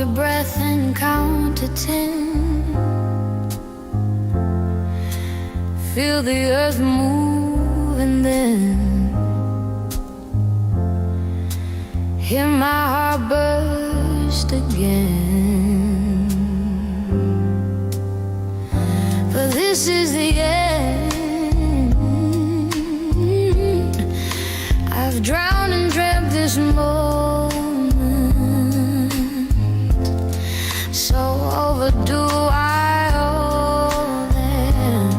your breath and count to 10. Feel the earth move and then hear my heart burst again. But this is the end. I've drowned and dreamt this moment, so overdue I owe them.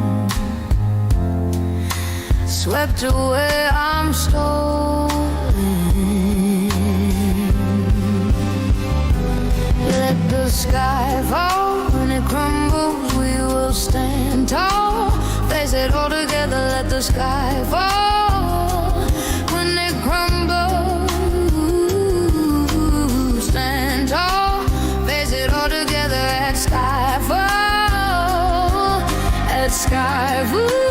Swept away, I'm stolen. Let the sky fall, when it crumbles we will stand tall. Face it all together, let the sky fall. When it crumbles, stand tall. Face it all together at skyfall, at skyfall.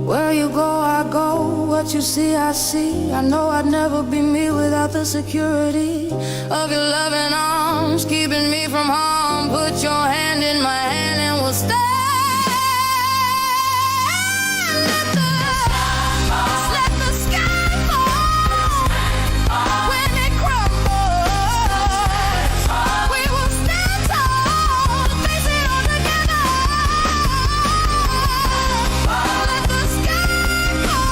Where you go, I go. What you see, I see. I know I'd never be me without the security of your loving arms, keeping me from harm. Put your hand in my hand and we'll stand. Let the sky fall. When it crumbles, we will stand tall. Face it all together. Let the sky fall.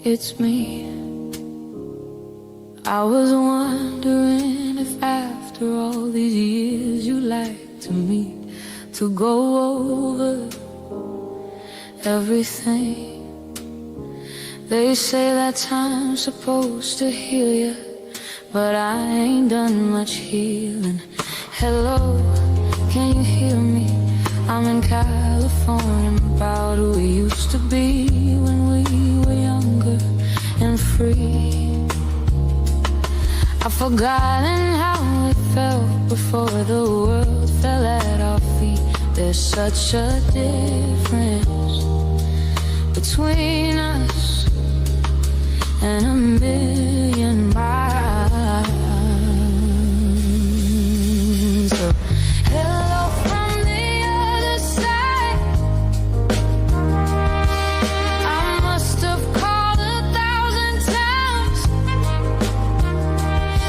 It's me. I was wondering if after all these years you'd like to meet, to go over everything. They say that time's supposed to heal you, but I ain't done much healing. Hello, can you hear me? I'm in California, about who we used to be when we were younger and free. I've forgotten how it felt before the world fell at our feet. There's such a difference between us and a million miles. So, hello from the other side. I must have called 1,000 times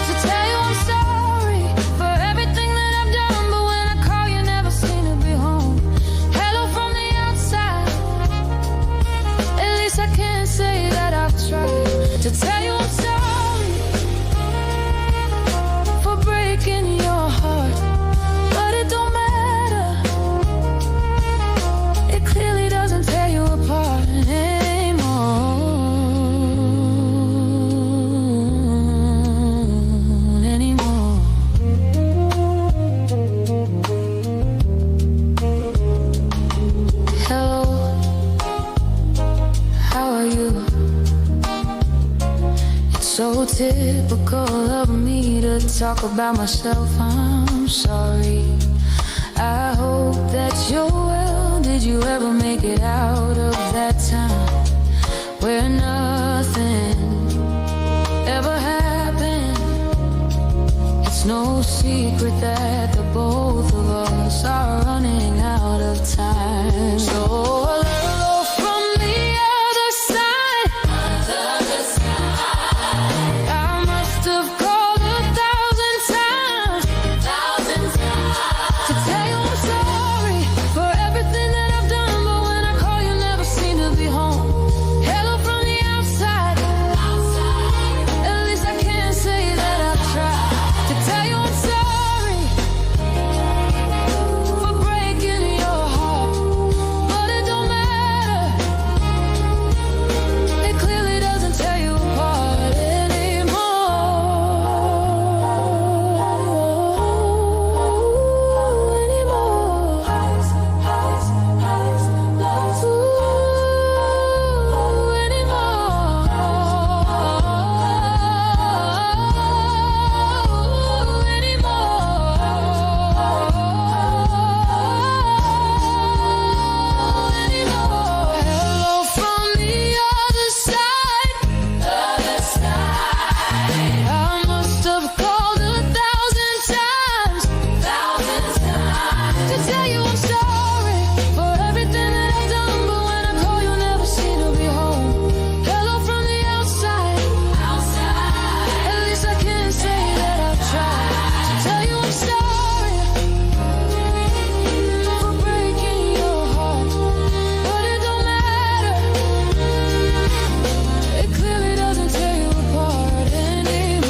to tell you I'm sorry for everything that I've done, but when I call you never seem to be home. Hello from the outside. At least I can say that I've tried to tell you I'm sorry for breaking your heart, but it don't matter. It clearly doesn't tear you apart anymore. Hello, how are you? It's so typical of me to talk about myself. I'm sorry. I hope that you're well. Did you ever make it out of that time where nothing ever happened? It's no secret that the both of us are running out of time. So hello from the other side. I must have called 1,000 times to tell you I'm sorry for everything that I've done, but when I call you never seem to be home. Hello from the outside. At least I can say that I've tried to tell you I'm sorry for breaking your heart, but it don't matter. It clearly doesn't tear you apart Hello from the other side. I must have called 1,000 times to tell you I'm sorry for everything that I've done, but when I call you never seem to be home. Hello from the outside. At least I can say that I've tried to tell you I'm sorry for breaking your heart, but it don't matter. It clearly doesn't tear you apart anymore.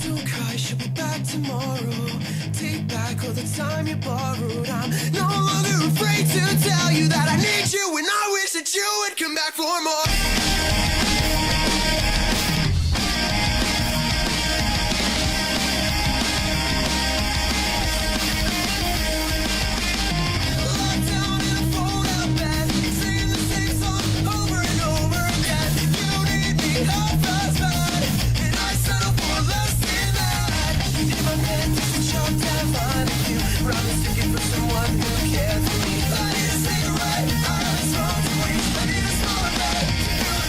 Don't cry, she'll be back tomorrow. Take back all the time you borrowed. I'm no longer afraid to tell you that I need you, and I wish that you would come back for more. Locked down in a fold-out bed, singing the same song over and over again. You need me, half as bad, and I settle for less than that. In my head, just a short time finding you. Promise to give for someone who cares for me. I need a cigarette, I have a smoke to waste. I need a smaller bed to feel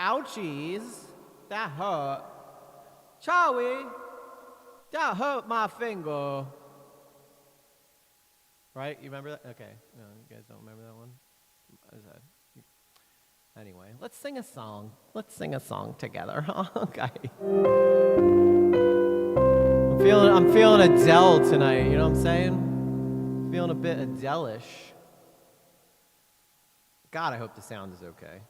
Ouchies. That hurt. Charlie, that hurt my finger. Right? You remember that? Okay. No, you guys don't remember that one? What is that? Anyway, let's sing a song. Let's sing a song together. Okay. I'm feeling Adele tonight, you know what I'm saying? Feeling a bit Adele-ish. God, I hope the sound is okay.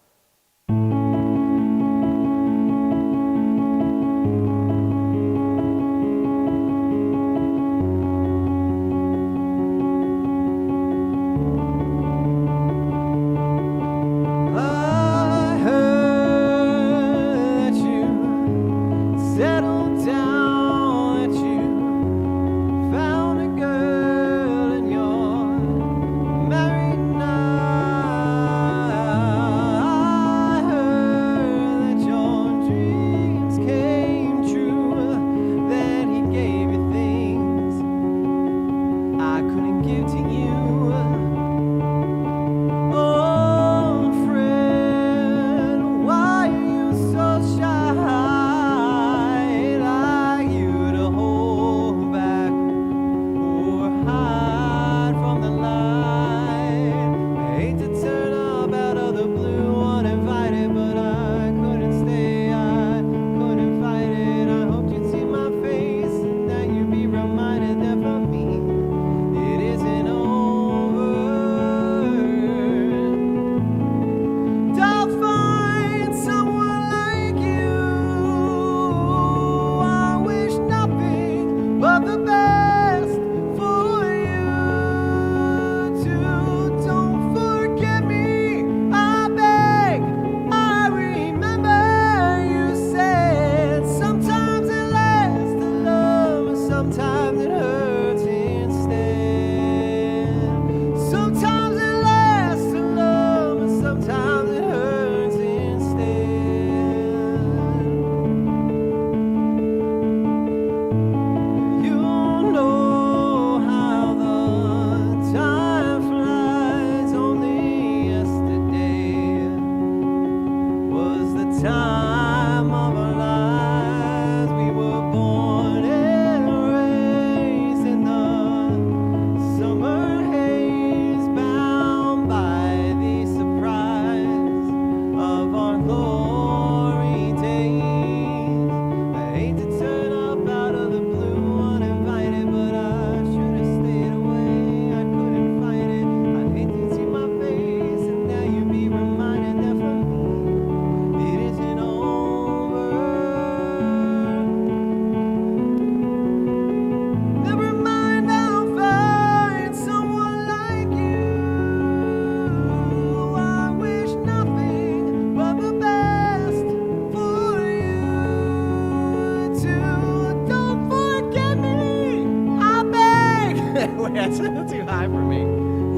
That's too high for me.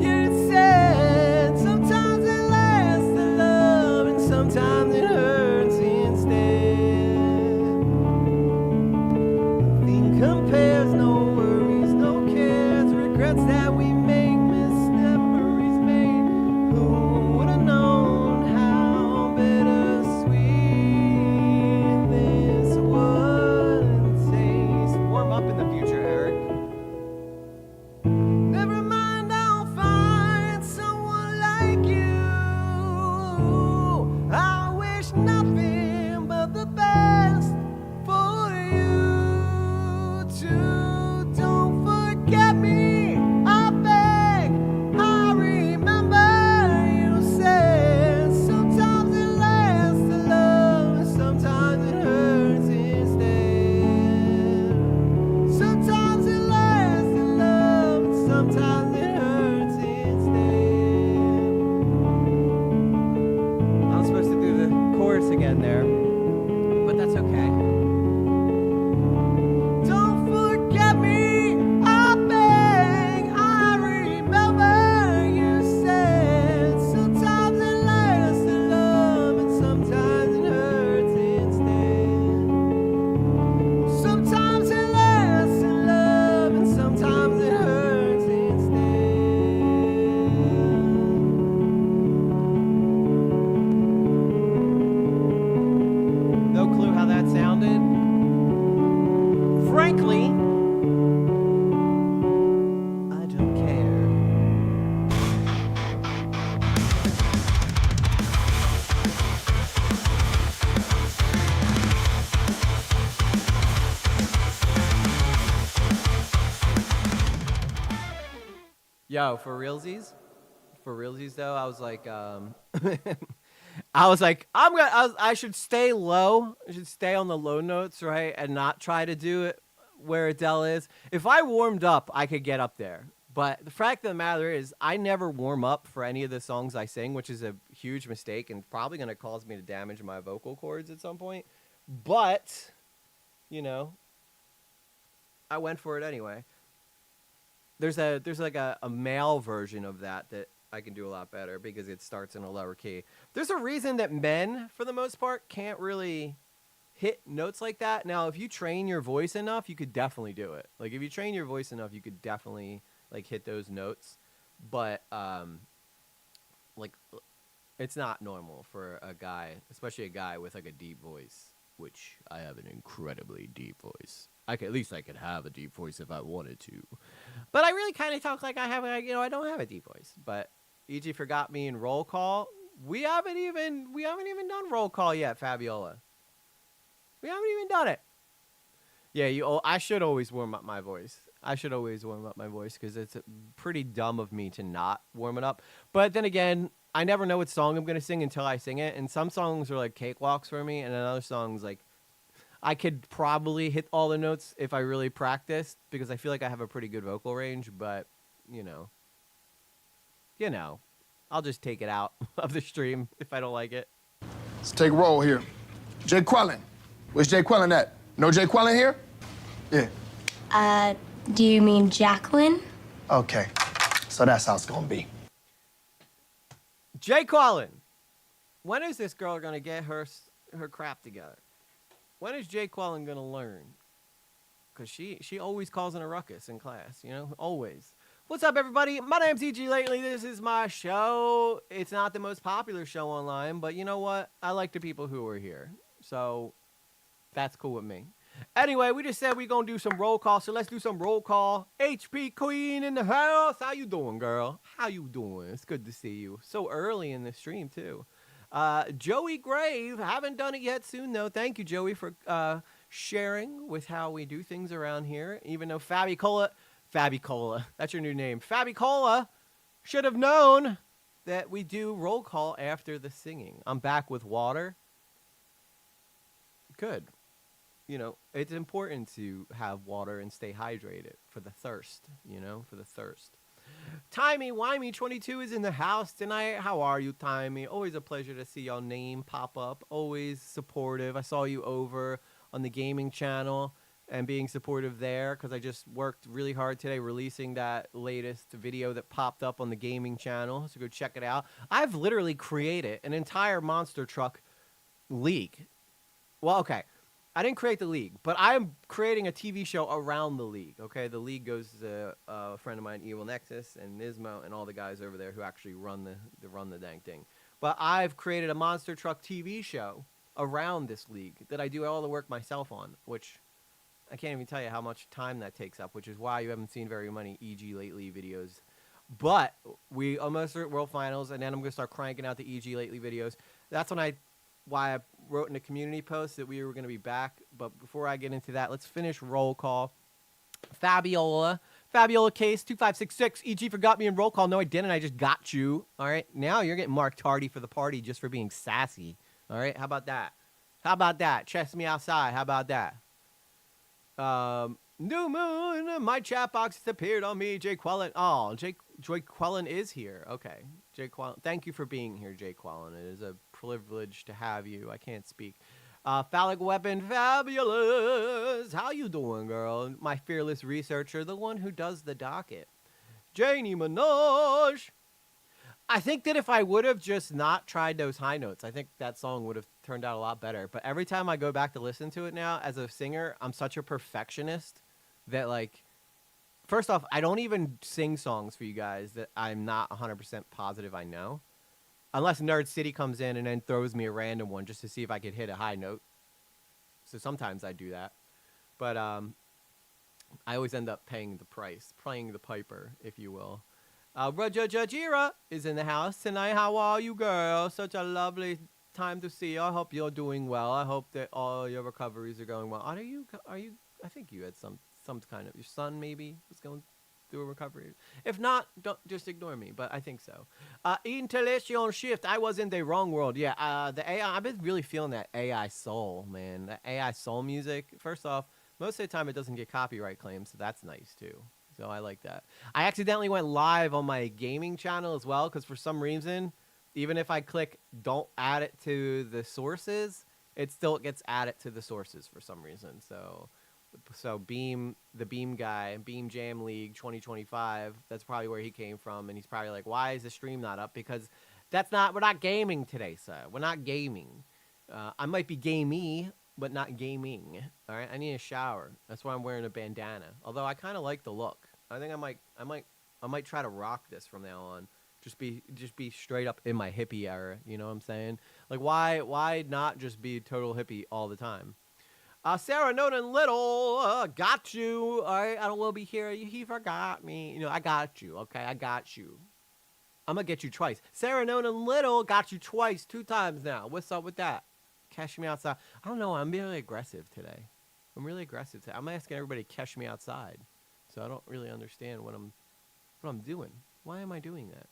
You said sometimes it lasts the love and sometimes it hurts instead. Nothing compares, no worries, no cares, regrets that we make, mismemories made. Who would have known how bittersweet this would taste? Warm up in the future, Eric. Never mind, I'll find someone like you. I wish nothing but the best for you too. Don't forget me, I beg. Yo, for realsies though, I was like, I was like, I should stay low. I should stay on the low notes, right, and not try to do it where Adele is. If I warmed up, I could get up there. But the fact of the matter is, I never warm up for any of the songs I sing, which is a huge mistake and probably going to cause me to damage my vocal cords at some point. But, you know, I went for it anyway. There's like a male version of that I can do a lot better because it starts in a lower key. There's a reason that men, for the most part, can't really hit notes like that. Now, if you train your voice enough, you could definitely do it. Like if you train your voice enough, you could definitely like hit those notes. But like it's not normal for a guy, especially a guy with like a deep voice, which I have an incredibly deep voice. At least I could have a deep voice if I wanted to. But I really kind of talk like I have, like, I don't have a deep voice. But E.G. forgot me in roll call. We haven't even done roll call yet, Fabiola. We haven't even done it. Yeah, I should always warm up my voice. I should always warm up my voice because it's pretty dumb of me to not warm it up. But then again, I never know what song I'm gonna sing until I sing it. And some songs are like cakewalks for me, and then other songs like I could probably hit all the notes if I really practiced because I feel like I have a pretty good vocal range. But you know, I'll just take it out of the stream if I don't like it. Let's take a roll here. Jay Quellen. Where's Jay Quellen at? No Jay Quellen here? Yeah. Do you mean Jacqueline? Okay. So that's how it's gonna be. Jay Quellen, when is this girl gonna get her crap together? When is Jay Quellen gonna learn? Cause she always causing a ruckus in class, always. What's up, everybody? My name's E.G. Lately. This is my show. It's not the most popular show online, but you know what? I like the people who are here, so that's cool with me. Anyway, we just said we're going to do some roll call, so let's do some roll call. HP Queen in the house. How you doing, girl? How you doing? It's good to see you. So early in the stream, too. Joey Grave. Haven't done it yet. Soon, though. Thank you, Joey, for sharing with how we do things around here. Even though Fabicola, that's your new name. Fabicola should have known that we do roll call after the singing. I'm back with water. Good. It's important to have water and stay hydrated for the thirst, for the thirst. Timey Wimey 22 is in the house tonight. How are you, Timey? Always a pleasure to see your name pop up. Always supportive. I saw you over on the gaming channel and being supportive there because I just worked really hard today releasing that latest video that popped up on the gaming channel. So go check it out. I've literally created an entire monster truck league. Well, okay. I didn't create the league, but I'm creating a TV show around the league, okay? The league goes to a friend of mine, Evil Nexus, and Nismo, and all the guys over there who actually run the dang thing. But I've created a monster truck TV show around this league that I do all the work myself on, which I can't even tell you how much time that takes up, which is why you haven't seen very many EG Lately videos. But we almost are at World Finals, and then I'm going to start cranking out the EG Lately videos. That's why I wrote in a community post that we were going to be back. But before I get into that, let's finish roll call. Fabiola case 2566. EG forgot me in roll call. No, I didn't. I just got you. All right. Now you're getting marked tardy for the party just for being sassy. All right. How about that? Chest me outside. How about that? New moon. My chat box has appeared on me. Jay Quellen. Oh, Jay Quellen is here. Okay. Jay Quellen. Thank you for being here, Jay Quellen. It is a privilege to have you. I can't speak. Phallic Weapon Fabulous. How you doing, girl? My fearless researcher, the one who does the docket. Janie Minaj. I think that if I would have just not tried those high notes, I think that song would have turned out a lot better. But every time I go back to listen to it now, as a singer, I'm such a perfectionist that, like, first off, I don't even sing songs for you guys that I'm not 100% positive I know. Unless Nerd City comes in and then throws me a random one just to see if I could hit a high note. So sometimes I do that. But I always end up paying the price, playing the piper, if you will. Rajajajira is in the house tonight. How are you, girl? Such a lovely time to see you. I hope you're doing well. I hope that all your recoveries are going well. Are you? I think you had some kind of, your son maybe was going do a recovery. If not, don't just ignore me. But I think so. Intelligent shift. I was in the wrong world. Yeah. The AI. I've been really feeling that AI soul, man. That AI soul music. First off, most of the time it doesn't get copyright claims, so that's nice too. So I like that. I accidentally went live on my gaming channel as well because for some reason, even if I click don't add it to the sources, it still gets added to the sources for some reason. So Beam, the Beam guy, Beam Jam League 2025, that's probably where he came from, and he's probably like, why is the stream not up? Because we're not gaming today, sir. We're not gaming. I might be gamey, but not gaming. All right, I need a shower. That's why I'm wearing a bandana. Although I kind of like the look. I think I might try to rock this from now on. Just be straight up in my hippie era. You know what I'm saying? Like why not just be total hippie all the time? Sarah Nolan Little, got you. All right, I will be here. He forgot me. You know, I got you. Okay, I got you. I'm gonna get you twice. Sarah Nolan Little got you twice, 2 times now. What's up with that? Cash me outside. I don't know. I'm being really aggressive today. I'm really aggressive today. I'm asking everybody to cash me outside. So I don't really understand what I'm doing. Why am I doing that?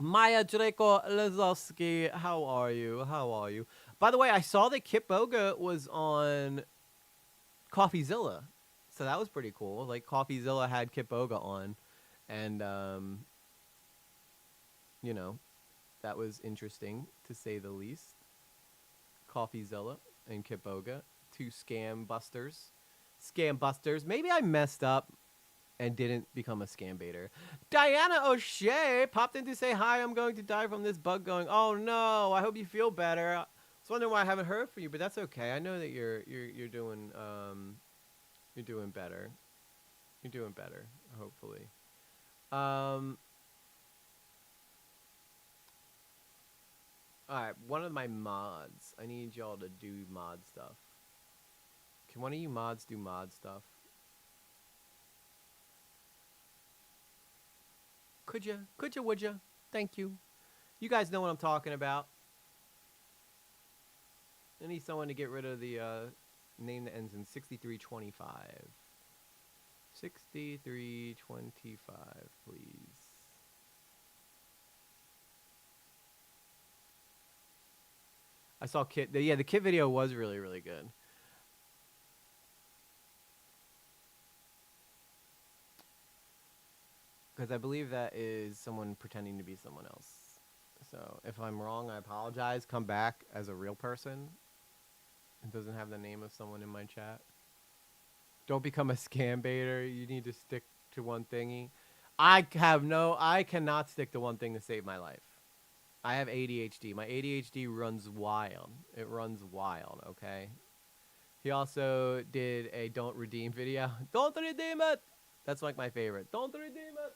Maya Draco Lazowski, how are you? How are you? By the way, I saw that Kip Boga was on CoffeeZilla. So that was pretty cool. Like CoffeeZilla had Kip Boga on. And you know, that was interesting to say the least. CoffeeZilla and Kip Boga, 2 scam busters. Scam busters. Maybe I messed up and didn't become a scam baiter. Diana O'Shea popped in to say hi. I'm going to die from this bug. Going, oh no, I hope you feel better. I was wondering why I haven't heard from you, but that's okay. I know that you're doing better. You're doing better, hopefully. Alright, one of my mods. I need y'all to do mod stuff. Can one of you mods do mod stuff? Could ya? Could ya, would ya? Thank you. You guys know what I'm talking about. I need someone to get rid of the name that ends in 6325. 6325, please. I saw Kit. Yeah, the Kit video was really, really good. Because I believe that is someone pretending to be someone else. So if I'm wrong, I apologize. Come back as a real person. It doesn't have the name of someone in my chat. Don't become a scam baiter. You need to stick to one thingy. I cannot stick to one thing to save my life. I have ADHD. My ADHD runs wild. It runs wild, okay? He also did a don't redeem video. Don't redeem it! That's like my favorite. Don't redeem it!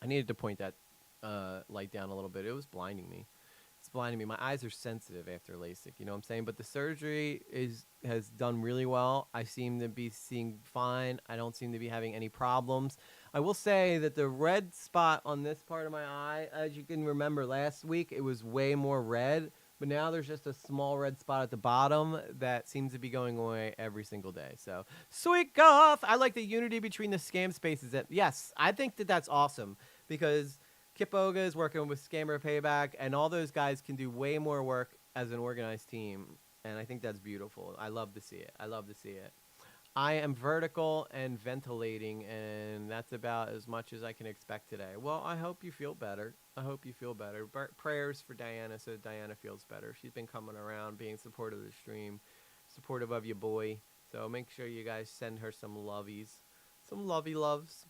I needed to point that light down a little bit. It was blinding me. It's blinding me. My eyes are sensitive after LASIK, you know what I'm saying? But the surgery has done really well. I seem to be seeing fine. I don't seem to be having any problems. I will say that the red spot on this part of my eye, as you can remember last week, it was way more red. But now there's just a small red spot at the bottom that seems to be going away every single day. So, sweet golf! I like the unity between the scam spaces. Yes, I think that that's awesome. Because Kip Boga is working with Scammer Payback, and all those guys can do way more work as an organized team. And I think that's beautiful. I love to see it. I love to see it. I am vertical and ventilating, and that's about as much as I can expect today. Well, I hope you feel better. I hope you feel better. Prayers for Diana so Diana feels better. She's been coming around, being supportive of the stream, supportive of your boy. So make sure you guys send her some lovies. Some lovey loves.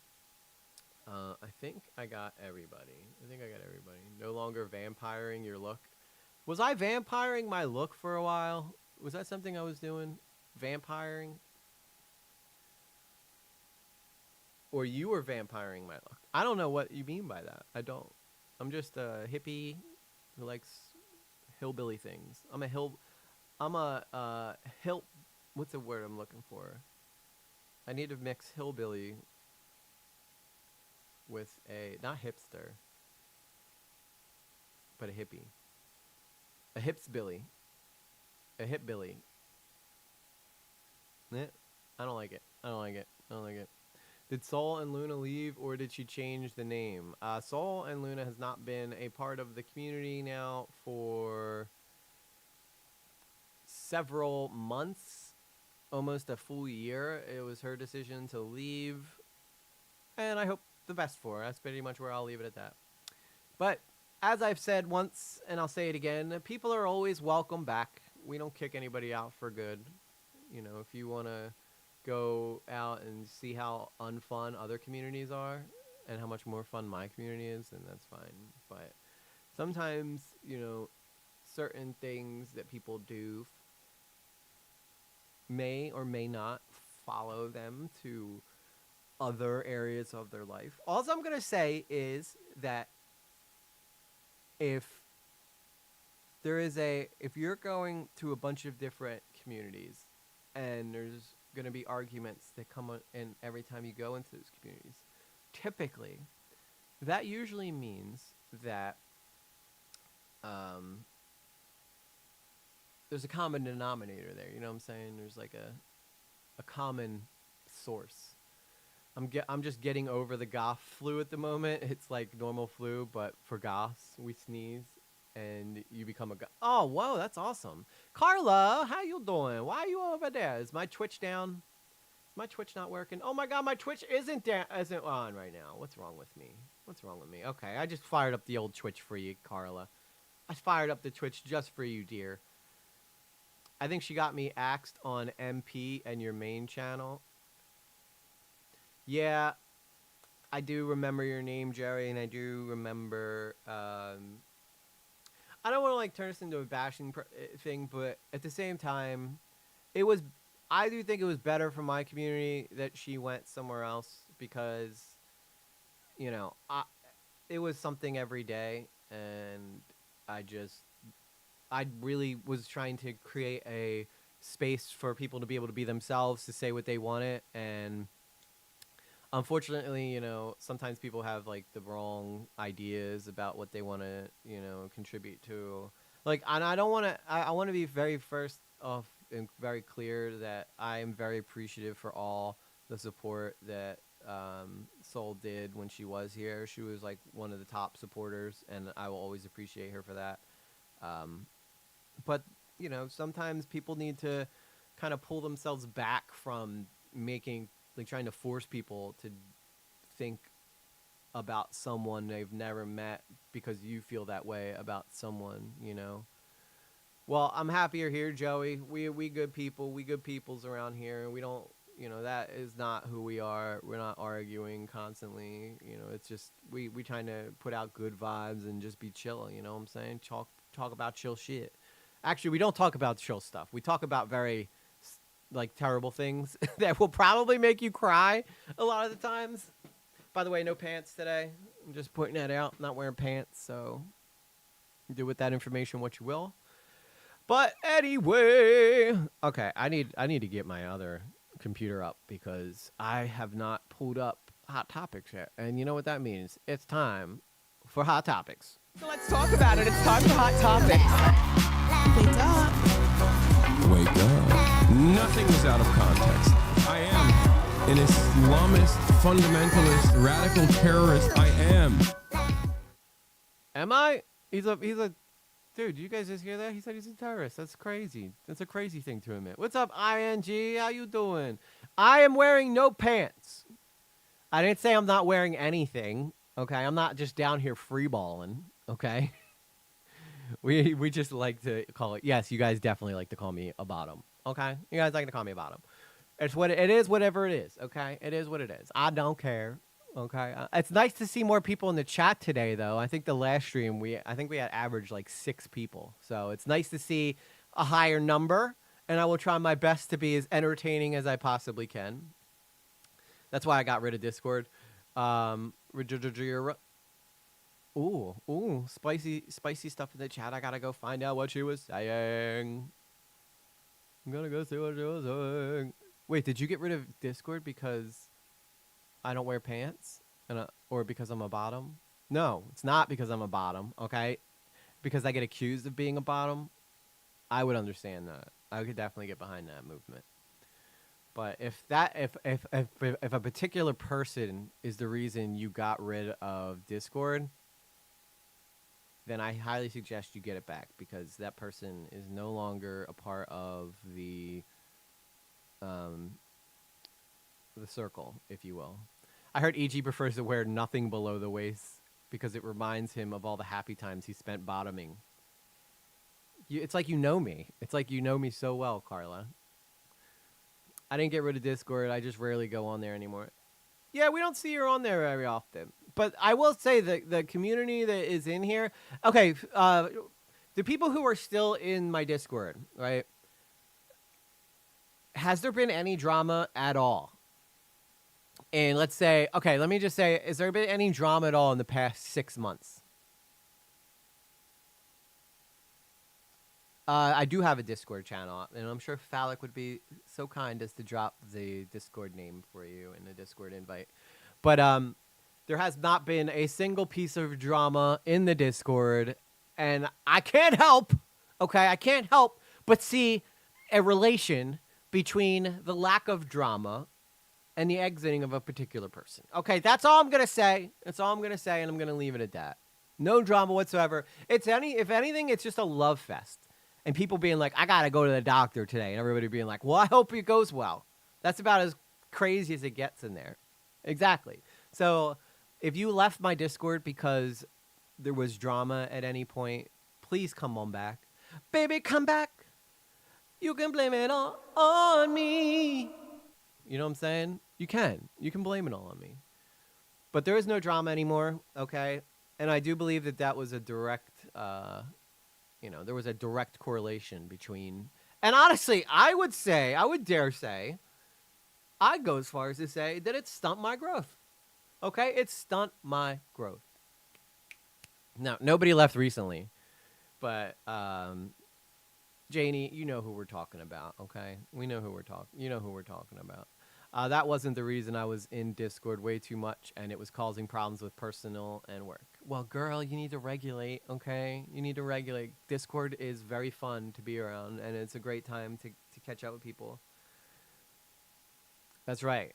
I think I got everybody. No longer vampiring your look. Was I vampiring my look for a while? Was that something I was doing? Vampiring? Or you were vampiring my look? I don't know what you mean by that. I don't. I'm just a hippie who likes hillbilly things. I'm a hill... What's the word I'm looking for? I need to mix hillbilly with a, not hipster, but a hippie. A hipsbilly. A hip billy. I don't like it. I don't like it. I don't like it. Did Soul and Luna leave, or did she change the name? Soul and Luna has not been a part of the community now for several months, almost a full year. It was her decision to leave, and I hope the best for her. That's pretty much where I'll leave it at that. But as I've said once, and I'll say it again, people are always welcome back. We don't kick anybody out for good. You know, if you want to go out and see how unfun other communities are and how much more fun my community is, then that's fine. But sometimes, you know, certain things that people do may or may not follow them to other areas of their life. All I'm going to say is that if you're going to a bunch of different communities and there's going to be arguments that come in every time you go into those communities, typically that usually means that there's a common denominator there. You know what I'm saying? There's like a common source. I'm just getting over the goth flu at the moment. It's like normal flu, but for goths, we sneeze and you become a goth. Oh, whoa, that's awesome. Carla, how you doing? Why are you over there? Is my Twitch down? Is my Twitch not working? Oh my God, my Twitch isn't on right now. What's wrong with me? What's wrong with me? Okay, I just fired up the old Twitch for you, Carla. I fired up the Twitch just for you, dear. I think she got me axed on MP and your main channel. Yeah, I do remember your name, Jerry, and I do remember, I don't want to, like, turn this into a bashing thing, but at the same time, I do think it was better for my community that she went somewhere else because, you know, it was something every day, and I really was trying to create a space for people to be able to be themselves, to say what they wanted, and unfortunately, you know, sometimes people have, like, the wrong ideas about what they want to, you know, contribute to. Like, and I don't want to, I want to be very first off and very clear that I am very appreciative for all the support that Soul did when she was here. She was, like, one of the top supporters, and I will always appreciate her for that. But, you know, sometimes people need to kind of pull themselves back from trying to force people to think about someone they've never met because you feel that way about someone, you know. Well, I'm happy you're here, Joey. We good people. We good peoples around here. We don't, you know, that is not who we are. We're not arguing constantly. You know, it's just we trying to put out good vibes and just be chill, you know what I'm saying? Talk about chill shit. Actually, we don't talk about chill stuff. We talk about very, like, terrible things that will probably make you cry a lot of the times. By the way, no pants today. I'm just pointing that out. I'm not wearing pants, so do with that information what you will. But anyway, okay, I need to get my other computer up because I have not pulled up Hot Topics yet. And you know what that means? It's time for Hot Topics. So let's talk about it. It's time for Hot Topics. Wake up. Wake up. Nothing is out of context. I am an Islamist, fundamentalist, radical terrorist. I am. Am I? He's a dude, you guys just hear that? He said he's a terrorist. That's crazy. That's a crazy thing to admit. What's up, ING? How you doing? I am wearing no pants. I didn't say I'm not wearing anything. Okay, I'm not just down here freeballing. Okay. We just like to call it. Yes, you guys definitely like to call me a bottom. Okay, you guys like to call me a bottom. It's what it is. Whatever it is. Okay, it is what it is. I don't care. Okay, it's nice to see more people in the chat today, though. I think the last stream I think we had averaged like 6 people, so it's nice to see a higher number. And I will try my best to be as entertaining as I possibly can. That's why I got rid of Discord. Ooh, spicy stuff in the chat. I gotta go find out what she was saying. I'm gonna go see what she was saying. Wait, did you get rid of Discord because I don't wear pants? Or because I'm a bottom? No, it's not because I'm a bottom, okay? Because I get accused of being a bottom. I would understand that. I could definitely get behind that movement. But if a particular person is the reason you got rid of Discord, then I highly suggest you get it back, because that person is no longer a part of the circle, if you will. I heard EG prefers to wear nothing below the waist because it reminds him of all the happy times he spent bottoming. It's like you know me. It's like you know me so well, Carla. I didn't get rid of Discord. I just rarely go on there anymore. Yeah, we don't see her on there very often. But I will say that the community that is in here... Okay, the people who are still in my Discord, right? Has there been any drama at all? And let's say... Okay, let me just say, has there been any drama at all in the past 6 months? I do have a Discord channel, and I'm sure Phallic would be so kind as to drop the Discord name for you in the Discord invite. But there has not been a single piece of drama in the Discord, and I can't help, okay, I can't help but see a relation between the lack of drama and the exiting of a particular person. Okay, that's all I'm going to say. That's all I'm going to say, and I'm going to leave it at that. No drama whatsoever. If anything, it's just a love fest. And people being like, I got to go to the doctor today. And everybody being like, well, I hope it goes well. That's about as crazy as it gets in there. Exactly. So if you left my Discord because there was drama at any point, please come on back. Baby, come back. You can blame it all on me. You know what I'm saying? You can. You can blame it all on me. But there is no drama anymore, okay? And I do believe that was a direct... there was a direct correlation between, and honestly, I would dare say, I'd go as far as to say that it stumped my growth. Okay? It stumped my growth. Now, nobody left recently, but, Janie, you know who we're talking about, okay? You know who we're talking about. That wasn't the reason I was in Discord way too much, and it was causing problems with personal and work. Well, girl, you need to regulate, okay? You need to regulate. Discord is very fun to be around, and it's a great time to catch up with people. That's right.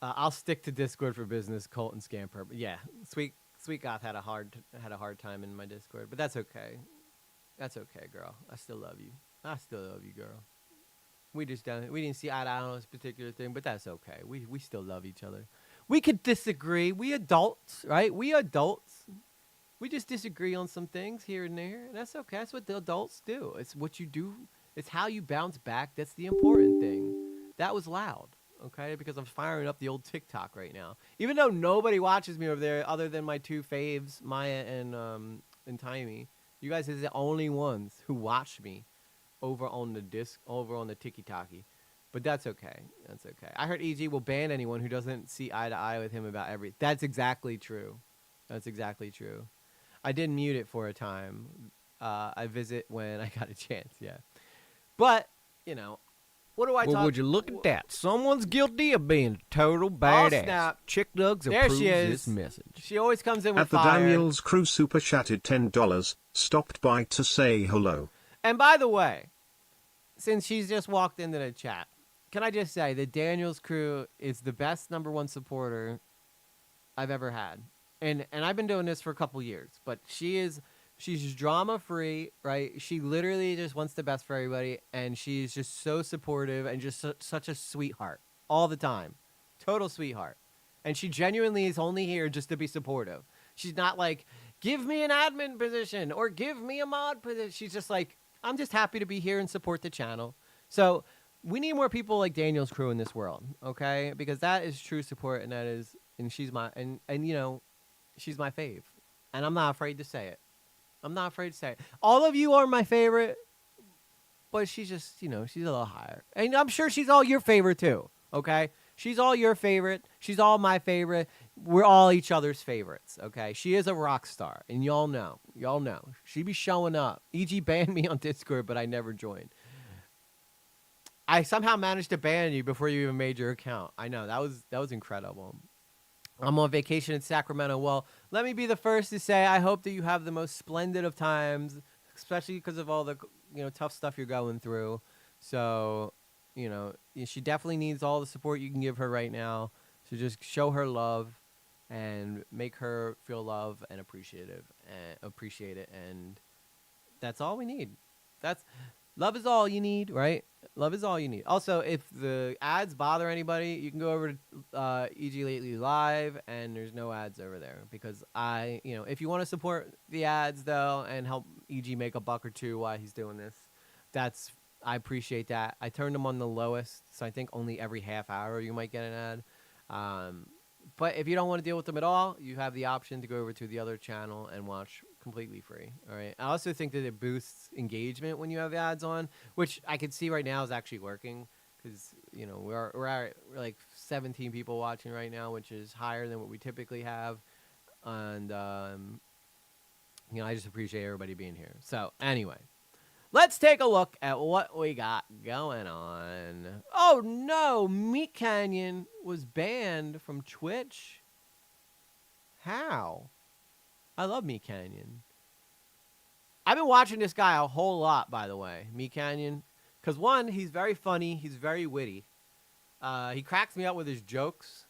I'll stick to Discord for business, Colt and Scamper. But yeah, Sweet Goth had a hard time in my Discord, but that's okay. That's okay, girl. I still love you. Girl. We didn't see eye to eye on this particular thing, but that's okay. We still love each other. We could disagree. We adults, right? We adults. We just disagree on some things here and there. And that's okay. That's what the adults do. It's what you do. It's how you bounce back. That's the important thing. That was loud, okay? Because I'm firing up the old TikTok right now. Even though nobody watches me over there other than my two faves, Maya and Timey. You guys are the only ones who watch me over on the Tiki-Taki. But that's okay. That's okay. I heard EG will ban anyone who doesn't see eye to eye with him about everything. That's exactly true. That's exactly true. I did mute it for a time. I visit when I got a chance, yeah. But, what do I talk? Well, would you look at that? Someone's guilty of being a total badass. Snap. Chick Dugs There approves she is. this message. She always comes in with At the fire. Daniels Crew super chatted $10, stopped by to say hello. And by the way, since she's just walked into the chat, can I just say that Daniel's Crew is the best #1 supporter I've ever had. And I've been doing this for a couple years, but she's drama free, right? She literally just wants the best for everybody, and she's just so supportive and just such a sweetheart all the time. Total sweetheart. And she genuinely is only here just to be supportive. She's not like, give me an admin position or give me a mod position. She's just like, I'm just happy to be here and support the channel. So we need more people like Daniel's Crew in this world, okay? Because that is true support, and she's my, she's my fave. And I'm not afraid to say it. All of you are my favorite, but she's just, she's a little higher. And I'm sure she's all your favorite too, okay? She's all your favorite. She's all my favorite. We're all each other's favorites, okay? She is a rock star, and y'all know. She be showing up. EG banned me on Discord, but I never joined. I somehow managed to ban you before you even made your account. I know, that was incredible. I'm on vacation in Sacramento. Well, let me be the first to say I hope that you have the most splendid of times, especially because of all the tough stuff you're going through. So, you know, she definitely needs all the support you can give her right now. So just show her love and make her feel love and appreciate it. And that's all we need. That's love is all you need, right? Love is all you need. Also, if the ads bother anybody, you can go over to EG Lately Live, and there's no ads over there because if you want to support the ads though and help EG make a buck or two while he's doing this, I appreciate that. I turned them on the lowest, so I think only every half hour you might get an ad. But if you don't want to deal with them at all, you have the option to go over to the other channel and watch completely free. All right. I also think that it boosts engagement when you have ads on, which I can see right now is actually working because we're like 17 people watching right now, which is higher than what we typically have, and I just appreciate everybody being here. So anyway. Let's take a look at what we got going on. Oh no, Meat Canyon was banned from Twitch. How? I love Meat Canyon. I've been watching this guy a whole lot, by the way, Meat Canyon. Because one, he's very funny, he's very witty. He cracks me up with his jokes.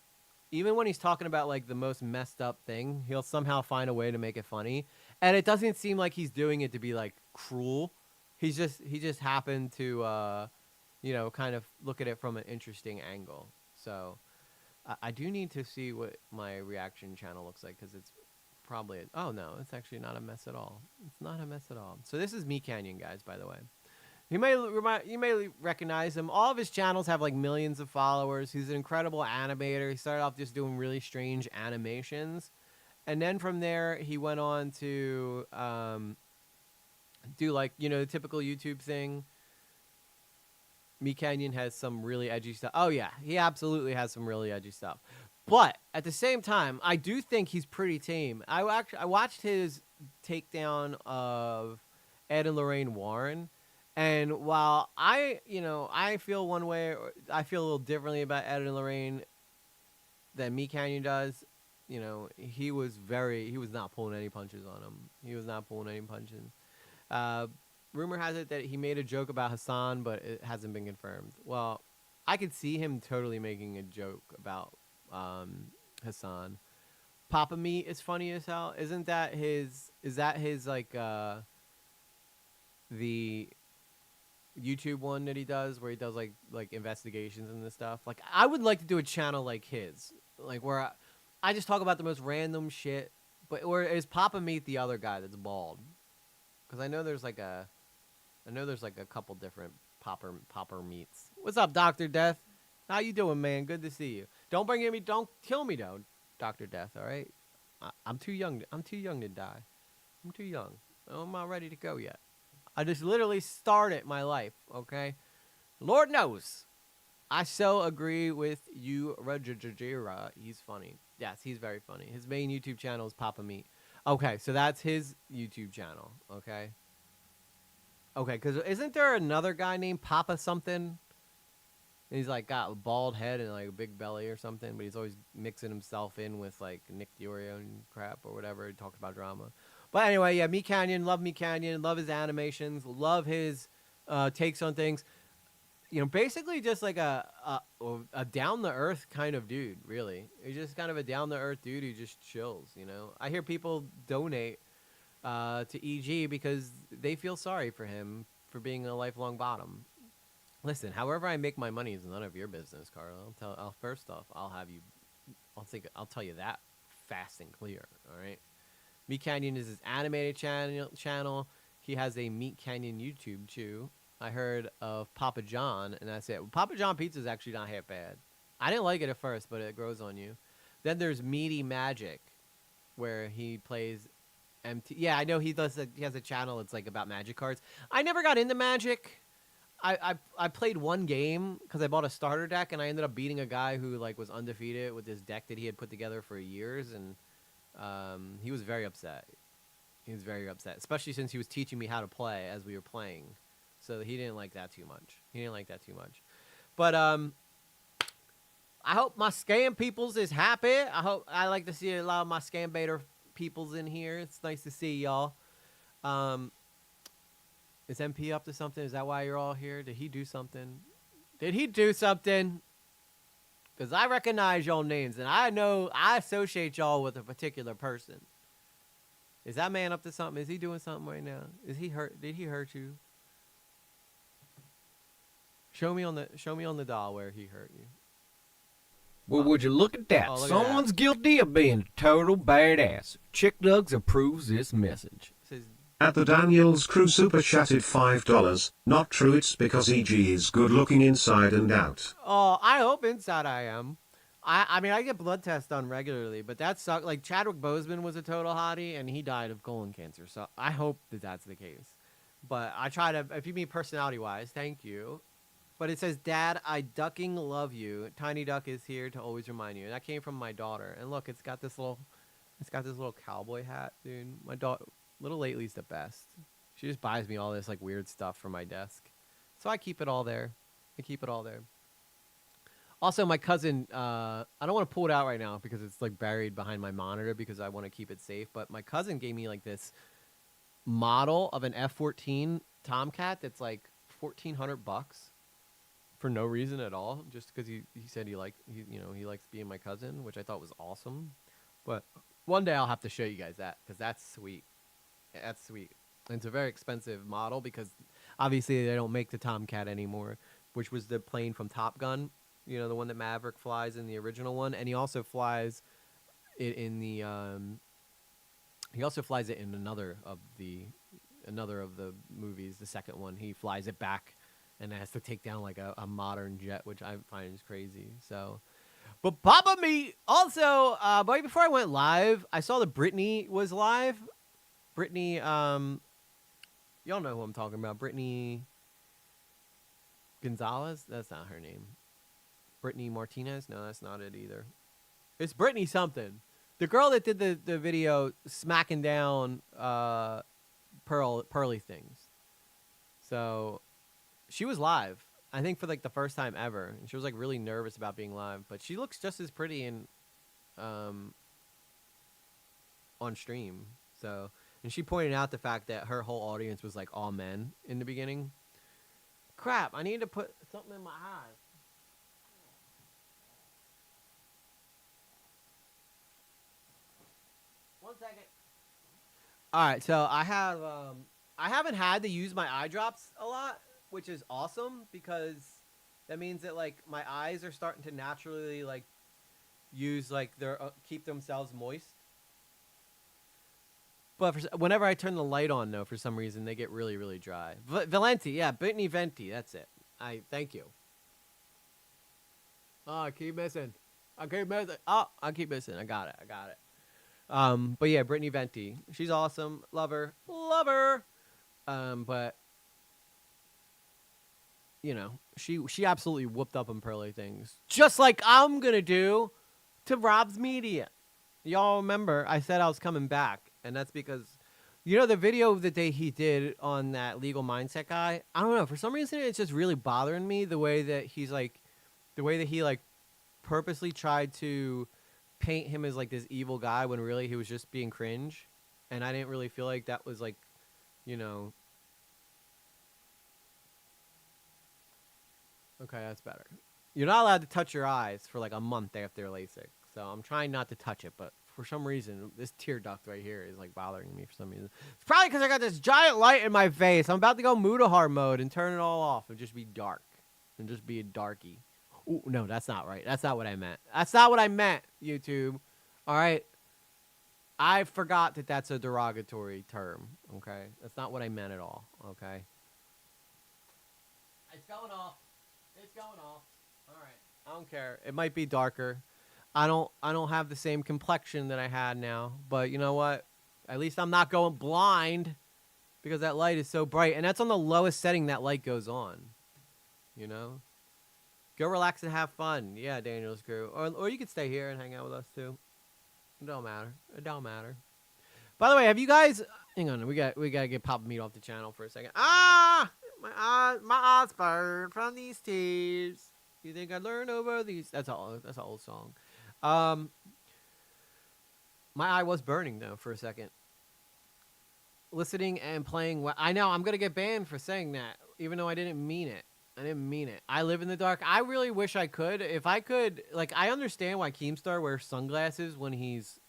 Even when he's talking about like the most messed up thing, he'll somehow find a way to make it funny. And it doesn't seem like he's doing it to be like cruel. He just happened to, kind of look at it from an interesting angle. So I do need to see what my reaction channel looks like because it's probably, oh no, it's actually not a mess at all. It's not a mess at all. So this is Meat Canyon, guys, by the way. You may recognize him. All of his channels have like millions of followers. He's an incredible animator. He started off just doing really strange animations. And then from there, he went on to, do like the typical YouTube thing. Meat Canyon has some really edgy stuff. Oh yeah, he absolutely has some really edgy stuff. But at the same time, I do think he's pretty tame. I watched his takedown of Ed and Lorraine Warren, and while I feel one way, I feel a little differently about Ed and Lorraine than Meat Canyon does. He was not pulling any punches on him. He was not pulling any punches. Rumor has it that he made a joke about Hassan, but it hasn't been confirmed. Well, I could see him totally making a joke about Hassan. Papa Meat is funny as hell. Isn't that his? Is that his like the YouTube one that he does where he does like investigations and this stuff? Like I would like to do a channel like his, like where I just talk about the most random shit. But or is Papa Meat the other guy that's bald? Because I know there's like a couple different popper meats. What's up, Dr. Death? How you doing, man? Good to see you. Don't kill me though, Dr. Death. All right, I'm too young. I'm too young to die. I'm too young. I'm not ready to go yet. I just literally started my life. Okay, Lord knows. I so agree with you, Rajajira. He's funny. Yes, he's very funny. His main YouTube channel is Papa Meat. Okay, so that's his YouTube channel, okay? Okay, because isn't there another guy named Papa something? And he's, like, got a bald head and, like, a big belly or something, but he's always mixing himself in with, like, Nick Diorio and crap or whatever. He talks about drama. But anyway, yeah, Meat Canyon, love his animations, love his takes on things. Basically just like a down-the-earth kind of dude, really. He's just kind of a down-the-earth dude who just chills, I hear people donate to EG because they feel sorry for him for being a lifelong bottom. Listen, however I make my money is none of your business, Carl. First off, I'll tell you that fast and clear, all right? Meat Canyon is his animated channel. He has a Meat Canyon YouTube, too. I heard of Papa John, and that's it. Papa John pizza is actually not half bad. I didn't like it at first, but it grows on you. Then there's Meaty Magic, where he plays MT. Yeah, I know he has a channel that's like about magic cards. I never got into Magic. I played one game because I bought a starter deck, and I ended up beating a guy who like was undefeated with this deck that he had put together for years, and he was very upset. He was very upset, especially since he was teaching me how to play as we were playing. So he didn't like that too much. But I hope my scam peoples is happy. I like to see a lot of my scam baiter peoples in here. It's nice to see y'all. Is MP up to something? Is that why you're all here? Did he do something? Did he do something? Because I recognize y'all names, and I know I associate y'all with a particular person. Is that man up to something? Is he doing something right now? Is he hurt? Did he hurt you? Show me on the doll where he hurt you. Well, would you look at that? Oh, look at Someone's guilty of being a total badass. Chick Nugs approves this message. It says, At the Daniels Crew super chatted $5. Not true, it's because EG is good looking inside and out. oh, I hope inside I am. I mean, I get blood tests done regularly, but that sucked. Like, Chadwick Boseman was a total hottie, and he died of colon cancer. So I hope that that's the case. But I try to, if you mean personality-wise, thank you. But it says, Dad, I ducking love you. Tiny Duck is here to always remind you. And that came from my daughter. And look, it's got this little cowboy hat, dude. My daughter, Little Lately's the best. She just buys me all this like weird stuff for my desk. So I keep it all there. Also, my cousin, I don't want to pull it out right now because it's like buried behind my monitor because I want to keep it safe. But my cousin gave me like this model of an F-14 Tomcat that's like $1,400 for no reason at all, just because he said he likes being my cousin, which I thought was awesome. But one day I'll have to show you guys that because that's sweet. That's sweet. And it's a very expensive model because obviously they don't make the Tomcat anymore, which was the plane from Top Gun. You know, the one that Maverick flies in the original one, and he also flies it in the another of the movies. The second one, he flies it back and has to take down like a modern jet, which I find is crazy. So, but Papa Me also, right before I went live, I saw that Brittany was live. Brittany, y'all know who I'm talking about. Brittany Gonzalez. That's not her name. Brittany Martinez? No, that's not it either. It's Brittany something. The girl that did the video smacking down pearly things. So she was live, I think, for like the first time ever. And she was like really nervous about being live, but she looks just as pretty in on stream. So, and she pointed out the fact that her whole audience was like all men in the beginning. Crap, I need to put something in my eyes. One second. All right, so I haven't had to use my eye drops a lot, which is awesome because that means that like my eyes are starting to naturally like use like their keep themselves moist. But whenever I turn the light on, though, for some reason they get really, really dry. Valenti, yeah, Brittany Venti, that's it. I thank you. Oh, I keep missing. I keep missing. I got it. But yeah, Brittany Venti, she's awesome. Love her. But you know, she absolutely whooped up on pearly things, just like I'm gonna do to Rob's Media. Y'all remember I said I was coming back, and that's because, you know, the video that he did on that legal mindset guy. I don't know, for some reason it's just really bothering me the way that he purposely tried to paint him as like this evil guy when really he was just being cringe, and I didn't really feel like that was like, you know. Okay, that's better. You're not allowed to touch your eyes for like a month after LASIK, so I'm trying not to touch it, but for some reason this tear duct right here is like bothering me for some reason. It's probably because I got this giant light in my face. I'm about to go Mudahar mode and turn it all off and just be dark and just be a darkie. Ooh, no, that's not right. That's not what I meant. That's not what I meant, YouTube. All right? I forgot that that's a derogatory term, okay? That's not what I meant at all, okay? It's going off. All right. I don't care. It might be darker. I don't have the same complexion that I had now, but you know what? At least I'm not going blind because that light is so bright, and that's on the lowest setting that light goes on, you know? Go relax and have fun. Yeah, Daniel's crew. Or you could stay here and hang out with us, too. It don't matter. By the way, have you guys... Hang on, we got to get Papa Meat off the channel for a second. Ah! My eyes burn from these tears. You think I'd learn over these... That's an old song. My eye was burning, though, for a second. Listening and playing... I know, I'm going to get banned for saying that, even though I didn't mean it. I didn't mean it. I live in the dark. I really wish I could. If I could, like, I understand why Keemstar wears sunglasses when he's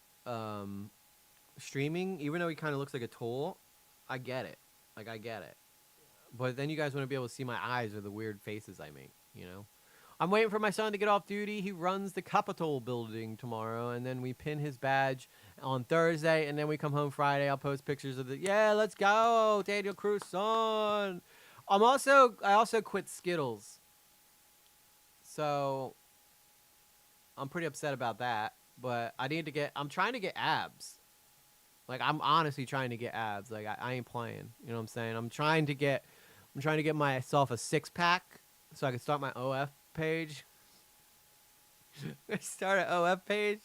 streaming, even though he kind of looks like a tool. I get it. Like, I get it. But then you guys wouldn't be able to see my eyes or the weird faces I make, you know? I'm waiting for my son to get off duty. He runs the Capitol building tomorrow, and then we pin his badge on Thursday, and then we come home Friday. I'll post pictures of yeah, let's go, Daniel Cruz son. I also quit Skittles. So I'm pretty upset about that, but I'm trying to get abs. Like, I'm honestly trying to get abs. Like, I ain't playing. You know what I'm saying? I'm trying to get myself a 6-pack so I can start my OF page. Start an OF page.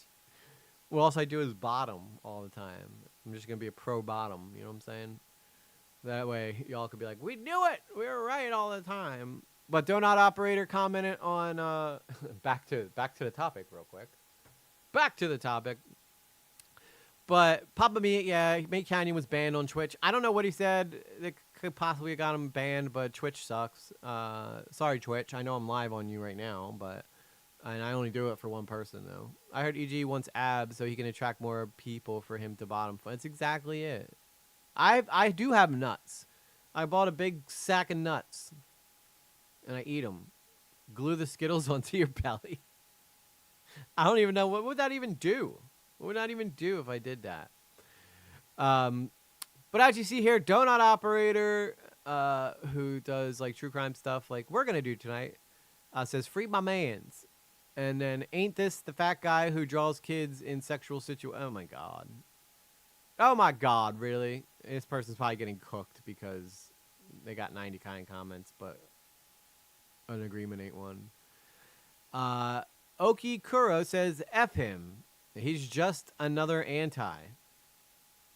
What else I do is bottom all the time. I'm just going to be a pro bottom. You know what I'm saying? That way, y'all could be like, we knew it. We were right all the time. But Donut Operator commented on, back to the topic real quick. Back to the topic. But Papa Meat, yeah, Meat Canyon was banned on Twitch. I don't know what he said that could possibly have got him banned, but Twitch sucks. Sorry, Twitch. I know I'm live on you right now, and I only do it for one person, though. I heard EG wants abs so he can attract more people for him to bottom. That's exactly it. I do have nuts. I bought a big sack of nuts, and I eat them. Glue the Skittles onto your belly. I don't even know. What would that even do? What would that even do if I did that? But as you see here, Donut Operator, who does like true crime stuff like we're going to do tonight, says, free my mans. And then, ain't this the fat guy who draws kids in sexual situations? Oh, my God. Oh, my God, really? This person's probably getting cooked because they got 90 kind comments, but an agreement ain't one. Oki Kuro says, F him. He's just another anti.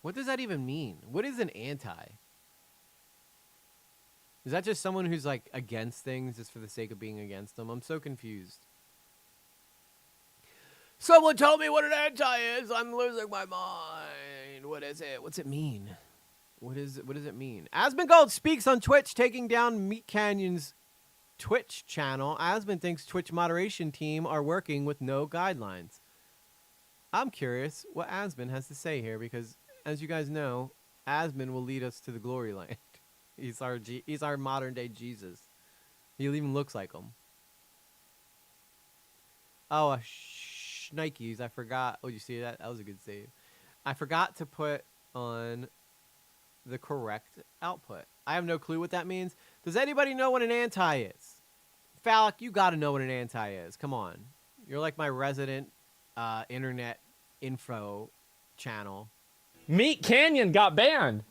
What does that even mean? What is an anti? Is that just someone who's like against things just for the sake of being against them? I'm so confused. Someone tell me what an anti is. I'm losing my mind. What is it? What's it mean? What does it mean? Aspen Gold speaks on Twitch, taking down Meat Canyon's Twitch channel. Aspen thinks Twitch moderation team are working with no guidelines. I'm curious what Aspen has to say here because, as you guys know, Aspen will lead us to the glory land. He's our modern day Jesus. He even looks like him. Oh, Nikes. I forgot. Oh, you see that? That was a good save. I forgot to put on the correct output. I have no clue what that means. Does anybody know what an anti is? Phallic, you got to know what an anti is. Come on. You're like my resident internet info channel. Meat Canyon got banned.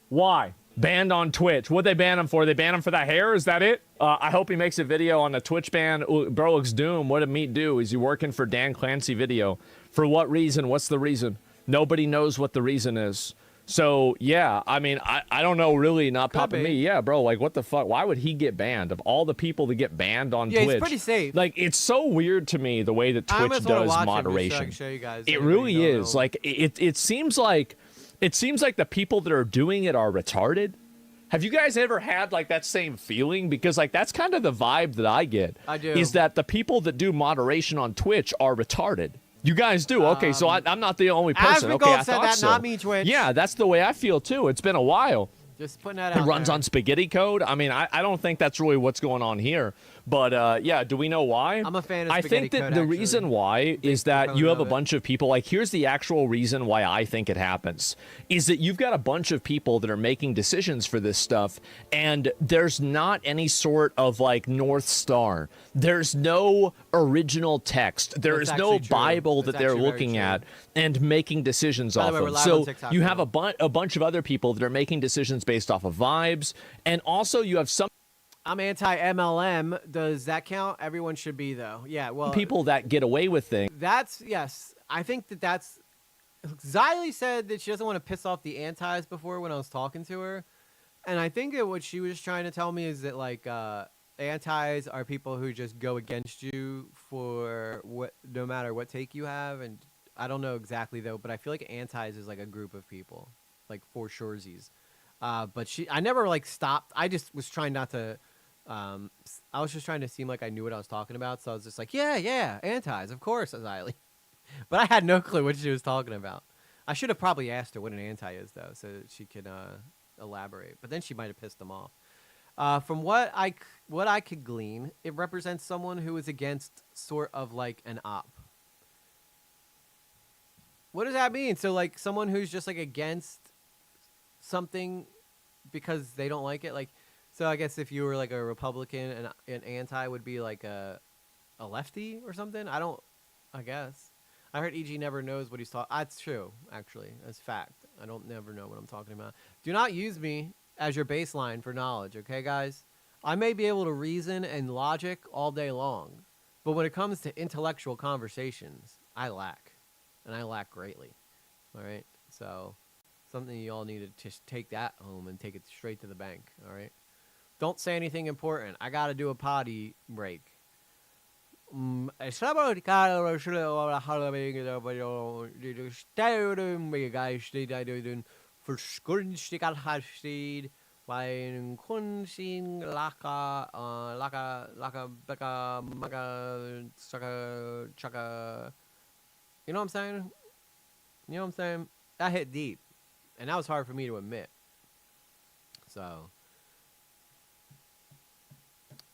Why? Banned on Twitch. What'd they ban him for? They banned him for that hair? Is that it? I hope he makes a video on a Twitch ban. Ooh, bro looks doomed. What did Meat do? Is he working for Dan Clancy video? For what reason? What's the reason? Nobody knows what the reason is. So, yeah, I mean, I don't know really, not popping me. Yeah, bro, like, what the fuck? Why would he get banned? Of all the people that get banned on Twitch. Yeah, he's pretty safe. Like, it's so weird to me, the way that Twitch does moderation. So you guys it really is. Like, it seems like the people that are doing it are retarded. Have you guys ever had, like, that same feeling? Because, like, that's kind of the vibe that I get. I do. Is that the people that do moderation on Twitch are retarded. You guys do. Okay, so I'm not the only person. Okay, I thought so. Not me, Twitch. Yeah, that's the way I feel, too. It's been a while. Just putting that out It runs on spaghetti code. I mean, I don't think that's really what's going on here. But, yeah, do we know why? I'm a fan of I spaghetti think that code, the actually. reason why is that you have a bunch of people. Like, here's the actual reason why I think it happens. Is that you've got a bunch of people that are making decisions for this stuff, and there's not any sort of, like, North Star. There's no original text. There is no Bible that they're looking at and making decisions off of. So you have a bunch of other people that are making decisions based off of vibes, and also you have some I'm anti-MLM. Does that count? Everyone should be, though. Yeah, well... people that get away with things. That's... Yes. I think that's... Xylee said that she doesn't want to piss off the antis before when I was talking to her. And I think that what she was trying to tell me is that, like, antis are people who just go against you for no matter what take you have. And I don't know exactly, though, but I feel like antis is, like, a group of people. Like, for surezies. But I never, like, stopped. I just was trying not to I was just trying to seem like I knew what I was talking about, so I was just like, yeah, antis, of course, Aziley. But I had no clue what she was talking about. I should have probably asked her what an anti is, though, so that she could elaborate. But then she might have pissed them off. From what I could glean, it represents someone who is against sort of like an op. What does that mean? So like someone who's just like against something because they don't like it. Like, so I guess if you were like a Republican and an anti would be like a lefty or something. I guess. I heard EG never knows what he's talking. That's true, actually. That's fact. I don't never know what I'm talking about. Do not use me as your baseline for knowledge, okay, guys? I may be able to reason and logic all day long, but when it comes to intellectual conversations, I lack, and I lack greatly. All right, so something you all need to just take that home and take it straight to the bank. All right, don't say anything important. I got to do a potty break. Bei einem Kunstsin, Laka, Becca, Maga, Chaka. You know what I'm saying? You know what I'm saying? That hit deep. And that was hard for me to admit. So.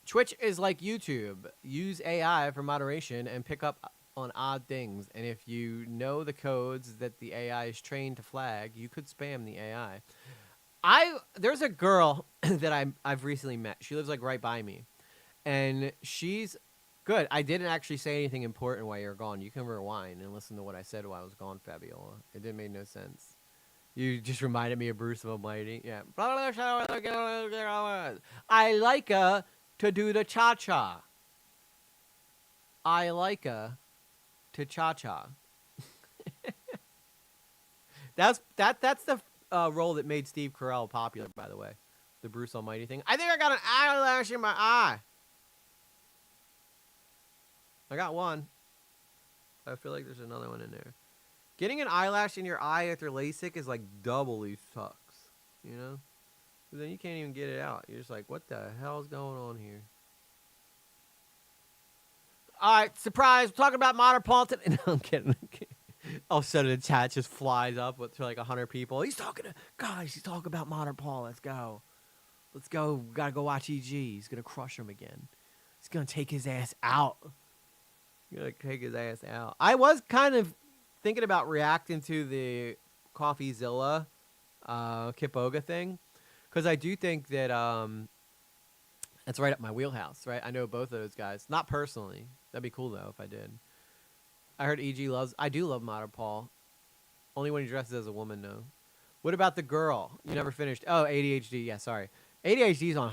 Twitch is like YouTube. Use AI for moderation and pick up on odd things. And if you know the codes that the AI is trained to flag, you could spam the AI. There's a girl that I've recently met. She lives like right by me, and she's good. I didn't actually say anything important while you're gone. You can rewind and listen to what I said while I was gone, Fabiola. It didn't make no sense. You just reminded me of Bruce Almighty. Yeah. I like to do the cha-cha. I like to cha-cha. That's the role that made Steve Carell popular, by the way. The Bruce Almighty thing. I think I got an eyelash in my eye. I got one. I feel like there's another one in there. Getting an eyelash in your eye after LASIK is like doubly sucks, you know? But then you can't even get it out. You're just like, what the hell's going on here? All right, surprise. We're talking about modern politics. No, I'm kidding. All of a sudden, the chat just flies up with like 100 people. He's talking about modern Paul. Let's go. Let's go. We gotta go watch EG. He's gonna crush him again. He's gonna take his ass out. I was kind of thinking about reacting to the CoffeeZilla Kipoga thing, because I do think that that's right up my wheelhouse, right? I know both of those guys. Not personally. That'd be cool, though, if I did. I heard EG loves... I do love Modern Paul. Only when he dresses as a woman, though. What about the girl? You never finished. Oh, ADHD. Yeah, sorry. ADHD's on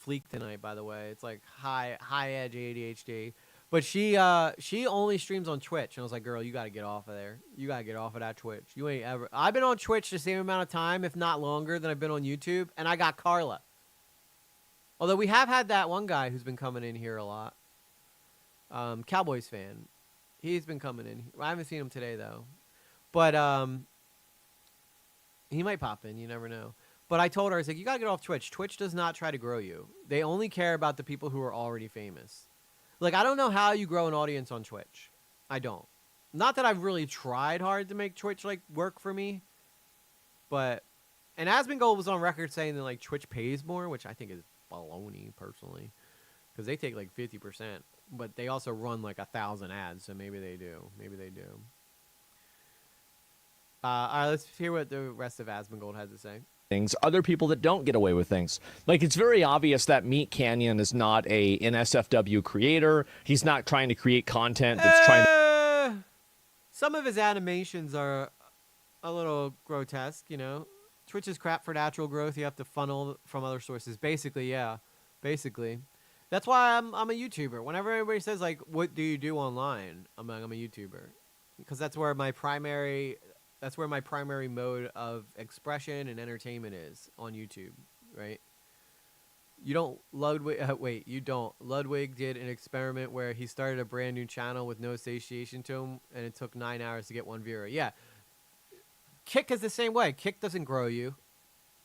fleek tonight, by the way. It's like high edge ADHD. But she only streams on Twitch. And I was like, girl, you got to get off of there. You got to get off of that Twitch. You ain't ever... I've been on Twitch the same amount of time, if not longer, than I've been on YouTube. And I got Carla. Although we have had that one guy who's been coming in here a lot. Cowboys fan. He's been coming in. I haven't seen him today, though. But he might pop in. You never know. But I told her, I was like, you got to get off Twitch. Twitch does not try to grow you. They only care about the people who are already famous. Like, I don't know how you grow an audience on Twitch. I don't. Not that I've really tried hard to make Twitch, like, work for me. But, and Asmongold was on record saying that, like, Twitch pays more, which I think is baloney, personally. Because they take, like, 50%. But they also run, like, 1,000 ads, so maybe they do. Maybe they do. All right, let's hear what the rest of Asmongold has to say. Things, other people that don't get away with things. Like, it's very obvious that Meat Canyon is not an SFW creator. He's not trying to create content that's trying to... Some of his animations are a little grotesque, you know. Twitch is crap for natural growth. You have to funnel from other sources. Basically, yeah. Basically. That's why I'm a YouTuber. Whenever everybody says, like, what do you do online? I'm like, I'm a YouTuber. Because that's where my primary mode of expression and entertainment is, on YouTube, right? You don't Ludwig you don't. Ludwig did an experiment where he started a brand new channel with no satiation to him, and it took 9 hours to get 1 viewer. Yeah. Kick is the same way. Kick doesn't grow you.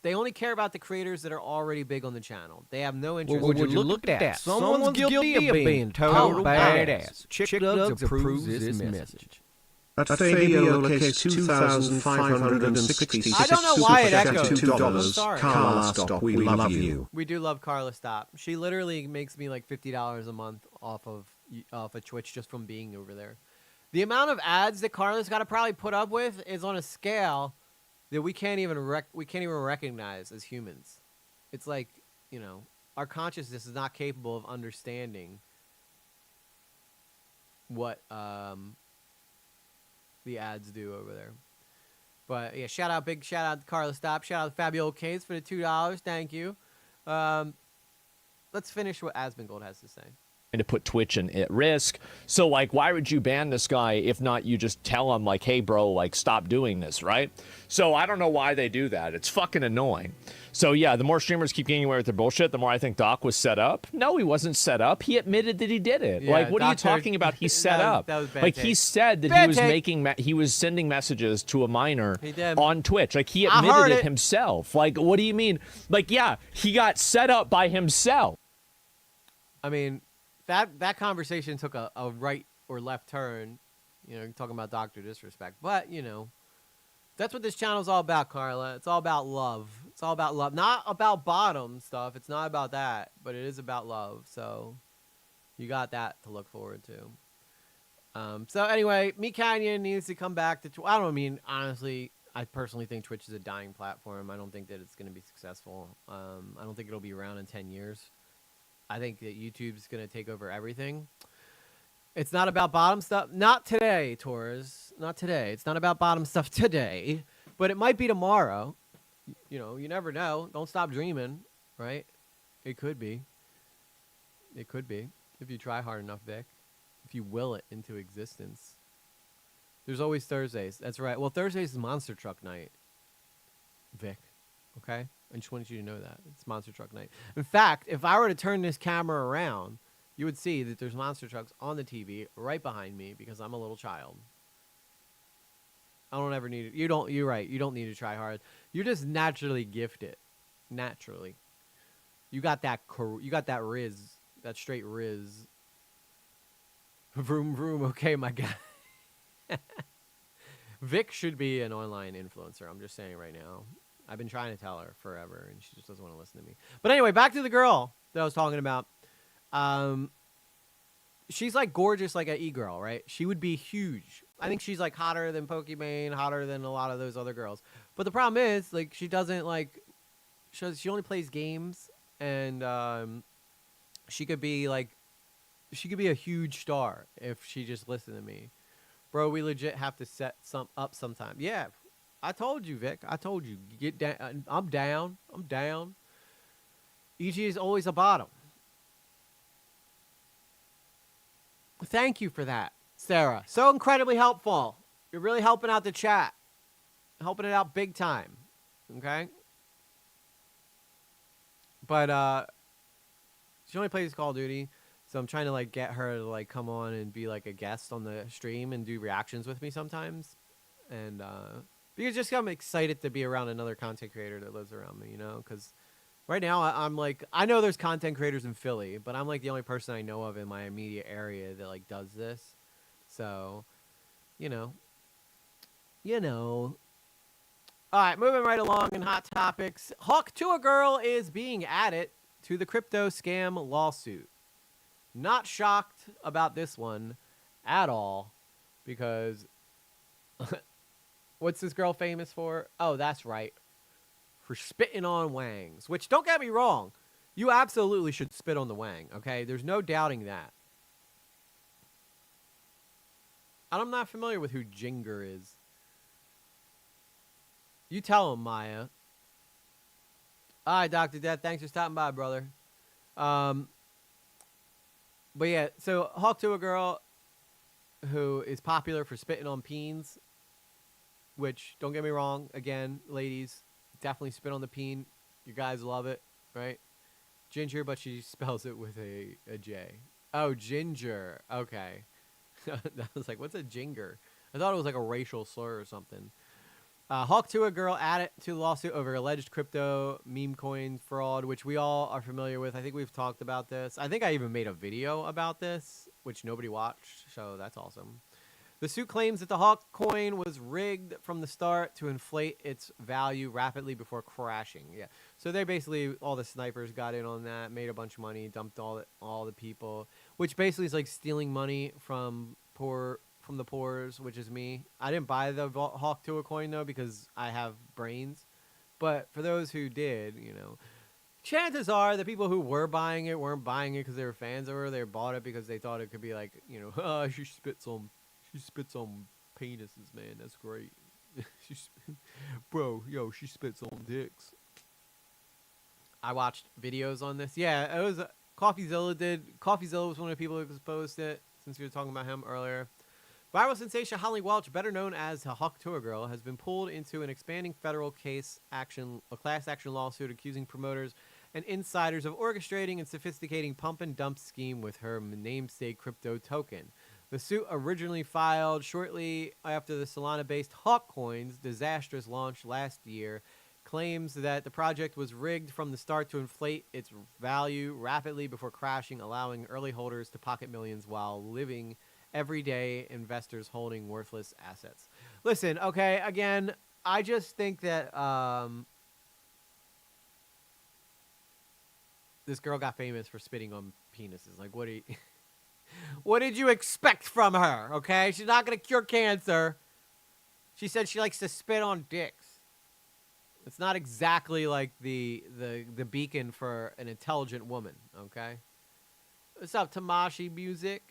They only care about the creators that are already big on the channel. They have no interest. Would you look at that? Someone's guilty of being total badass. Chick Dugs approves this message. At Fabiola case 2,560. I don't know why it echoes. $2. I'm sorry. Carla, stop. We love you. We do love Carla Stop. She literally makes me like $50 a month off of Twitch just from being over there. The amount of ads that Carla's got to probably put up with is on a scale that we can't even recognize as humans. It's like, you know, our consciousness is not capable of understanding what the ads do over there. But yeah, big shout out to Carla Stop. Shout out to Fabio Case for the $2. Thank you. Let's finish what Asmongold has to say. To put Twitch at risk. So, like, why would you ban this guy if not you just tell him, like, hey, bro, like, stop doing this, right? So I don't know why they do that. It's fucking annoying. So, yeah, the more streamers keep getting away with their bullshit, the more I think Doc was set up. No, he wasn't set up. He admitted that he did it. Yeah, like, what are you Doctor- talking about? He's set up. That was bad like, take. he said that Bad he was take. he was sending messages to a minor He did. on Twitch. Like, he I heard admitted it it. himself. Like, what do you mean? Like, yeah, he got set up by himself. I mean, that conversation took a right or left turn, you know, talking about Dr. Disrespect. But, you know, that's what this channel's all about, Carla. It's all about love. It's all about love. Not about bottom stuff. It's not about that. But it is about love. So you got that to look forward to. So anyway, Me Canyon needs to come back to I don't mean, honestly, I personally think Twitch is a dying platform. I don't think that it's going to be successful. I don't think it'll be around in 10 years. I think that YouTube's going to take over everything. It's not about bottom stuff. Not today, Torres. Not today. It's not about bottom stuff today. But it might be tomorrow. You know, you never know. Don't stop dreaming, right? It could be. It could be. If you try hard enough, Vic. If you will it into existence. There's always Thursdays. That's right. Well, Thursdays is Monster Truck Night, Vic. Okay? I just wanted you to know that. It's Monster Truck Night. In fact, if I were to turn this camera around, you would see that there's monster trucks on the TV right behind me because I'm a little child. I don't ever need it. You're right. You don't need to try hard. You're just naturally gifted. Naturally. You got that riz. That straight riz. Vroom, vroom. Okay, my guy. Vic should be an online influencer. I'm just saying right now. I've been trying to tell her forever, and she just doesn't want to listen to me. But anyway, back to the girl that I was talking about. She's like gorgeous, like an e-girl, right? She would be huge. I think she's like hotter than Pokimane, hotter than a lot of those other girls. But the problem is, like, she doesn't like. She only plays games, and she could be like, she could be a huge star if she just listened to me, bro. We legit have to set up sometime. Yeah. I told you, Vic. I told you. Get down. I'm down. I'm down. EG is always a bottom. Thank you for that, Sarah. So incredibly helpful. You're really helping out the chat. Helping it out big time. Okay? But she only plays Call of Duty. So I'm trying to like get her to like come on and be like a guest on the stream and do reactions with me sometimes. And because just I'm excited to be around another content creator that lives around me, you know? Because right now I'm like, I know there's content creators in Philly, but I'm like the only person I know of in my immediate area that like does this. So, you know. All right, moving right along in hot topics. Hawk to a Girl is being added to the crypto scam lawsuit. Not shocked about this one at all because what's this girl famous for? Oh, that's right. For spitting on wangs, which don't get me wrong. You absolutely should spit on the wang, okay? There's no doubting that. I'm not familiar with who Jinger is. You tell him, Maya. All right, Dr. Death, thanks for stopping by, brother. But yeah, so Hawk to a Girl who is popular for spitting on peens, which, don't get me wrong, again, ladies, definitely spit on the peen. You guys love it, right? Ginger, but she spells it with a J. Oh, ginger. Okay. I was like, what's a jinger? I thought it was like a racial slur or something. Hawk Tuah girl added to the lawsuit over alleged crypto meme coin fraud, which we all are familiar with. I think we've talked about this. I think I even made a video about this, which nobody watched, so that's awesome. The suit claims that the Hawk coin was rigged from the start to inflate its value rapidly before crashing. Yeah, so they basically, all the snipers got in on that, made a bunch of money, dumped all the people, which basically is like stealing money from the poors, which is me. I didn't buy the Hawk Tuah coin though because I have brains, but for those who did, you know, chances are the people who were buying it weren't buying it because they were fans of her. They bought it because they thought it could be like, you know, oh, she spits on penises, man. That's great. Bro, yo, she spits on dicks. I watched videos on this. Yeah, it was CoffeeZilla did. CoffeeZilla was one of the people who exposed it, since we were talking about him earlier. Viral sensation Holly Welch, better known as the Hawk Tuah girl, has been pulled into an expanding federal class action lawsuit accusing promoters and insiders of orchestrating and sophisticating pump and dump scheme with her namesake crypto token. The suit, originally filed shortly after the Solana-based Hawk Coin's disastrous launch last year, claims that the project was rigged from the start to inflate its value rapidly before crashing, allowing early holders to pocket millions while living everyday investors holding worthless assets. Listen, okay, again, I just think that this girl got famous for spitting on penises. Like, what did you expect from her, okay? She's not going to cure cancer. She said she likes to spit on dicks. It's not exactly like the beacon for an intelligent woman, okay? What's up, Tamashi Music?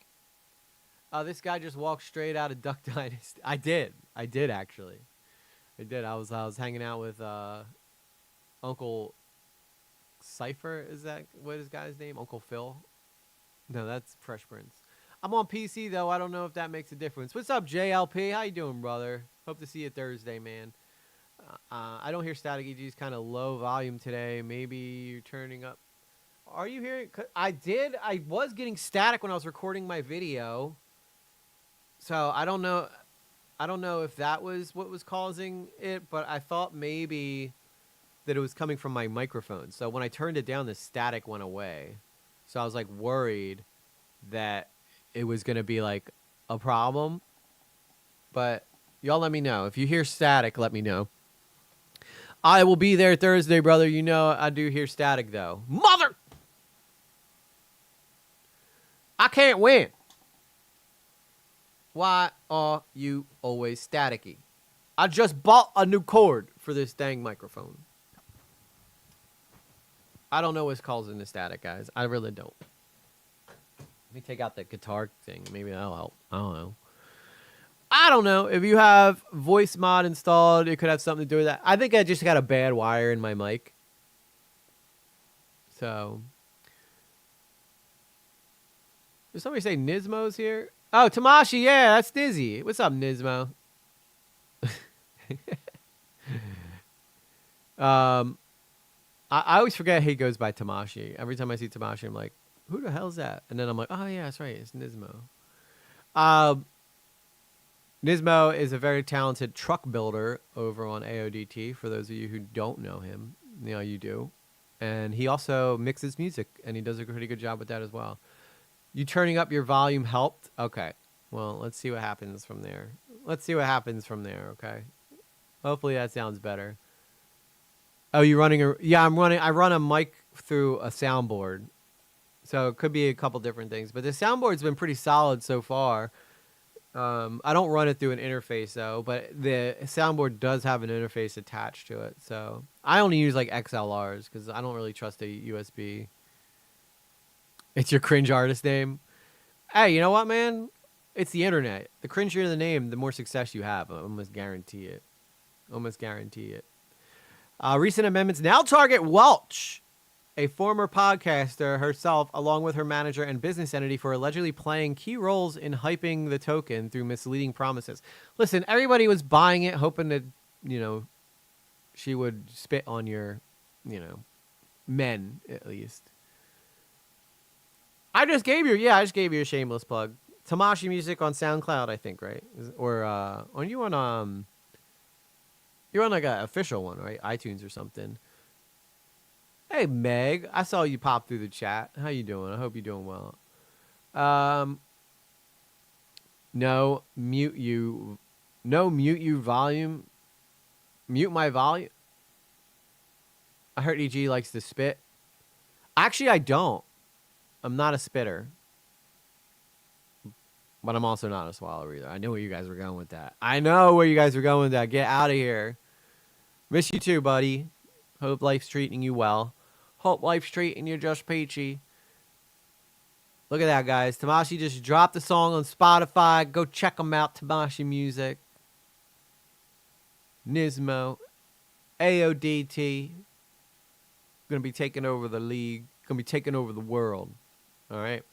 This guy just walked straight out of Duck Dynasty. I did actually. I did. I was hanging out with Uncle Cypher. Is that what his guy's name? Uncle Phil? No, that's Fresh Prince. I'm on PC though. I don't know if that makes a difference. What's up, JLP? How you doing, brother? Hope to see you Thursday, man. I don't hear static. EG's kind of low volume today. Maybe you're turning up. Are you hearing? I was getting static when I was recording my video. So I don't know if that was what was causing it, but I thought maybe that it was coming from my microphone. So when I turned it down, the static went away. So I was like worried that it was going to be like a problem. But y'all let me know. If you hear static, let me know. I will be there Thursday, brother. You know I do hear static though. Mother! I can't win. Why are you always staticky? I just bought a new cord for this dang microphone. I don't know what's causing the static, guys. I really don't. Let me take out the guitar thing. Maybe that'll help. I don't know. If you have voice mod installed, it could have something to do with that. I think I just got a bad wire in my mic. So. Did somebody say Nismo's here? Oh, Tamashi, yeah, that's Nizzy. What's up, Nismo? I always forget he goes by Tamashi. Every time I see Tamashi, I'm like, who the hell's that? And then I'm like, oh, yeah, that's right. It's Nismo. Nismo is a very talented truck builder over on AODT. For those of you who don't know him, you know, you do. And he also mixes music, and he does a pretty good job with that as well. You turning up your volume helped? Okay. Well, let's see what happens from there. Okay. Hopefully that sounds better. Oh, you running a... Yeah, I run a mic through a soundboard. So it could be a couple different things. But the soundboard's been pretty solid so far. I don't run it through an interface, though. But the soundboard does have an interface attached to it. So I only use, like, XLRs because I don't really trust a USB. It's your cringe artist name. Hey, you know what, man? It's the internet. The cringier the name, the more success you have. I almost guarantee it. Recent amendments now target Welch, a former podcaster herself, along with her manager and business entity, for allegedly playing key roles in hyping the token through misleading promises. Listen, everybody was buying it, hoping that, you know, she would spit on your, you know, men, at least. I just gave you a shameless plug. Tamashi Music on SoundCloud, I think, right? Or are you on You're on like an official one, right? iTunes or something. Hey, Meg. I saw you pop through the chat. How you doing? I hope you're doing well. No, mute you. No, mute you volume. Mute my volume. I heard EG likes to spit. Actually, I don't. I'm not a spitter. But I'm also not a swallower either. I know where you guys were going with that. I know where you guys were going with that. Get out of here. Miss you too, buddy. Hope life's treating you well. Hope life's treating you just peachy. Look at that, guys. Tamashi just dropped the song on Spotify. Go check them out, Tamashi Music. Nismo. AODT. Gonna be taking over the league. Gonna be taking over the world. All right.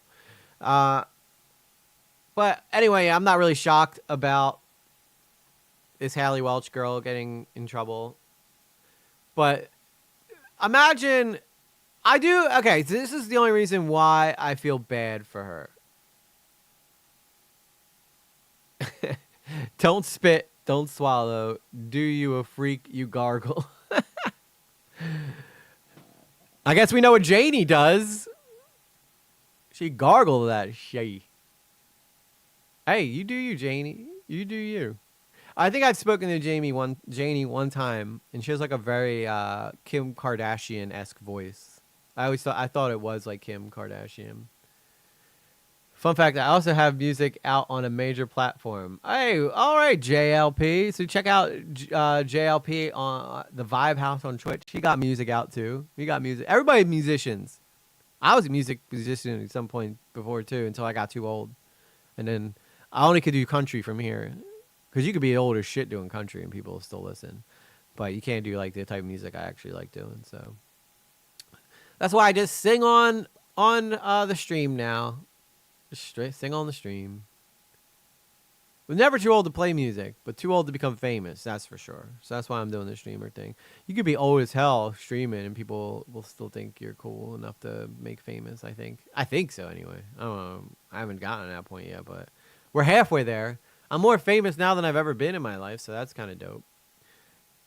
But anyway, I'm not really shocked about this Hallie Welch girl getting in trouble. But imagine, I do, okay, so this is the only reason why I feel bad for her. Don't spit, don't swallow. Do you a freak, you gargle. I guess we know what Janie does. She gargled that shit. Hey, you do you, Janie. You do you. I think I've spoken to Janie one time, and she has like a very Kim Kardashian-esque voice. I thought it was like Kim Kardashian. Fun fact, I also have music out on a major platform. Hey, all right, JLP. So check out JLP on the Vibe House on Twitch. He got music out too. We got music. Everybody musicians. I was a musician at some point before too, until I got too old. And then I only could do country from here. Because you could be old as shit doing country and people will still listen. But you can't do like the type of music I actually like doing. So that's why I just sing on the stream now. Just straight sing on the stream. We're never too old to play music, but too old to become famous, that's for sure. So that's why I'm doing the streamer thing. You could be old as hell streaming and people will still think you're cool enough to make famous, I think. I think so anyway. I don't know. I haven't gotten to that point yet, but we're halfway there. I'm more famous now than I've ever been in my life, so that's kind of dope.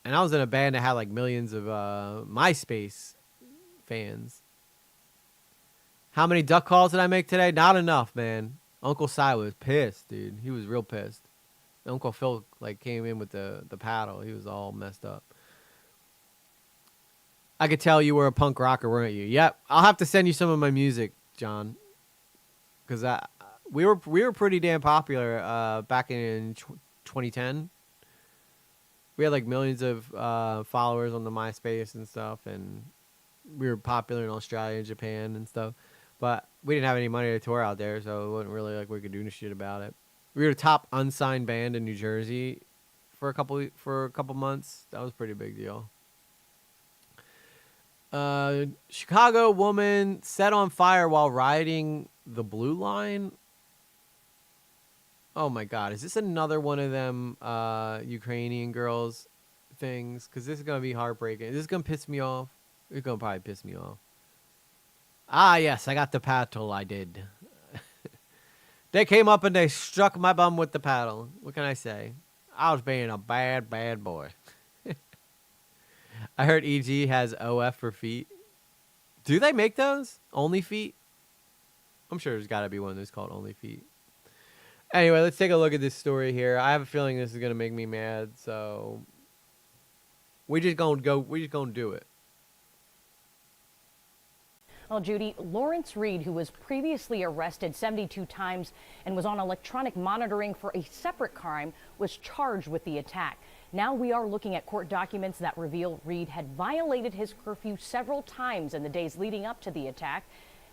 And I was in a band that had like millions of MySpace fans. How many duck calls did I make today? Not enough, man. Uncle Si was pissed, dude. He was real pissed. Uncle Phil like came in with the paddle. He was all messed up. I could tell you were a punk rocker, weren't you? Yep. I'll have to send you some of my music, John. Because we were pretty damn popular back in 2010. We had like millions of followers on the MySpace and stuff, and we were popular in Australia and Japan and stuff. But we didn't have any money to tour out there, so it wasn't really like we could do shit about it. We were the top unsigned band in New Jersey for a couple months. That was a pretty big deal. Chicago woman set on fire while riding the Blue Line. Oh my God, is this another one of them Ukrainian girls things? Because this is gonna be heartbreaking. This is gonna piss me off. It's gonna probably piss me off. Ah, yes, I got the paddle. I did. They came up and they struck my bum with the paddle. What can I say? I was being a bad, bad boy. I heard EG has OF for feet. Do they make those? Only feet? I'm sure there's got to be one that's called Only Feet. Anyway, let's take a look at this story here. I have a feeling this is going to make me mad, so we're just going to do it. Well, Judy, Lawrence Reed, who was previously arrested 72 times and was on electronic monitoring for a separate crime, was charged with the attack. Now we are looking at court documents that reveal Reed had violated his curfew several times in the days leading up to the attack.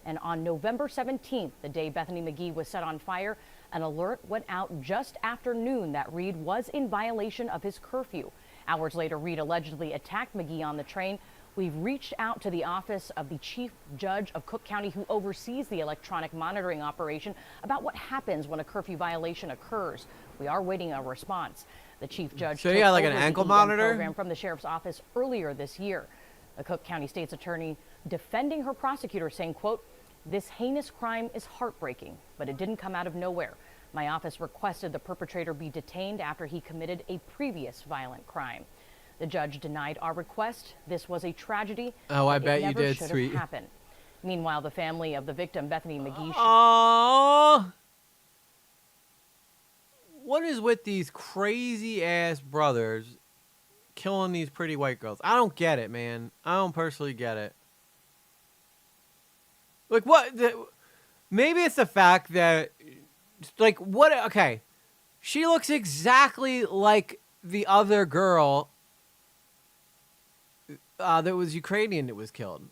And on November 17th, the day Bethany McGee was set on fire, an alert went out just after noon that Reed was in violation of his curfew. Hours later, Reed allegedly attacked McGee on the train. We've reached out to the office of the chief judge of Cook County, who oversees the electronic monitoring operation, about what happens when a curfew violation occurs. We are waiting a response. The chief judge so you got like an ankle monitor program from the sheriff's office earlier this year. The Cook County State's attorney defending her prosecutor, saying, quote, "This heinous crime is heartbreaking, but it didn't come out of nowhere. My office requested the perpetrator be detained after he committed a previous violent crime." The judge denied our request. This was a tragedy. Oh, I but bet it you never did, should sweet. have happened. Meanwhile, the family of the victim, Bethany McGee. Oh, what is with these crazy ass brothers killing these pretty white girls? I don't get it, man. I don't personally get it. Like, what? Maybe it's the fact that, like, what? Okay, she looks exactly like the other girl that was Ukrainian that was killed.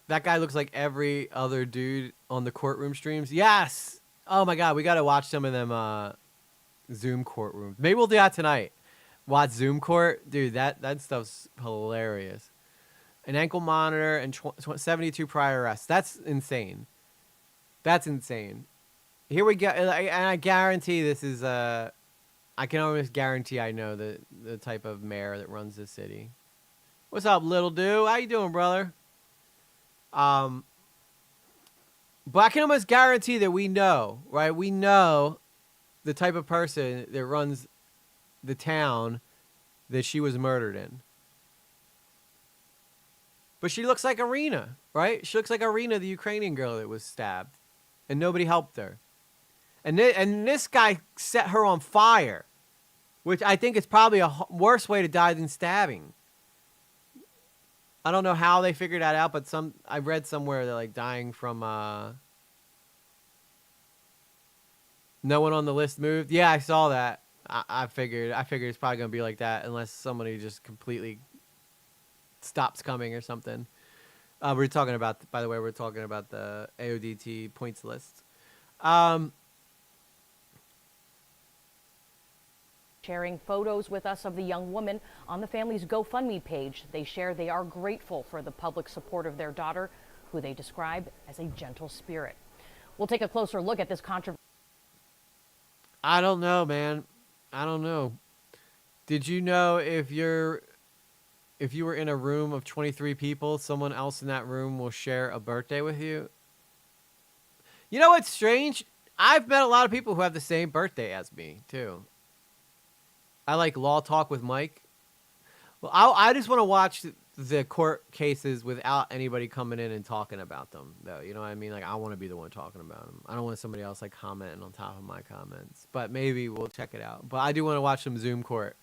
That guy looks like every other dude on the courtroom streams. Yes. Oh my God, we gotta watch some of them Zoom courtrooms. Maybe we'll do that tonight. Watch Zoom court, dude. That stuff's hilarious. An ankle monitor and 72 prior arrests. That's insane. That's insane. Here we go, and I guarantee this is I can almost guarantee I know the type of mayor that runs this city. What's up, little dude? How you doing, brother? But I can almost guarantee that we know, right? We know the type of person that runs the town that she was murdered in. But she looks like Irina, right? She looks like Irina, the Ukrainian girl that was stabbed, and nobody helped her. And this guy set her on fire, which I think is probably a worse way to die than stabbing. I don't know how they figured that out, but I read somewhere that like dying from no one on the list moved. Yeah, I saw that. I figured it's probably gonna be like that unless somebody just completely stops coming or something. We're talking about, by the way, we're talking about the AODT points list. Sharing photos with us of the young woman on the family's GoFundMe page. They share they are grateful for the public support of their daughter, who they describe as a gentle spirit. We'll take a closer look at this controversy. I don't know, man. I don't know. Did you know if you were in a room of 23 people, someone else in that room will share a birthday with you? You know what's strange? I've met a lot of people who have the same birthday as me, too. I like Law Talk with Mike. Well, I just want to watch the court cases without anybody coming in and talking about them, though. You know what I mean? Like, I want to be the one talking about them. I don't want somebody else, like, commenting on top of my comments. But maybe we'll check it out. But I do want to watch some Zoom court.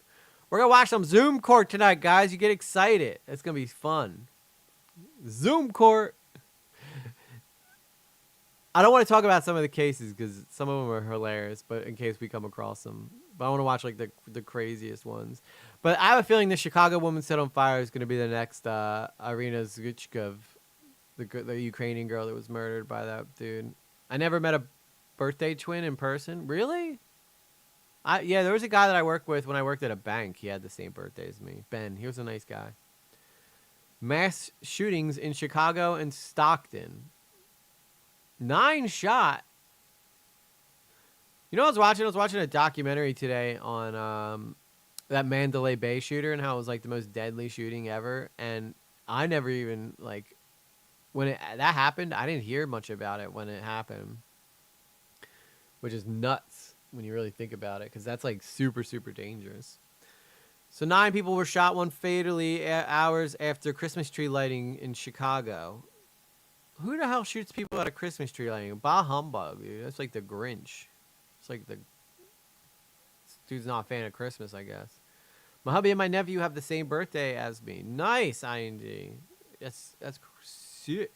We're going to watch some Zoom court tonight, guys. You get excited. It's going to be fun. Zoom court. I don't want to talk about some of the cases because some of them are hilarious, but in case we come across them. But I want to watch like the craziest ones. But I have a feeling the Chicago woman set on fire is going to be the next Irina Zguchkov, the Ukrainian girl that was murdered by that dude. I never met a birthday twin in person. Really? Yeah, there was a guy that I worked with when I worked at a bank. He had the same birthday as me. Ben, he was a nice guy. Mass shootings in Chicago and Stockton. 9 shot. You know what I was watching? I was watching a documentary today on that Mandalay Bay shooter and how it was like the most deadly shooting ever. And I never even, like, when that happened, I didn't hear much about it when it happened. Which is nuts when you really think about it, because that's like super, super dangerous. So 9 people were shot, one fatally hours after Christmas tree lighting in Chicago. Who the hell shoots people at a Christmas tree lighting? Bah humbug, dude. That's like the Grinch. It's like this dude's not a fan of Christmas, I guess. My hubby and my nephew have the same birthday as me. Nice, ING. That's sick.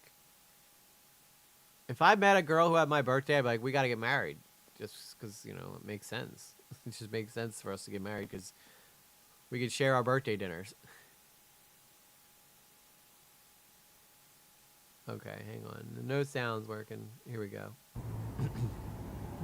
If I met a girl who had my birthday, I'd be like, we got to get married. Just because, you know, it makes sense. It just makes sense for us to get married because we could share our birthday dinners. Okay, hang on. No sound's working. Here we go.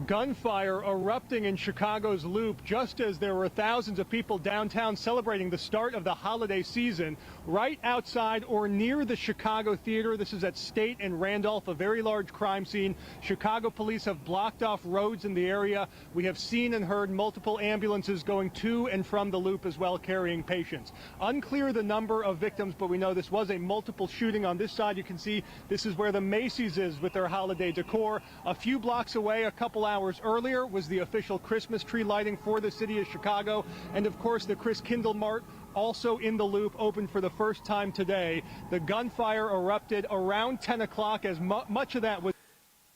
Gunfire erupting in Chicago's Loop just as there were thousands of people downtown celebrating the start of the holiday season right outside or near the Chicago Theater. This is at State and Randolph, a very large crime scene. Chicago police have blocked off roads in the area. We have seen and heard multiple ambulances going to and from the Loop as well, carrying patients. Unclear the number of victims, but we know this was a multiple shooting. On this side, you can see this is where the Macy's is with their holiday decor. A few blocks away, a couple hours earlier was the official Christmas tree lighting for the city of Chicago. And of course, the Chris Kindle Mart, also in the Loop, opened for the first time today. The gunfire erupted around 10 o'clock, as much of that was...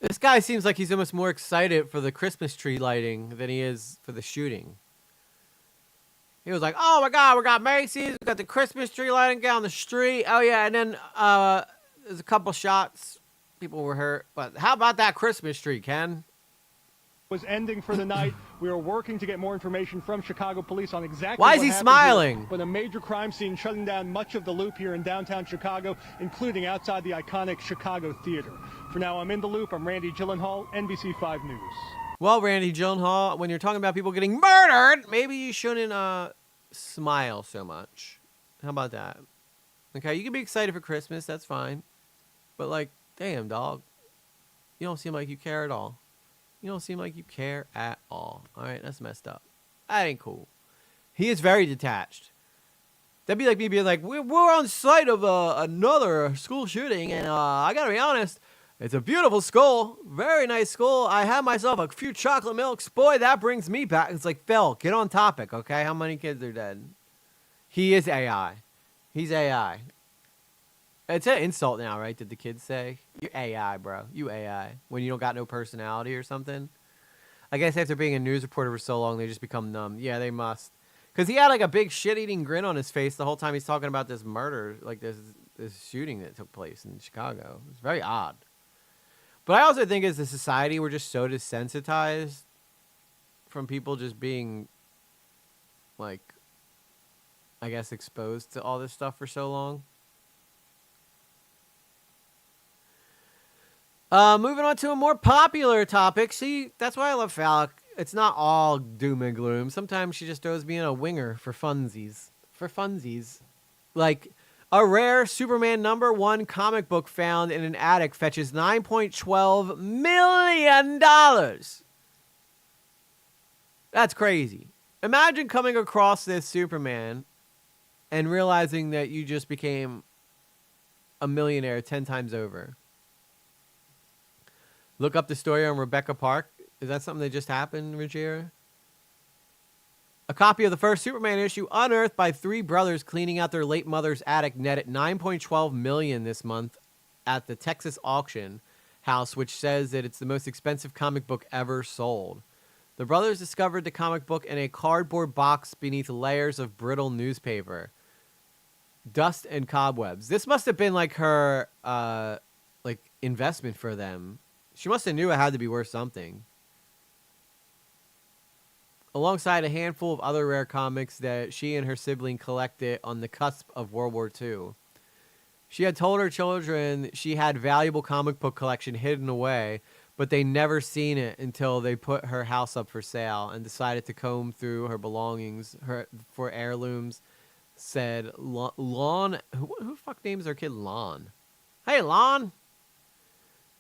This guy seems like he's almost more excited for the Christmas tree lighting than he is for the shooting. He was like, oh my God, we got Macy's, we got the Christmas tree lighting down the street. Oh yeah, and then there's a couple shots. People were hurt. But how about that Christmas tree, Ken? Was ending for the night. We are working to get more information from Chicago police on exactly Why what is he happened smiling? Here. But a major crime scene shutting down much of the Loop here in downtown Chicago, including outside the iconic Chicago Theater. For now, I'm in the Loop. I'm Randy Gyllenhaal, NBC 5 News. Well, Randy Gyllenhaal, when you're talking about people getting murdered, maybe you shouldn't smile so much. How about that? Okay, you can be excited for Christmas. That's fine. But, like, damn, dog. You don't seem like you care at all. You don't seem like you care at all. All right, that's messed up. That ain't cool. He is very detached. That'd be like me being like, we're on site of another school shooting, and I gotta be honest, it's a beautiful school. Very nice school. I had myself a few chocolate milks. Boy, that brings me back. It's like, Phil, get on topic, okay? How many kids are dead? He is AI. He's AI. It's an insult now, right? Did the kids say? You AI, bro. You AI. When you don't got no personality or something. I guess after being a news reporter for so long, they just become numb. Yeah, they must. Because he had like a big shit-eating grin on his face the whole time he's talking about this murder, like this shooting that took place in Chicago. It's very odd. But I also think as a society, we're just so desensitized from people just being, like, I guess, exposed to all this stuff for so long. Moving on to a more popular topic. See, that's why I love Falak. It's not all doom and gloom. Sometimes she just throws me in a winger for funsies. For funsies. Like, a rare Superman #1 comic book found in an attic fetches $9.12 million. That's crazy. Imagine coming across this Superman and realizing that you just became a millionaire 10 times over. Look up the story on Rebecca Park. Is that something that just happened, Ruggiero? A copy of the first Superman issue unearthed by three brothers cleaning out their late mother's attic netted $9.12 million this month at the Texas auction house, which says that it's the most expensive comic book ever sold. The brothers discovered the comic book in a cardboard box beneath layers of brittle newspaper, dust, and cobwebs. This must have been like her like investment for them. She must have knew it had to be worth something. Alongside a handful of other rare comics that she and her sibling collected on the cusp of World War II. She had told her children she had valuable comic book collection hidden away, but they never seen it until they put her house up for sale and decided to comb through her belongings for heirlooms. Said Lon, who the fuck names their kid Lon? Hey, Lon!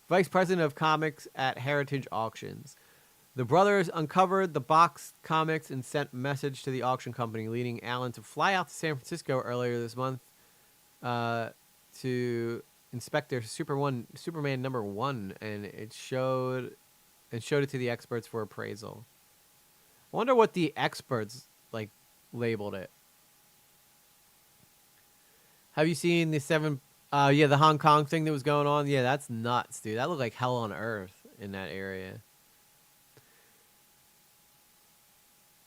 Vice President of Comics at Heritage Auctions. The brothers uncovered the boxed comics and sent a message to the auction company, leading Alan to fly out to San Francisco earlier this month to inspect their Superman #1, and it showed it to the experts for appraisal. I wonder what the experts like labeled it. Have you seen the the Hong Kong thing that was going on? Yeah, that's nuts, dude. That looked like hell on earth in that area.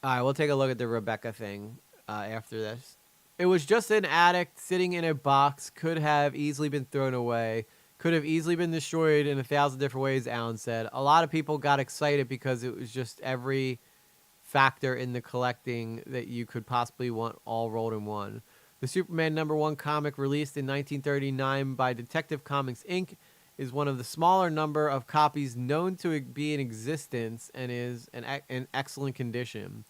All right, we'll take a look at the Rebecca thing after this. It was just an attic sitting in a box. Could have easily been thrown away. Could have easily been destroyed in 1,000 different ways, Alan said. A lot of people got excited because it was just every factor in the collecting that you could possibly want all rolled in one. The Superman #1 comic, released in 1939 by Detective Comics Inc., is one of the smaller number of copies known to be in existence and is in excellent condition.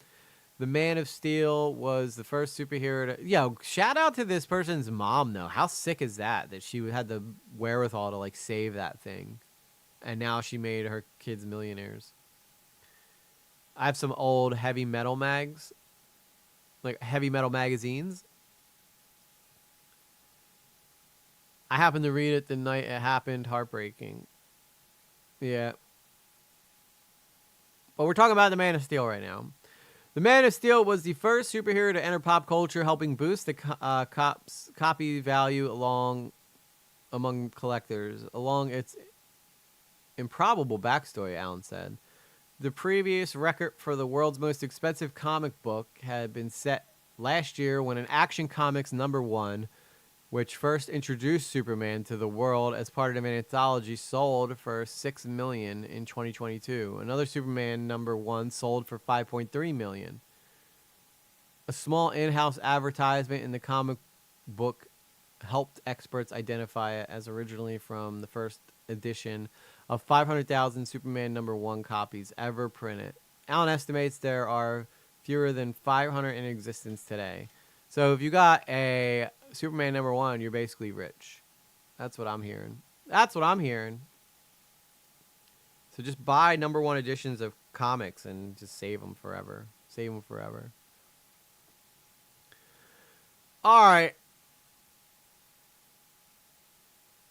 The Man of Steel was the first superhero to... Yo, shout out to this person's mom, though. How sick is that she had the wherewithal to, like, save that thing. And now she made her kids millionaires. I have some old heavy metal mags. Like, heavy metal magazines. I happened to read it the night it happened. Heartbreaking. Yeah. But we're talking about the Man of Steel right now. The Man of Steel was the first superhero to enter pop culture, helping boost the copy value among collectors. Along its improbable backstory, Allen said. The previous record for the world's most expensive comic book had been set last year when an Action Comics #1, which first introduced Superman to the world as part of an anthology, sold for $6 million in 2022. Another Superman #1 sold for $5.3 million. A small in-house advertisement in the comic book helped experts identify it as originally from the first edition of 500,000 Superman #1 copies ever printed. Allen estimates there are fewer than 500 in existence today. So if you got a Superman #1, you're basically rich. That's what I'm hearing. That's what I'm hearing. So just buy #1 editions of comics and just save them forever. Save them forever. All right.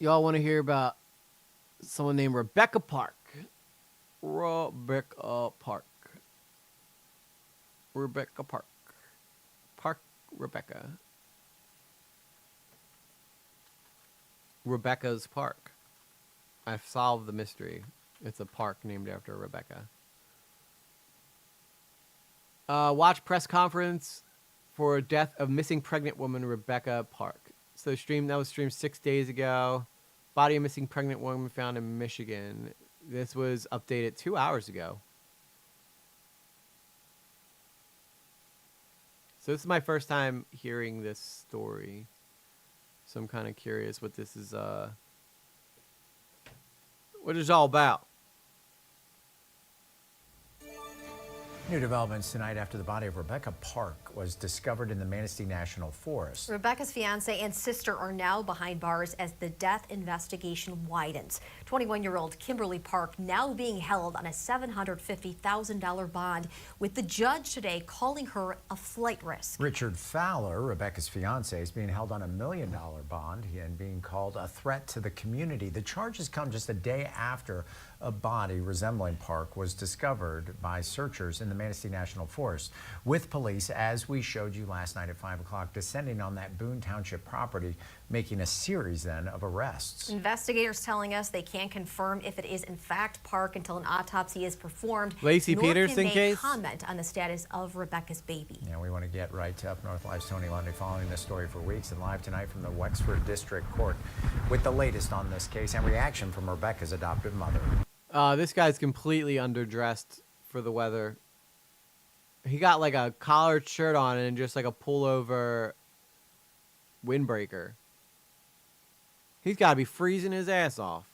Y'all want to hear about someone named Rebecca Park? Rebecca Park. Rebecca Park. Park Rebecca. Rebecca's Park. I've solved the mystery. It's a park named after Rebecca. Watch press conference for death of missing pregnant woman Rebecca Park. So that was streamed 6 days ago. Body of missing pregnant woman found in Michigan. This was updated 2 hours ago. So this is my first time hearing this story. So I'm kind of curious what this is, what it's all about. New developments tonight after the body of Rebecca Park was discovered in the Manistee National Forest. Rebecca's fiance and sister are now behind bars as the death investigation widens. 21-year-old Kimberly Park now being held on a $750,000 bond, with the judge today calling her a flight risk. Richard Fowler, Rebecca's fiance, is being held on $1 million bond and being called a threat to the community. The charges come just a day after a body resembling Park was discovered by searchers in the Manistee National Forest, with police, as we showed you last night at 5 o'clock, descending on that Boone Township property, making a series then of arrests. Investigators telling us they can't confirm if it is in fact Park until an autopsy is performed. Lacey nor Peterson can they case? comment on the status of Rebecca's baby. Yeah, we want to get right to Up North Live's Tony Lundy, following this story for weeks, and live tonight from the Wexford District Court with the latest on this case and reaction from Rebecca's adoptive mother. This guy's completely underdressed for the weather. He got like a collared shirt on and just like a pullover windbreaker. He's got to be freezing his ass off.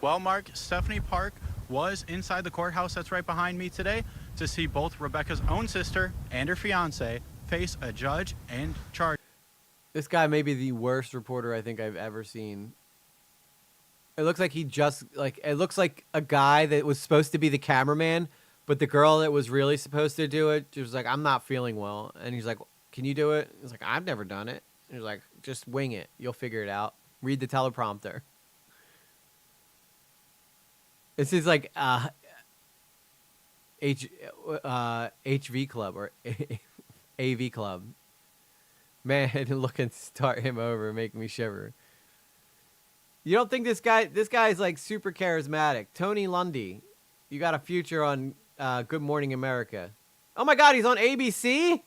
Well, Mark, Stephanie Park was inside the courthouse that's right behind me today to see both Rebecca's own sister and her fiance face a judge and charge. This guy may be the worst reporter I think I've ever seen. It looks like it looks like a guy that was supposed to be the cameraman, but the girl that was really supposed to do it, she was like, I'm not feeling well. And he's like, can you do it? He's like, I've never done it. And he's like, just wing it. You'll figure it out. Read the teleprompter. This is like HV Club or AV Club. Man, look and start him over, make me shiver. You don't think this guy's like super charismatic? Tony Lundy, you got a future on Good Morning America. Oh my God, he's on ABC?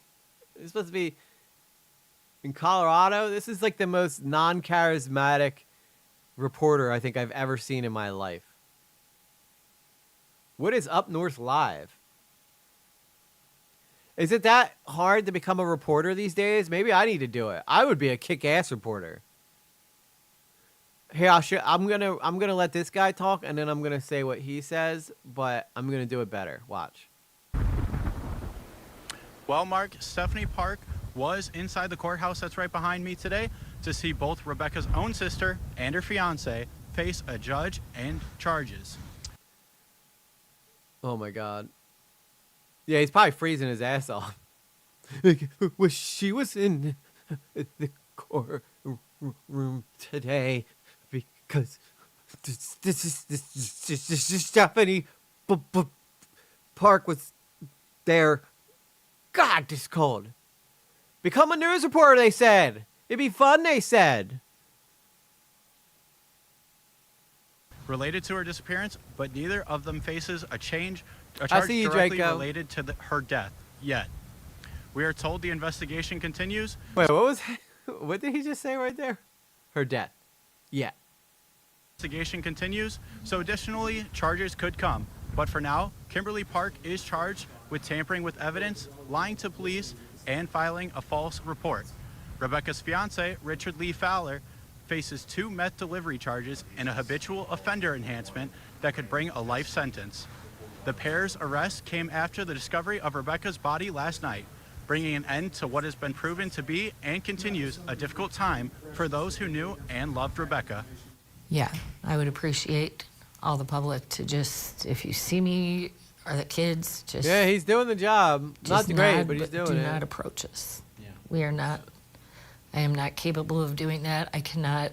He's supposed to be in Colorado? This is like the most non-charismatic reporter I think I've ever seen in my life. What is Up North Live? Is it that hard to become a reporter these days? Maybe I need to do it. I would be a kick-ass reporter. Here, I'm gonna let this guy talk, and then I'm gonna say what he says, but I'm gonna do it better. Watch. Well, Mark, Stephanie Park was inside the courthouse that's right behind me today to see both Rebecca's own sister and her fiance face a judge and charges. Oh my God. Yeah, he's probably freezing his ass off. She was in the courtroom today because Stephanie Park was there. God, this is cold. Become a news reporter, they said. It'd be fun, they said. Related to her disappearance, but neither of them faces a charge see you, directly Draco. related to her death yet. We are told the investigation continues. Wait, what was what did he just say right there? Her death. Yeah. Investigation continues, so additionally charges could come. But for now, Kimberly Park is charged with tampering with evidence, lying to police, and filing a false report. Rebecca's fiance, Richard Lee Fowler, faces 2 meth delivery charges and a habitual offender enhancement that could bring a life sentence. The pair's arrest came after the discovery of Rebecca's body last night, bringing an end to what has been proven to be and continues a difficult time for those who knew and loved Rebecca. Yeah, I would appreciate all the public to just, if you see me or the kids, just... Yeah, he's doing the job. Not just great, nod, but he's doing do it. not approach us. Yeah. We are not... I am not capable of doing that. I cannot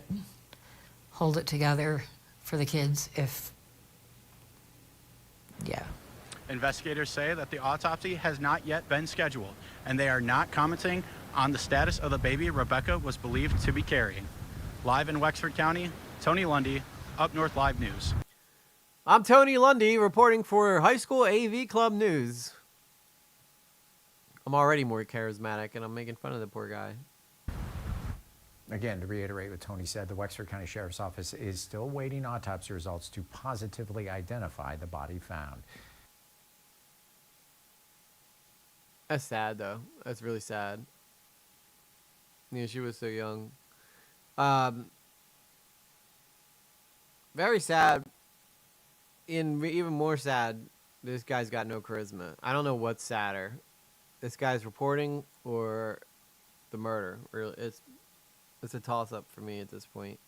hold it together for the kids if... Yeah. Investigators say that the autopsy has not yet been scheduled, and they are not commenting on the status of the baby Rebecca was believed to be carrying. Live in Wexford County, Tony Lundy, Up North Live News. I'm Tony Lundy reporting for High School AV Club News. I'm already more charismatic, and I'm making fun of the poor guy. Again, to reiterate what Tony said, the Wexford County Sheriff's Office is still waiting autopsy results to positively identify the body found. That's sad, though. That's really sad. Yeah, she was so young. Very sad. Even more sad, this guy's got no charisma. I don't know what's sadder. This guy's reporting or the murder. Really, it's a toss-up for me at this point.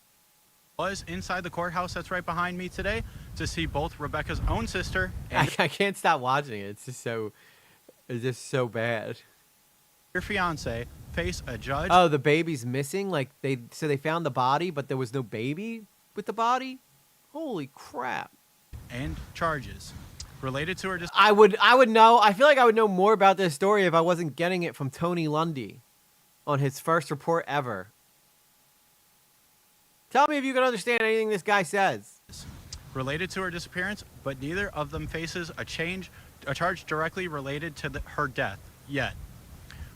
Was inside the courthouse that's right behind me today to see both Rebecca's own sister and I can't stop watching it. It's just so bad. your fiance face a judge. Oh, the baby's missing? Like they found the body, but there was no baby with the body? Holy crap. And charges related to her I would know. I feel like I would know more about this story if I wasn't getting it from Tony Lundy on his first report ever. Tell me if you can understand anything this guy says. related to her disappearance, but neither of them faces a charge directly related to her death yet.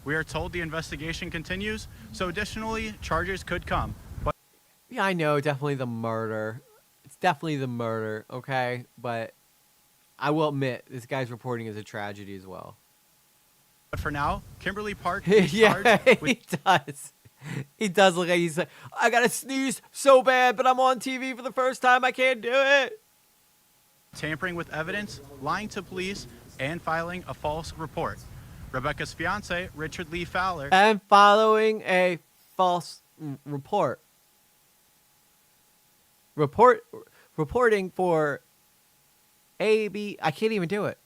We are told the investigation continues, so additionally charges could come. But yeah, I know, definitely the murder. It's definitely the murder, okay? But I will admit, this guy's reporting is a tragedy as well. But for now, Kimberly Park is yeah, charged with... he does. He does look like he's like, I gotta sneeze so bad, but I'm on TV for the first time. I can't do it. tampering with evidence, lying to police, and filing a false report. Rebecca's fiance, Richard Lee Fowler, And following a false report. Reporting for AB. I can't even do it.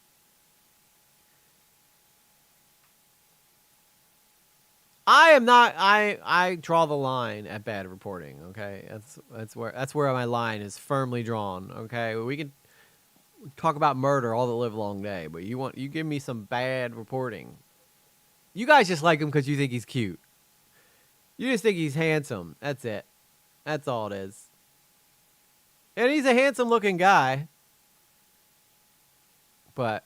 I am not. I draw the line at bad reporting. Okay, that's where my line is firmly drawn. Okay, we can talk about murder all the live long day, but you give me some bad reporting. You guys just like him because you think he's cute. You just think he's handsome. That's it. That's all it is. And he's a handsome looking guy. But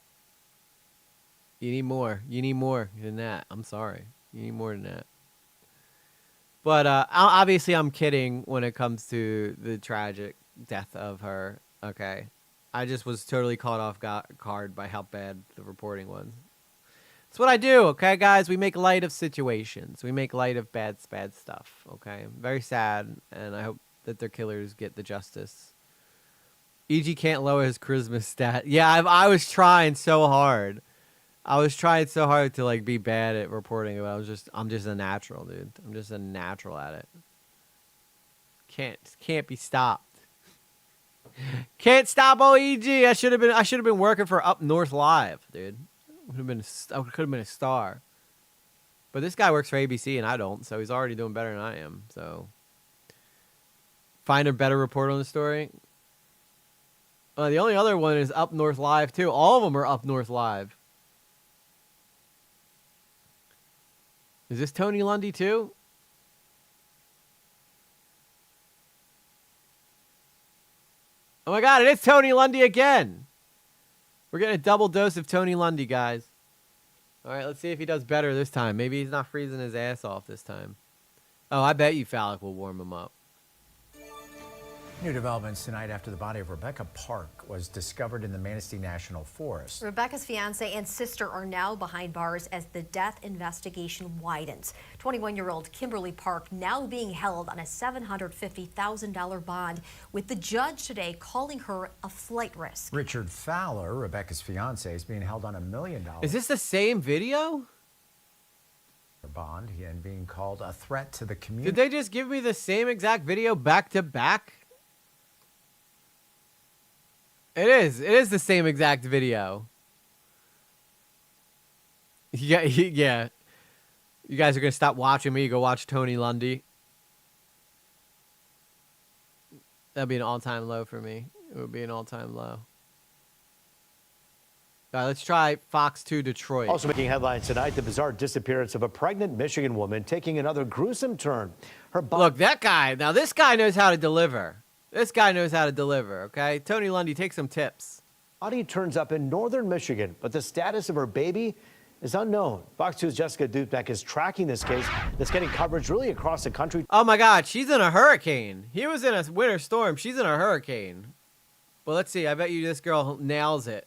you need more. You need more than that. I'm sorry. You need more than that. But obviously I'm kidding when it comes to the tragic death of her. Okay. I just was totally caught off guard by how bad the reporting was. That's what I do, okay, guys? We make light of situations. We make light of bad stuff, okay? Very sad, and I hope that their killers get the justice. EG can't lower his charisma stat. Yeah, I was trying so hard. I was trying so hard to like be bad at reporting, but I'm just a natural, dude. I'm just a natural at it. Can't be stopped. Can't stop OEG. I should have been working for Up North Live, dude. I could have been a star. But this guy works for ABC and I don't, so he's already doing better than I am. So find a better report on the story. The only other one is Up North Live, too. All of them are Up North Live. Is this Tony Lundy, too? Oh, my God, it is Tony Lundy again. We're getting a double dose of Tony Lundy, guys. All right, let's see if he does better this time. Maybe he's not freezing his ass off this time. Oh, I bet you Phallic will warm him up. New developments tonight after the body of Rebecca Park was discovered in the Manistee National Forest. Rebecca's fiance and sister are now behind bars as the death investigation widens. 21-year-old Kimberly Park now being held on a $750,000 bond, with the judge today calling her a flight risk. Richard Fowler, Rebecca's fiance, is being held on $1 million. Is this the same video? Bond and being called a threat to the community. Did they just give me the same exact video back to back? It is the same exact video. Yeah. You guys are gonna stop watching me, go watch Tony Lundy. That'd be an all-time low for me. It would be an all-time low. All right, let's try Fox 2 Detroit. Also making headlines tonight, the bizarre disappearance of a pregnant Michigan woman taking another gruesome turn. Look, that guy. Now, this guy knows how to deliver. This guy knows how to deliver, okay? Tony Lundy, take some tips. Body turns up in northern Michigan, but the status of her baby is unknown. Fox 2's Jessica Dupek is tracking this case that's getting coverage really across the country. Oh, my God. She's in a hurricane. He was in a winter storm. She's in a hurricane. Well, let's see. I bet you this girl nails it.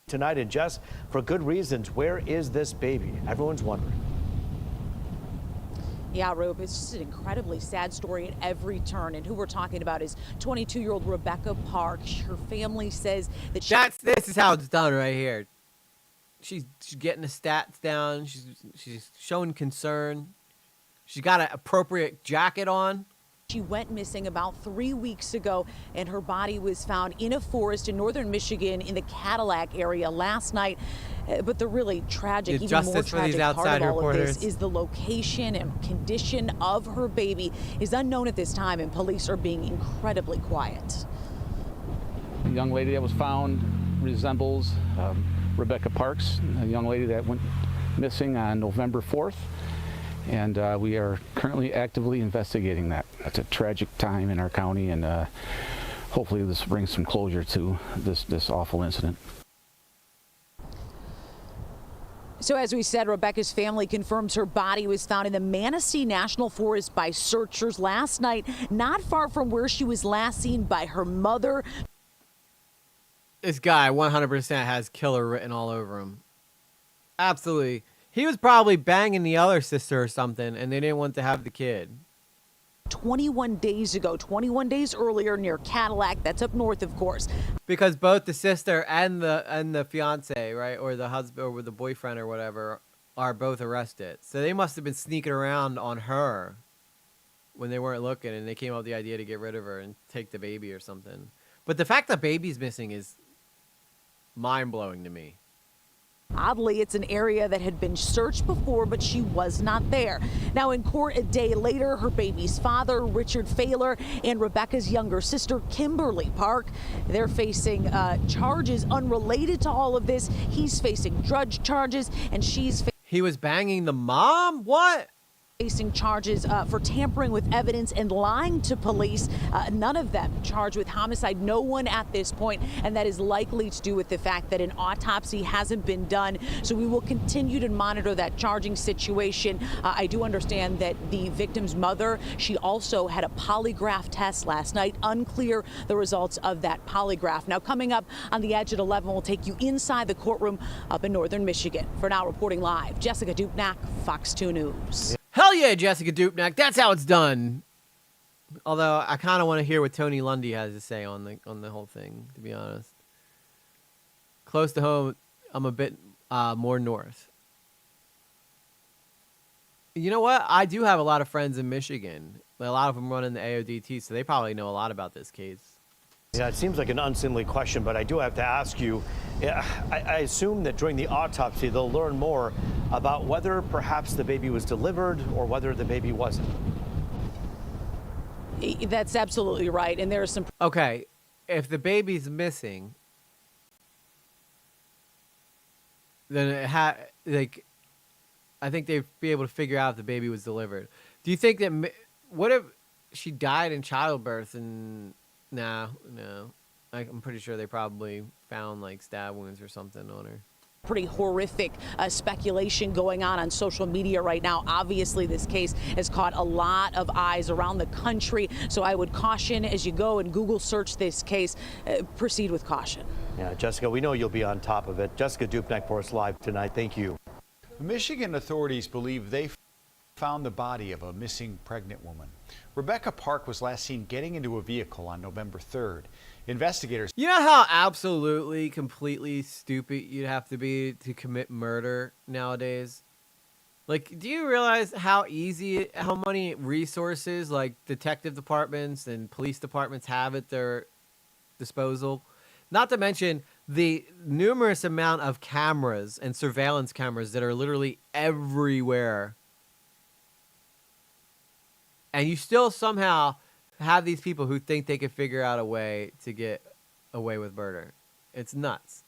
Tonight, and Jess, for good reasons, where is this baby? Everyone's wondering. Yeah, Rube, it's just an incredibly sad story at every turn. And who we're talking about is 22-year-old Rebecca Park. Her family says that this is how it's done right here. She's getting the stats down. She's showing concern. She's got an appropriate jacket on. She went missing about 3 weeks ago, and her body was found in a forest in northern Michigan in the Cadillac area last night. But the really tragic, even more tragic part of all of this is the location and condition of her baby is unknown at this time, and police are being incredibly quiet. The young lady that was found resembles Rebecca Parks, a young lady that went missing on November 4th. And we are currently actively investigating that. It's a tragic time in our county, and hopefully this brings some closure to this awful incident. So as we said, Rebecca's family confirms her body was found in the Manistee National Forest by searchers last night, not far from where she was last seen by her mother. This guy 100% has killer written all over him. Absolutely. He was probably banging the other sister or something, and they didn't want to have the kid. 21 days ago, 21 days earlier, near Cadillac, that's up north, of course. Because both the sister and the fiance, right, or the husband or the boyfriend or whatever, are both arrested. So they must have been sneaking around on her when they weren't looking, and they came up with the idea to get rid of her and take the baby or something. But the fact that baby's missing is mind-blowing to me. Oddly, it's an area that had been searched before, but she was not there. Now in court a day later, her baby's father, Richard Fowler, and Rebecca's younger sister, Kimberly Park, they're facing charges unrelated to all of this. He's facing drug charges, and she's He was banging the mom? What? Facing charges for tampering with evidence and lying to police. None of them charged with homicide. No one at this point, and that is likely to do with the fact that an autopsy hasn't been done. So we will continue to monitor that charging situation. I do understand that the victim's mother, she also had a polygraph test last night. Unclear the results of that polygraph. Now coming up on The Edge at 11, we'll take you inside the courtroom up in northern Michigan. For now, reporting live, Jessica Dupek, Fox 2 News. Hell yeah, Jessica Dupek. That's how it's done. Although I kind of want to hear what Tony Lundy has to say on the whole thing, to be honest. Close to home, I'm a bit more north. You know what? I do have a lot of friends in Michigan. A lot of them run in the AODT, so they probably know a lot about this case. Yeah, it seems like an unseemly question, but I do have to ask you, I assume that during the autopsy, they'll learn more about whether perhaps the baby was delivered or whether the baby wasn't. That's absolutely right. And there's some... Okay. if the baby's missing, then like, I think they'd be able to figure out if the baby was delivered. Do you think that what if she died in childbirth? And no. I'm pretty sure they probably found like stab wounds or something on her. Pretty horrific speculation going on social media right now. Obviously, this case has caught a lot of eyes around the country. So I would caution as you go and Google search this case, proceed with caution. Yeah, Jessica, we know you'll be on top of it. Jessica Dupnack for us live tonight. Thank you. Michigan authorities believe they found the body of a missing pregnant woman. Rebecca Park was last seen getting into a vehicle on November 3rd. Investigators. You know how absolutely, completely stupid you'd have to be to commit murder nowadays? Like, do you realize how many resources like detective departments and police departments have at their disposal? Not to mention the numerous amount of cameras and surveillance cameras that are literally everywhere. And you still somehow have these people who think they can figure out a way to get away with murder. It's nuts.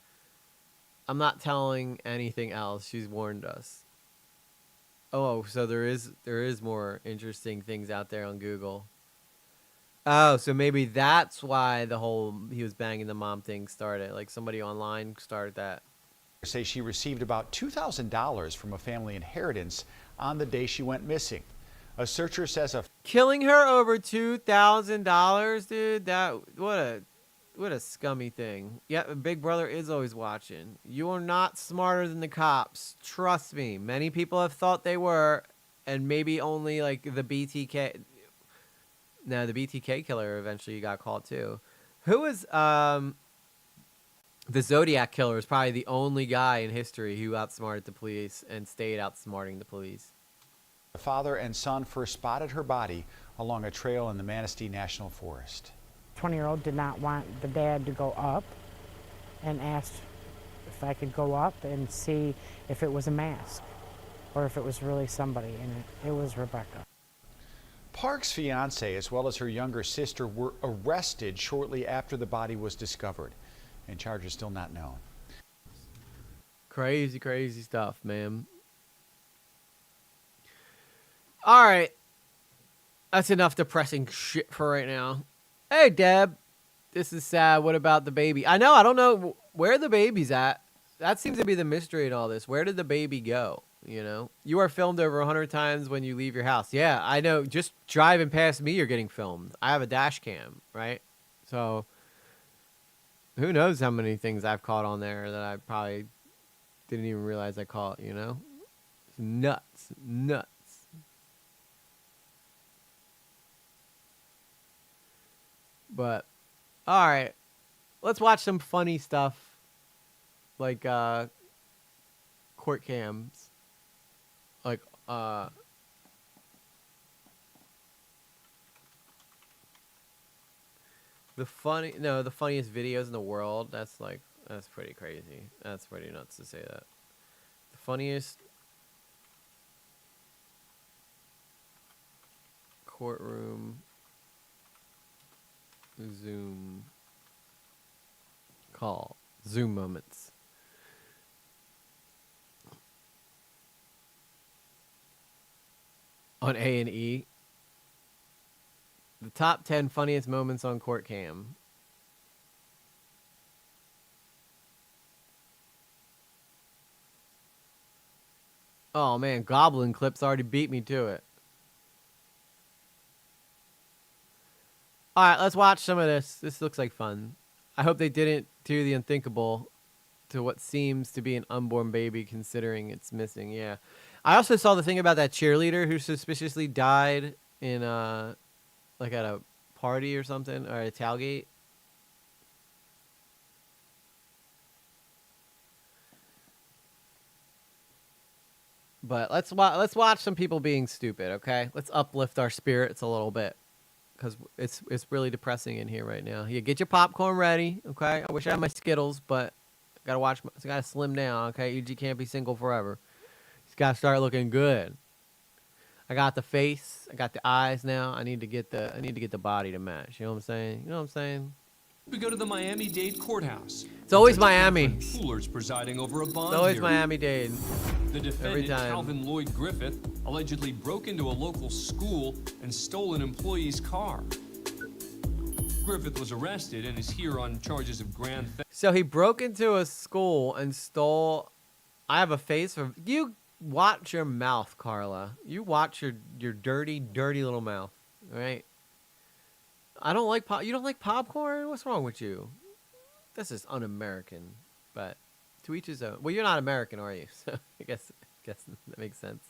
I'm not telling anything else. She's warned us. Oh, so there is more interesting things out there on Google. Oh, so maybe that's why the whole he was banging the mom thing started. Like somebody online started that. Say she received about $2,000 from a family inheritance on the day she went missing. A searcher says killing her over $2,000, dude. What a scummy thing. Yeah, Big Brother is always watching. You are not smarter than the cops. Trust me. Many people have thought they were, and maybe only like the BTK. No, the BTK killer eventually got caught too. Who was the Zodiac killer? Is probably the only guy in history who outsmarted the police and stayed outsmarting the police. the father and son first spotted her body along a trail in the Manistee National Forest. 20-year-old did not want the dad to go up and asked if I could go up and see if it was a mask or if it was really somebody, and it was Rebecca. Park's fiance, as well as her younger sister, were arrested shortly after the body was discovered, and charges still not known. Crazy, crazy stuff, man. All right. That's enough depressing shit for right now. Hey, Deb. This is sad. What about the baby? I don't know where the baby's at. That seems to be the mystery in all this. Where did the baby go? You know, you are filmed over 100 times when you leave your house. Yeah, I know. Just driving past me, you're getting filmed. I have a dash cam, right? So who knows how many things I've caught on there that I probably didn't even realize I caught, you know? It's nuts. Nuts. But, all right. Let's watch some funny stuff like court cams. Like, the funniest videos in the world. That's pretty crazy. That's pretty nuts to say that. The funniest courtroom Zoom call. Zoom moments. On A&E. The top 10 funniest moments on court cam. Oh man, Goblin Clips already beat me to it. Alright, let's watch some of this. This looks like fun. I hope they didn't do the unthinkable to what seems to be an unborn baby considering it's missing. Yeah. I also saw the thing about that cheerleader who suspiciously died in like at a party or something, or a tailgate. But let's watch some people being stupid, okay? Let's uplift our spirits a little bit, because it's really depressing in here right now. Yeah, get your popcorn ready, okay? I wish I had my Skittles, but gotta slim down, okay? EG can't be single forever. He's gotta start looking good. I got the face, I got the eyes now. I need to get the body to match. You know what I'm saying? You know what I'm saying? We go to the Miami-Dade courthouse. It's always Miami. Coolers presiding over a bond It's always hearing. Miami-Dade. The Every defendant, time. Calvin Lloyd Griffith, allegedly broke into a local school and stole an employee's car. Griffith was arrested and is here on charges of grand theft. So he broke into a school and stole. I have a face for you. Watch your mouth, Carla. You watch your dirty, dirty little mouth. All right. I don't like pop. You don't like popcorn? What's wrong with you? This is un-American, but to each his own. Well, you're not American, are you? So I guess that makes sense.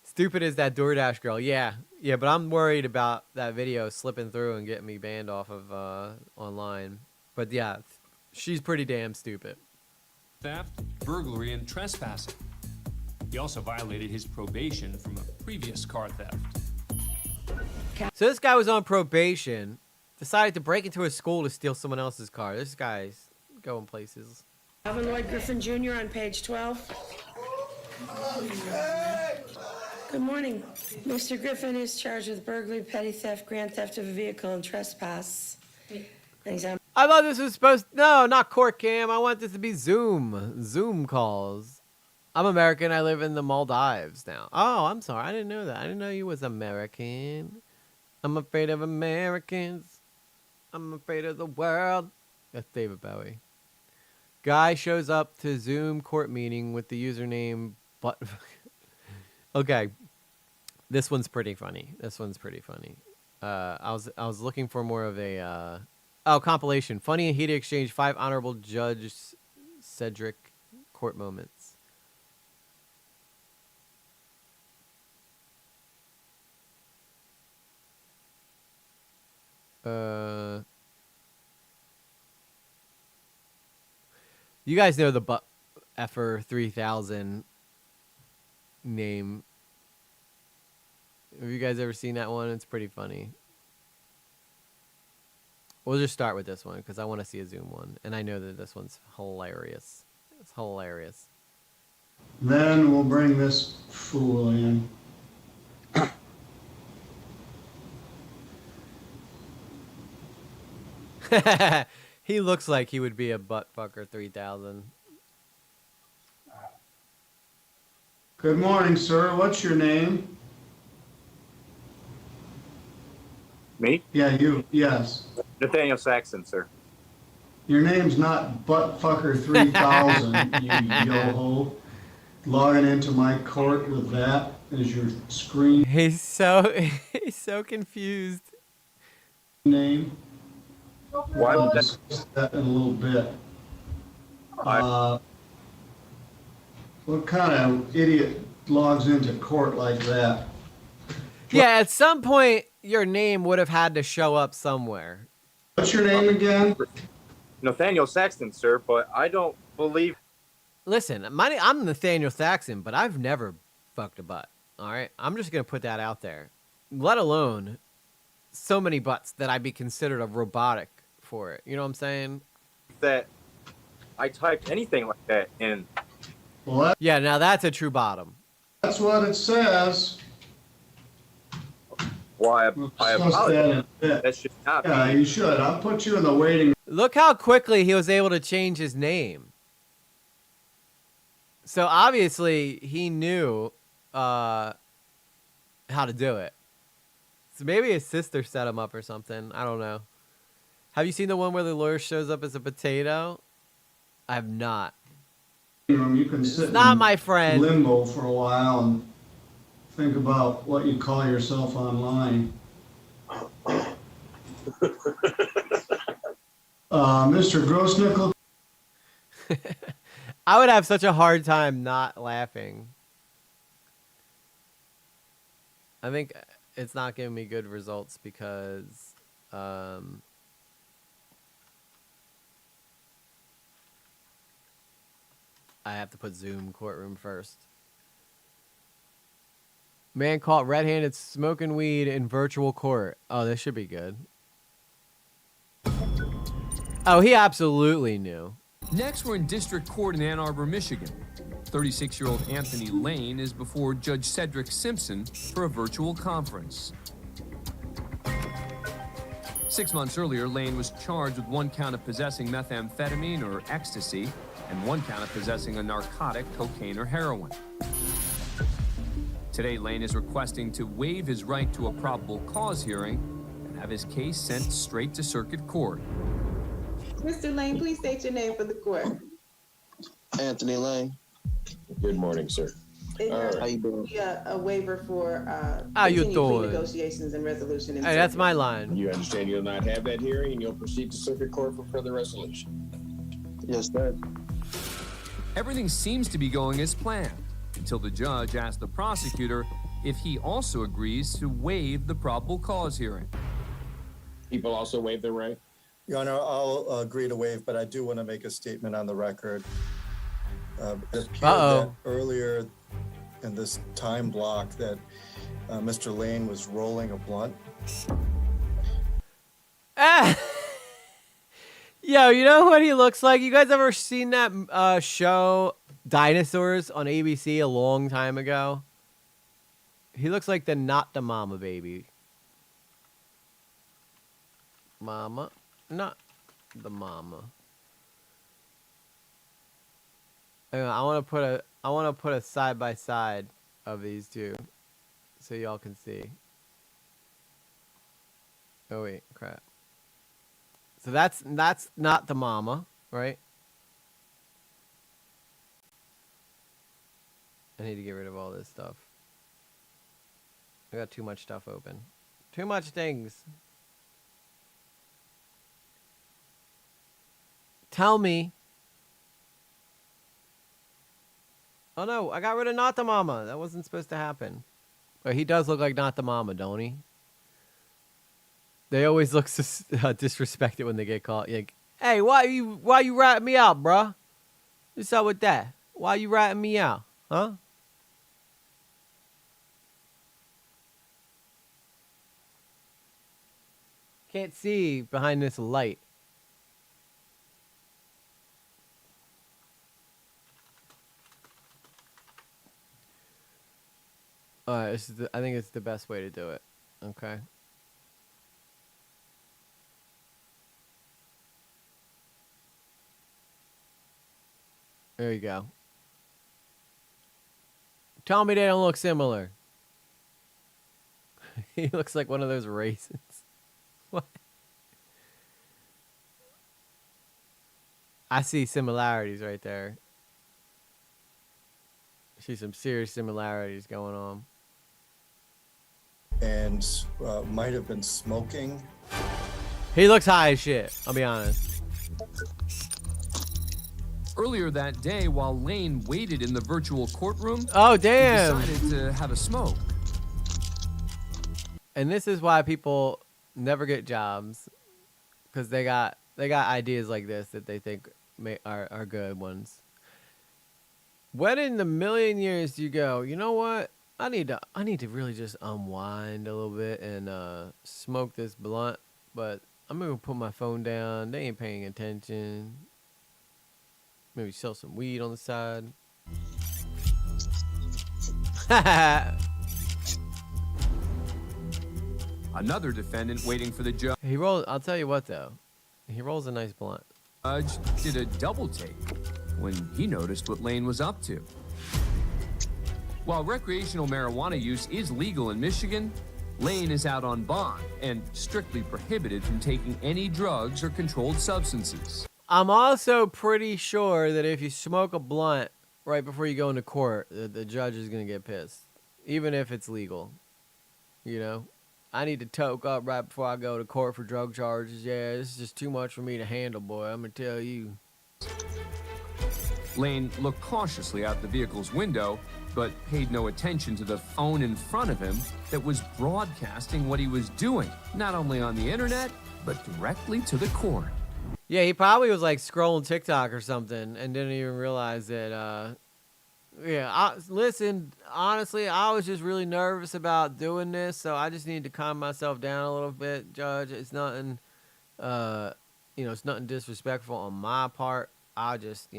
Stupid is that DoorDash girl. Yeah, but I'm worried about that video slipping through and getting me banned off of online. But yeah, she's pretty damn stupid. Theft, burglary, and trespassing. He also violated his probation from a previous car theft. So this guy was on probation, decided to break into a school to steal someone else's car. This guy's going places. Calvin Lloyd Griffin Jr. on page 12. Good morning. Mr. Griffin is charged with burglary, petty theft, grand theft of a vehicle, and trespass. I thought this was supposed. No, not court cam. I want this to be Zoom calls. I'm American. I live in the Maldives now. Oh, I'm sorry. I didn't know that. I didn't know you was American. I'm afraid of Americans. I'm afraid of the world. That's David Bowie. Guy shows up to Zoom court meeting with the username but. Okay, this one's pretty funny. I was looking for more of a compilation. Funny and heated exchange. 5 honorable Judge Cedric court moments. You guys know the butt effer 3000 name. Have you guys ever seen that one? It's pretty funny. We'll just start with this one because I want to see a Zoom one, and I know that this one's hilarious. It's hilarious. Then we'll bring this fool in. He looks like he would be a buttfucker 3000. Good morning, sir. What's your name? Me? Yeah, you. Yes. Nathaniel Saxon, sir. Your name's not Buttfucker 3000, you yo-ho. Logging into my court with that as your screen He's so confused. name. Why We'll would that? discuss that in a little bit. What kind of idiot logs into court like that? Yeah, at some point your name would have had to show up somewhere. What's your name again? Nathaniel Saxton, sir, but I don't believe. Listen, I'm Nathaniel Saxon, but I've never fucked a butt. All right, I'm just gonna put that out there. Let alone so many butts that I'd be considered a robotic for it. You know what I'm saying? That I typed anything like that in. Well, yeah, now that's a true bottom. That's what it says. Well, I Discuss that in apologize. a bit. That should not Yeah, be. you should. I'll put you in the waiting. Look how quickly he was able to change his name. So obviously he knew how to do it. So maybe his sister set him up or something. I don't know. Have you seen the one where the lawyer shows up as a potato? I have not. You can sit not in my friend. limbo for a while and think about what you call yourself online. Mr. Grossnickel. I would have such a hard time not laughing. I think it's not giving me good results because I have to put Zoom courtroom first. Man caught red-handed smoking weed in virtual court. Oh, this should be good. Oh, he absolutely knew. Next, we're in District Court in Ann Arbor, Michigan. 36-year-old Anthony Lane is before Judge Cedric Simpson for a virtual conference. 6 months earlier, Lane was charged with 1 count of possessing methamphetamine or ecstasy and 1 count of possessing a narcotic, cocaine or heroin. Today, Lane is requesting to waive his right to a probable cause hearing and have his case sent straight to circuit court. Mr. Lane, please state your name for the court. Anthony Lane. Good morning, sir. All right. How you doing? A waiver for How you continued plea doing? negotiations and resolution. Hey, that's my line. You understand you'll not have that hearing and you'll proceed to circuit court for further resolution? Yes, sir. Everything seems to be going as planned until the judge asked the prosecutor if he also agrees to waive the probable cause hearing. People also waive their right? Your Honor, I'll agree to waive, but I do want to make a statement on the record. It appeared that earlier in this time block that Mr. Lane was rolling a blunt. Yo, you know what he looks like? You guys ever seen that show Dinosaurs on ABC a long time ago? He looks like the Not the Mama baby. Mama, not the mama. Hang on, I want to put a side by side of these two so y'all can see. Oh wait, crap. So that's not the mama, right? I need to get rid of all this stuff. I got too much stuff open. Too much things. Tell me. Oh no, I got rid of Not the Mama. That wasn't supposed to happen. But he does look like Not the Mama, don't he? They always look disrespected when they get caught. Like, hey, why you ratting me out, bruh? What's up with that? Why you ratting me out, huh? Can't see behind this light. Alright, I think it's the best way to do it. Okay. There you go. Tell me they don't look similar. He looks like one of those raisins. What? I see similarities right there. I see some serious similarities going on. And might have been smoking. He looks high as shit, I'll be honest. Earlier that day, while Lane waited in the virtual courtroom, oh damn, he decided to have a smoke. And this is why people never get jobs, because they got ideas like this that they think are good ones. When in the million years do you go, you know what? I need to really just unwind a little bit and smoke this blunt, but I'm gonna put my phone down. They ain't paying attention. Maybe sell some weed on the side. Another defendant waiting for the judge. He rolls. I'll tell you what though, he rolls a nice blunt. Judge did a double take when he noticed what Lane was up to. While recreational marijuana use is legal in Michigan, Lane is out on bond and strictly prohibited from taking any drugs or controlled substances. I'm also pretty sure that if you smoke a blunt right before you go into court, the judge is going to get pissed, even if it's legal. You know, I need to toke up right before I go to court for drug charges. Yeah, this is just too much for me to handle, boy. I'm going to tell you. Lane looked cautiously out the vehicle's window, but paid no attention to the phone in front of him that was broadcasting what he was doing, not only on the internet, but directly to the court. Yeah, he probably was like scrolling TikTok or something and didn't even realize that, listen, honestly, I was just really nervous about doing this, so I just need to calm myself down a little bit, Judge. It's nothing, it's nothing disrespectful on my part. I just,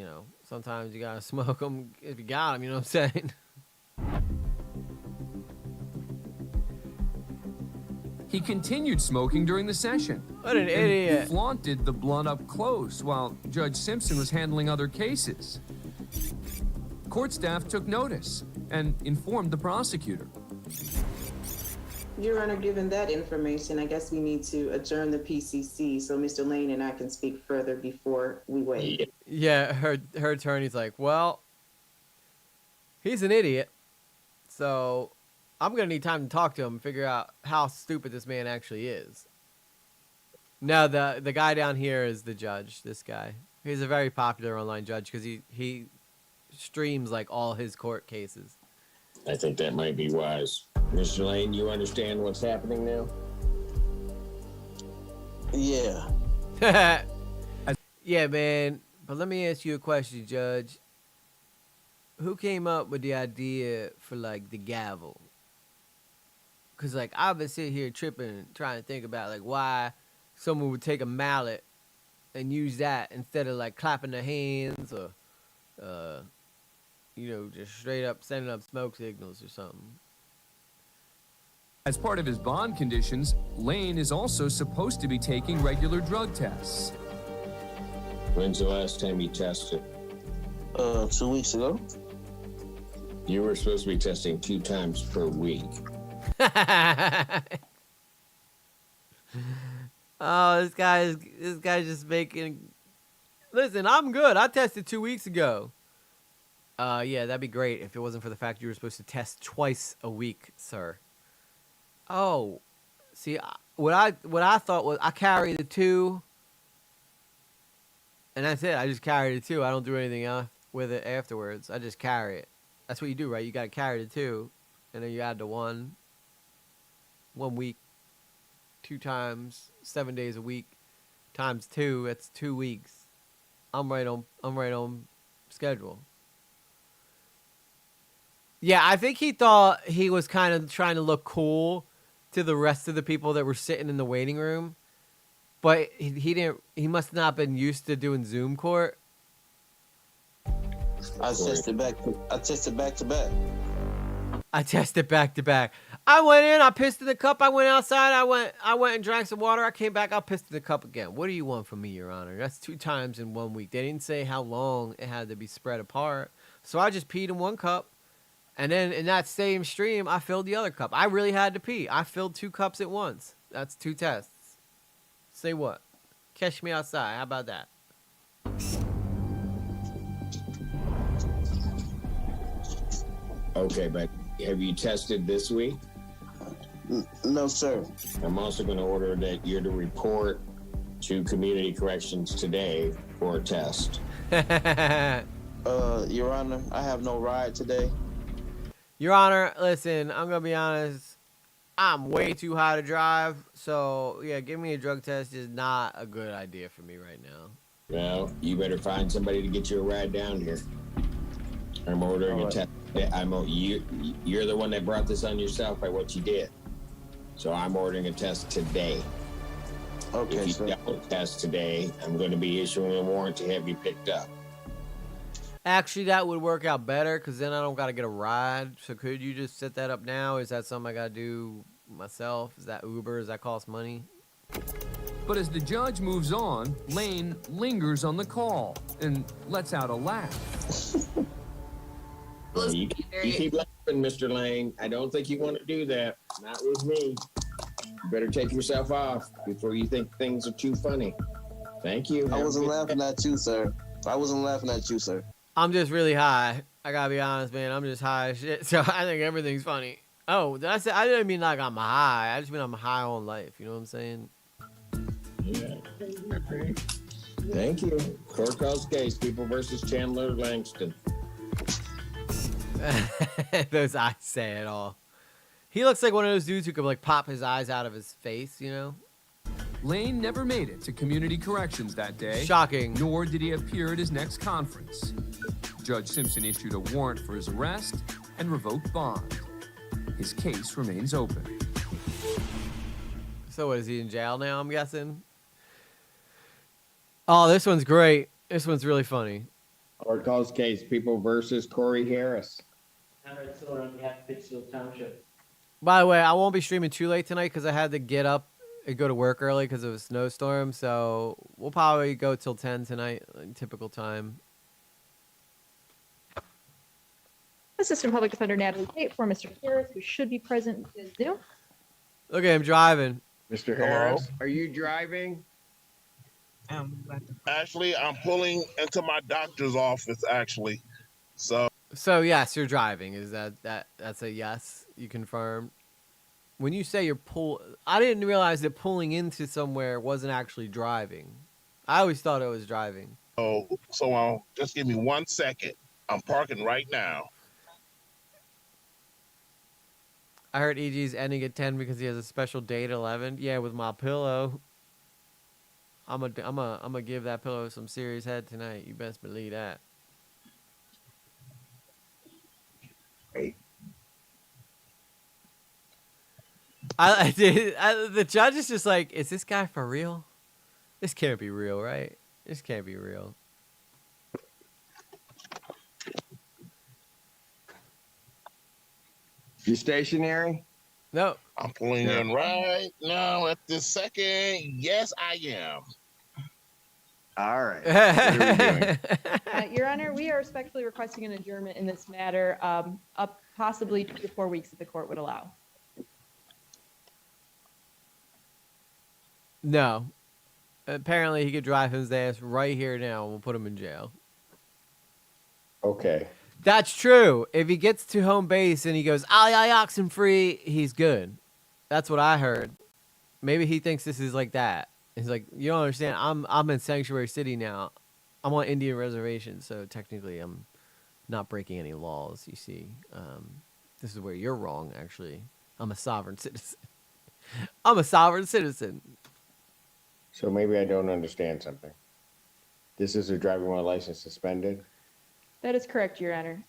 sometimes you gotta smoke them if you got them, you know what I'm saying? He continued smoking during the session. What an and idiot. Flaunted the blunt up close while Judge Simpson was handling other cases. Court staff took notice and informed the prosecutor. Your Honor, given that information, I guess we need to adjourn the PCC so Mr. Lane and I can speak further before we wait. Yeah, her attorney's like, well, he's an idiot, so I'm going to need time to talk to him and figure out how stupid this man actually is. No, the guy down here is the judge, this guy. He's a very popular online judge because he streams like all his court cases. I think that might be wise. Mr. Lane, you understand what's happening now? Yeah. Yeah, man. But let me ask you a question, Judge. Who came up with the idea for, like, the gavel? Because, like, I've been sitting here tripping, trying to think about, like, why someone would take a mallet and use that instead of, like, clapping their hands or, you know, just straight up sending up smoke signals or something. As part of his bond conditions, Lane is also supposed to be taking regular drug tests. When's the last time you tested? 2 weeks ago. You were supposed to be testing 2 times per week. Oh, this guy's just making. Listen, I'm good. I tested 2 weeks ago. Yeah, that'd be great if it wasn't for the fact you were supposed to test twice a week, sir. Oh, see, what I thought was I carry the 2, and that's it. I just carry the 2. I don't do anything else with it afterwards. I just carry it. That's what you do, right? You got to carry the 2, and then you add the 1 week, 2 times, 7 days a week, times 2. That's 2 weeks. I'm right on schedule. Yeah, I think he thought he was kind of trying to look cool to the rest of the people that were sitting in the waiting room, but he didn't. He must not have been used to doing Zoom court. I tested back to back. I tested back to back. I went in. I pissed in the cup. I went outside. I went and drank some water. I came back. I pissed in the cup again. What do you want from me, Your Honor? That's 2 times in 1 week. They didn't say how long it had to be spread apart, so I just peed in 1 cup. And then in that same stream, I filled the other cup. I really had to pee. I filled 2 cups at once. That's 2 tests. Say what? Catch me outside. How about that? Okay, but have you tested this week? No, sir. I'm also going to order that you're to report to community corrections today for a test. Your Honor, I have no ride today. Your Honor, listen, I'm going to be honest. I'm way too high to drive. So, yeah, give me a drug test is not a good idea for me right now. Well, you better find somebody to get you a ride down here. I'm ordering a test. You're the one that brought this on yourself by what you did. So I'm ordering a test today. Okay, if you don't test today, I'm going to be issuing a warrant to have you picked up. Actually, that would work out better because then I don't got to get a ride. So could you just set that up now? Is that something I got to do myself? Is that Uber? Does that cost money? But as the judge moves on, Lane lingers on the call and lets out a laugh. You keep laughing, Mr. Lane. I don't think you want to do that. Not with me. You better take yourself off before you think things are too funny. Thank you. I wasn't laughing at you, sir. I'm just really high. I gotta be honest, man. I'm just high as shit. So I think everything's funny. Oh, I didn't mean like I'm high. I just mean I'm high on life. You know what I'm saying? Yeah. Thank you. Court calls case, People versus Chandler Langston. Those eyes say it all. He looks like one of those dudes who could like pop his eyes out of his face, you know? Lane never made it to community corrections that day. Shocking. Nor did he appear at his next conference. Judge Simpson issued a warrant for his arrest and revoked bond. His case remains open. So what, is he in jail now, I'm guessing? Oh, this one's great. This one's really funny. Court calls case, People versus Corey Harris. Conrad Siller on behalf of Pittsfield Township. By the way, I won't be streaming too late tonight because I had to get up and go to work early because of a snowstorm. So we'll probably go till 10 tonight, typical time. Assistant Public Defender Natalie Tate for Mr. Harris, who should be present via Zoom. Look at him driving. Mr. Harris, are you driving? Actually, I'm pulling into my doctor's office, actually. So Yes, you're driving. Is that's a yes? You confirm? When you say you're I didn't realize that pulling into somewhere wasn't actually driving. I always thought it was driving. Just give me 1 second. I'm parking right now. I heard EG's ending at 10 because he has a special date at 11. Yeah, with my pillow. I'm a give that pillow some serious head tonight. You best believe that. Great. The judge is just like, is this guy for real? This can't be real, right? This can't be real. You stationary? No. I'm pulling in right now at this second. Yes, I am. All right. What are we doing? Your Honor, we are respectfully requesting an adjournment in this matter, up possibly 2 to 4 weeks if the court would allow. No. Apparently, he could drive his ass right here now, and we'll put him in jail. Okay. That's true. If he gets to home base and he goes, aye, oxen free, he's good. That's what I heard. Maybe he thinks this is like that. He's like, you don't understand. I'm in Sanctuary City now. I'm on Indian reservation, so technically I'm not breaking any laws, you see. This is where you're wrong, actually. I'm a sovereign citizen. I'm a sovereign citizen. So maybe I don't understand something. This is a driving while license suspended? That is correct, Your Honor.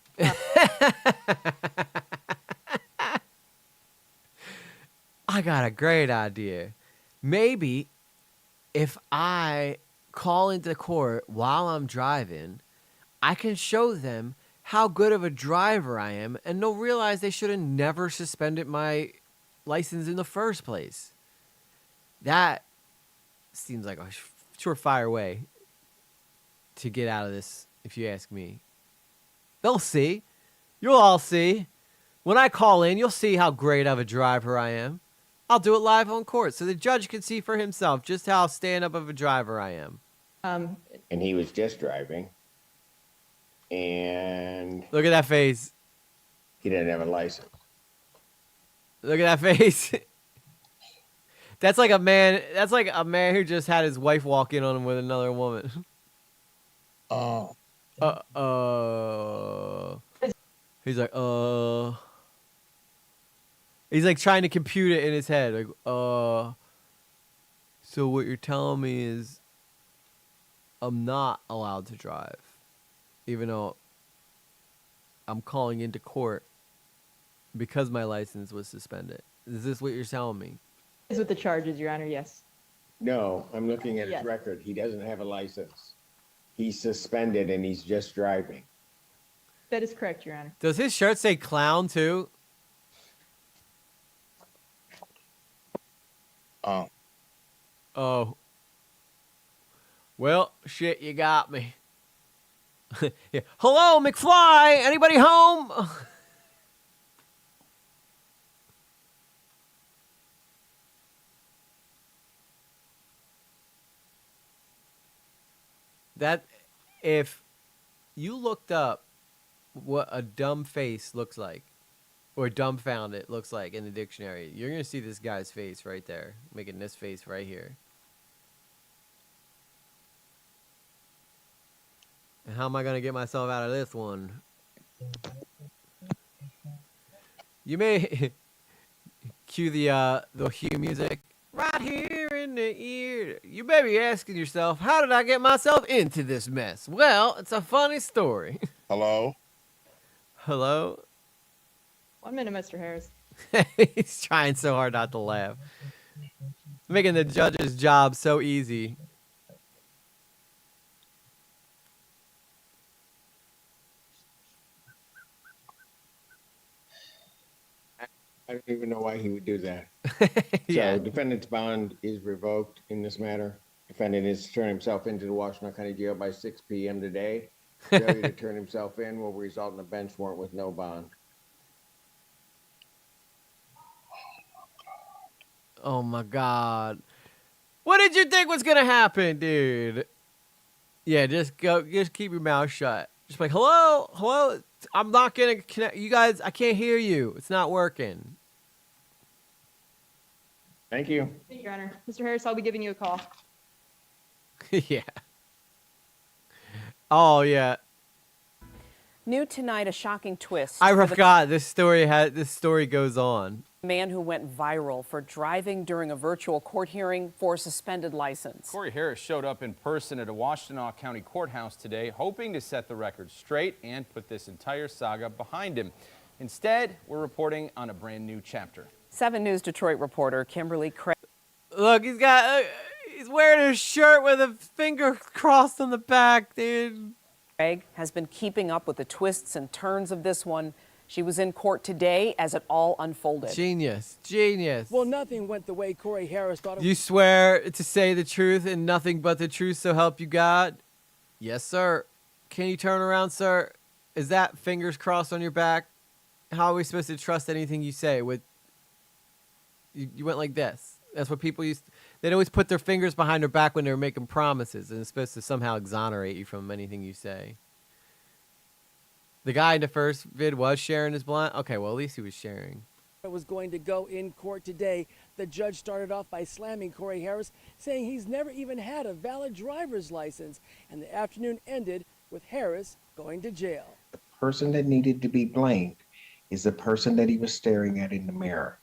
I got a great idea. Maybe if I call into court while I'm driving, I can show them how good of a driver I am, and they'll realize they should have never suspended my license in the first place. That seems like a surefire way to get out of this, if you ask me. They'll see. You'll all see. When I call in, you'll see how great of a driver I am. I'll do it live on court so the judge can see for himself just how stand-up of a driver I am. And he was just driving. And look at that face. He didn't have a license. Look at that face. That's like a man who just had his wife walk in on him with another woman. He's like, he's like trying to compute it in his head. Like, so what you're telling me is I'm not allowed to drive, even though I'm calling into court because my license was suspended. Is this what you're telling me? Is with the charges, Your Honor, yes. No, I'm looking at Yes. his record. He doesn't have a license. He's suspended and he's just driving. That is correct, Your Honor. Does his shirt say clown too? Oh. Well, shit, you got me. Yeah. Hello, McFly. Anybody home? That, if you looked up what a dumb face looks like, or dumbfounded looks like in the dictionary, you're going to see this guy's face right there, making this face right here. And how am I going to get myself out of this one? You may cue the Hue music. Right here in the ear. You may be asking yourself, how did I get myself into this mess? Well, it's a funny story. Hello? Hello? 1 minute, Mr. Harris. He's trying so hard not to laugh. Making the judge's job so easy. I don't even know why he would do that. Yeah. So defendant's bond is revoked in this matter. Defendant is to turn himself into the Washington County Jail by 6 p.m. today. Failure to turn himself in will result in a bench warrant with no bond. Oh my God. What did you think was gonna happen, dude? Yeah, just keep your mouth shut. Just like, hello, hello. I'm not gonna connect. You guys, I can't hear you. It's not working. Thank you. Thank you, Your Honor. Mr. Harris, I'll be giving you a call. Yeah. Oh yeah. New tonight, a shocking twist. I for the forgot this story goes on. man who went viral for driving during a virtual court hearing for a suspended license. Corey Harris showed up in person at a Washtenaw County courthouse today, hoping to set the record straight and put this entire saga behind him. Instead, we're reporting on a brand new chapter. 7 News Detroit reporter Kimberly Craig. Look, he's wearing a shirt with a finger crossed on the back, dude. Craig has been keeping up with the twists and turns of this one. She was in court today as it all unfolded. Genius. Genius. Well, nothing went the way Corey Harris thought it would. You swear to say the truth and nothing but the truth, so help you God? Yes, sir. Can you turn around, sir? Is that fingers crossed on your back? How are we supposed to trust anything you say? You went like this. That's what people used to, they'd always put their fingers behind their back when they were making promises, and it's supposed to somehow exonerate you from anything you say. The guy in the first vid was sharing his blind. Okay, well, at least he was sharing. Was going to go in court today. The judge started off by slamming Corey Harris, saying he's never even had a valid driver's license, and the afternoon ended with Harris going to jail. The person that needed to be blamed is the person that he was staring at in the mirror.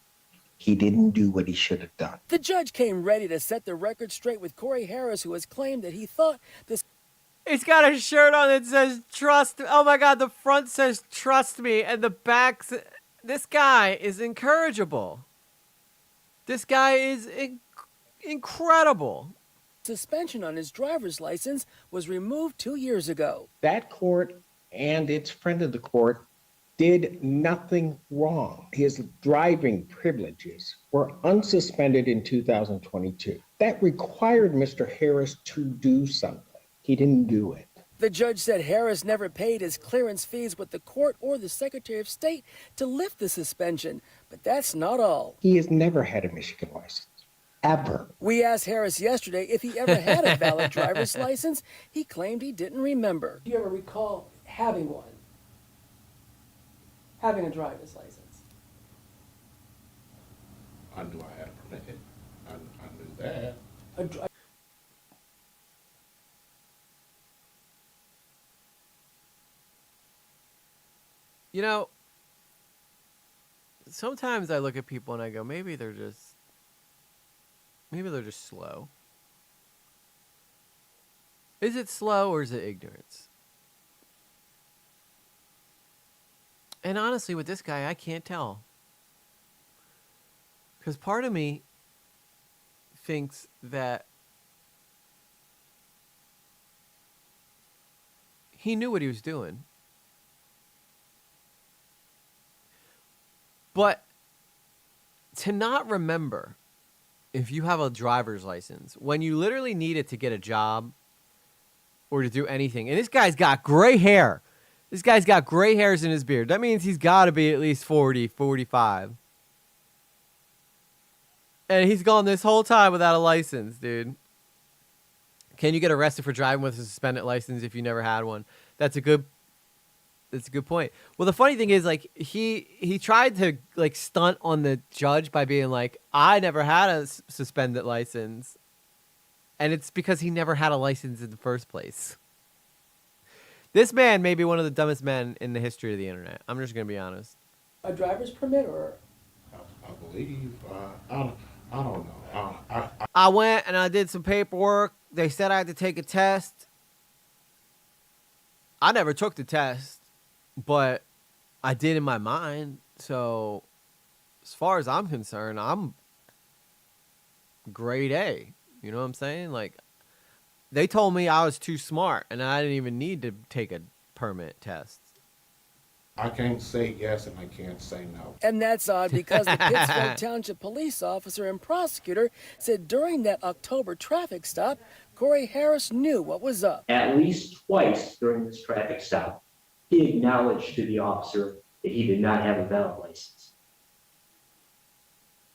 He didn't do what he should have done. The judge came ready to set the record straight with Corey Harris, who has claimed that he thought this. He's got a shirt on that says trust. Oh my God, the front says trust me, and the back. This guy is incorrigible. This guy is incredible. Suspension on his driver's license was removed 2 years ago. That court and its friend of the court did nothing wrong. His driving privileges were unsuspended in 2022. That required Mr. Harris to do something. He didn't do it. The judge said Harris never paid his clearance fees with the court or the Secretary of State to lift the suspension, but that's not all. He has never had a Michigan license, ever. We asked Harris yesterday if he ever had a valid driver's license. He claimed he didn't remember. Do you ever recall having one? Having a driver's license? I knew I had a permit. I knew that. You know, sometimes I look at people and I go, maybe they're just slow. Is it slow or is it ignorance? And honestly, with this guy, I can't tell. Because part of me thinks that he knew what he was doing. But to not remember if you have a driver's license when you literally need it to get a job or to do anything. And this guy's got gray hair. This guy's got gray hairs in his beard. That means he's got to be at least 40, 45. And he's gone this whole time without a license, dude. Can you get arrested for driving with a suspended license if you never had one? That's a good point. Well, the funny thing is, like, he tried to, like, stunt on the judge by being like, I never had a suspended license. And it's because he never had a license in the first place. This man may be one of the dumbest men in the history of the internet. I'm just going to be honest. A driver's permit or? I believe, I don't know. I went and I did some paperwork. They said I had to take a test. I never took the test. But I did in my mind. So as far as I'm concerned, I'm grade A. You know what I'm saying? Like, they told me I was too smart and I didn't even need to take a permit test. I can't say yes and I can't say no. And that's odd because the Pittsburgh Township police officer and prosecutor said during that October traffic stop, Corey Harris knew what was up. At least twice during this traffic stop, he acknowledged to the officer that he did not have a valid license.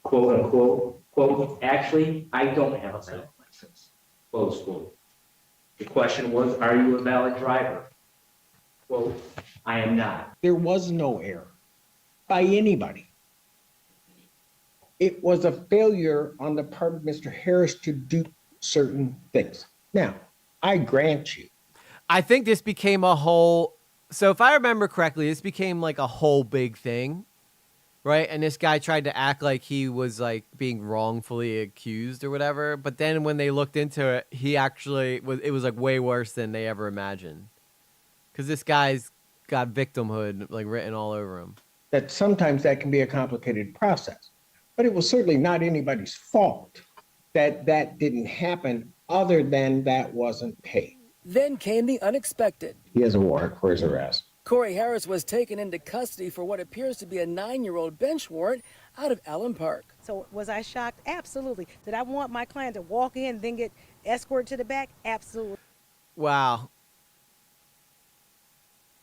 Quote unquote, quote, actually, I don't have a valid license, close quote. The question was, are you a valid driver? Quote, I am not. There was no error by anybody. It was a failure on the part of Mr. Harris to do certain things. Now, I grant you. I think this became a whole, so if I remember correctly, this became like a whole big thing, right? And this guy tried to act like he was like being wrongfully accused or whatever. But then when they looked into it, he actually was, it was like way worse than they ever imagined. Because this guy's got victimhood like written all over him. That sometimes that can be a complicated process, but it was certainly not anybody's fault that that didn't happen other than that wasn't paid. Then came the unexpected. He has a warrant for his arrest. Corey Harris was taken into custody for what appears to be a 9-year-old bench warrant out of Allen Park. So was I shocked? Absolutely. Did I want my client to walk in, then get escorted to the back? Absolutely. Wow.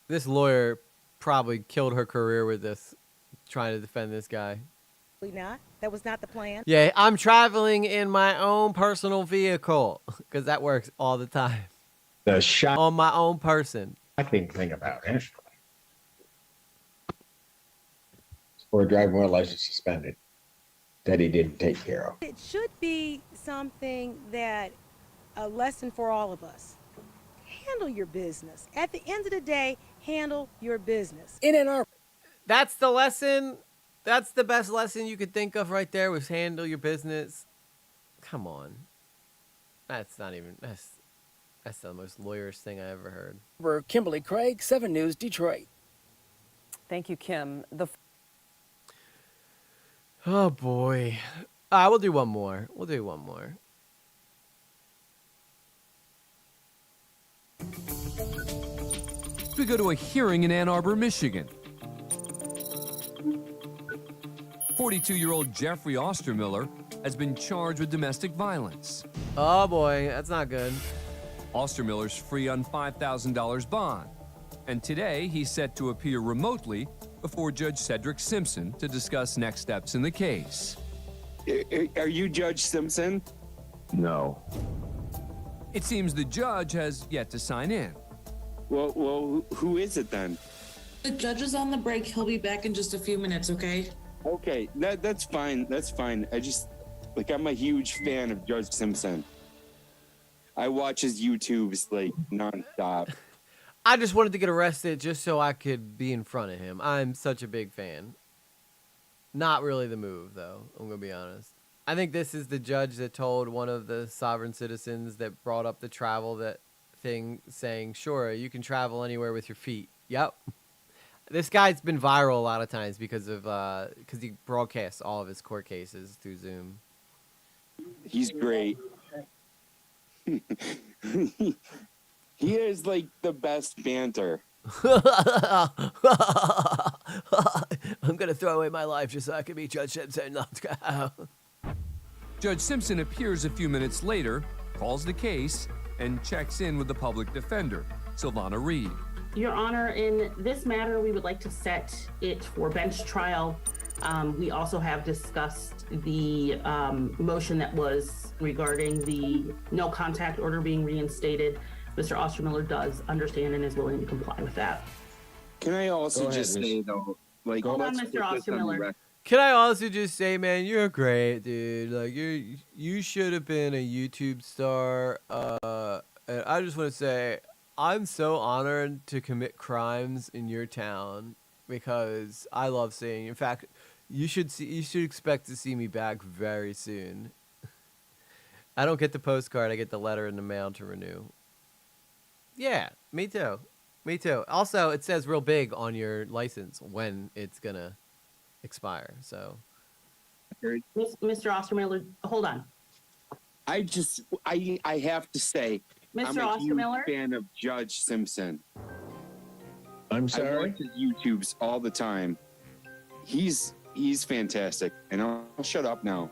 This lawyer probably killed her career with this, trying to defend this guy. Not. That was not the plan. Yeah, I'm traveling in my own personal vehicle because that works all the time. The shot on my own person. Shocking thing about it, for a driving while license suspended, that he didn't take care of. It should be something that a lesson for all of us. Handle your business. At the end of the day, handle your business. In Ann Arbor. That's the lesson. That's the best lesson you could think of right there, was handle your business. Come on. That's not even, that's the most lawyerist thing I ever heard. We're Kimberly Craig, 7 News, Detroit. Thank you, Kim. Oh, boy. We'll do one more. We'll do one more. We go to a hearing in Ann Arbor, Michigan. 42-year-old Jeffrey Ostermiller has been charged with domestic violence. Oh, boy. That's not good. Ostermiller's free on $5,000 bond. And today, he's set to appear remotely before Judge Cedric Simpson to discuss next steps in the case. Are you Judge Simpson? No. It seems the judge has yet to sign in. Well, who is it then? The judge is on the break. He'll be back in just a few minutes, okay? Okay, that's fine. That's fine. I'm a huge fan of Judge Simpson. I watch his YouTubes nonstop. I just wanted to get arrested just so I could be in front of him. I'm such a big fan. Not really the move, though. I'm going to be honest. I think this is the judge that told one of the sovereign citizens that brought up the travel thing, saying, sure, you can travel anywhere with your feet. Yep. This guy's been viral a lot of times because he broadcasts all of his court cases through Zoom. He's great. He is the best banter. I'm going to throw away my life just so I can meet Judge Simpson. Let's go. Judge Simpson appears a few minutes later, calls the case, and checks in with the public defender, Silvana Reed. Your Honor, in this matter, we would like to set it for bench trial. We also have discussed the motion that was regarding the no contact order being reinstated. Mr. Ostermiller does understand and is willing to comply with that. Can I also say, though, hold on, Mr. Ostermiller. Can I also just say, man, you're great, dude. You should have been a YouTube star. And I just want to say, I'm so honored to commit crimes in your town because I love seeing. In fact, you should expect to see me back very soon. I don't get the postcard; I get the letter in the mail to renew. Yeah, me too. Me too. Also, it says real big on your license when it's gonna expire. So, Mr. Ostermiller, hold on. I have to say, Mr. I'm a Ostermiller? huge fan of Judge Simpson. I'm I sorry? watch his YouTubes all the time. He's fantastic. And I'll shut up now.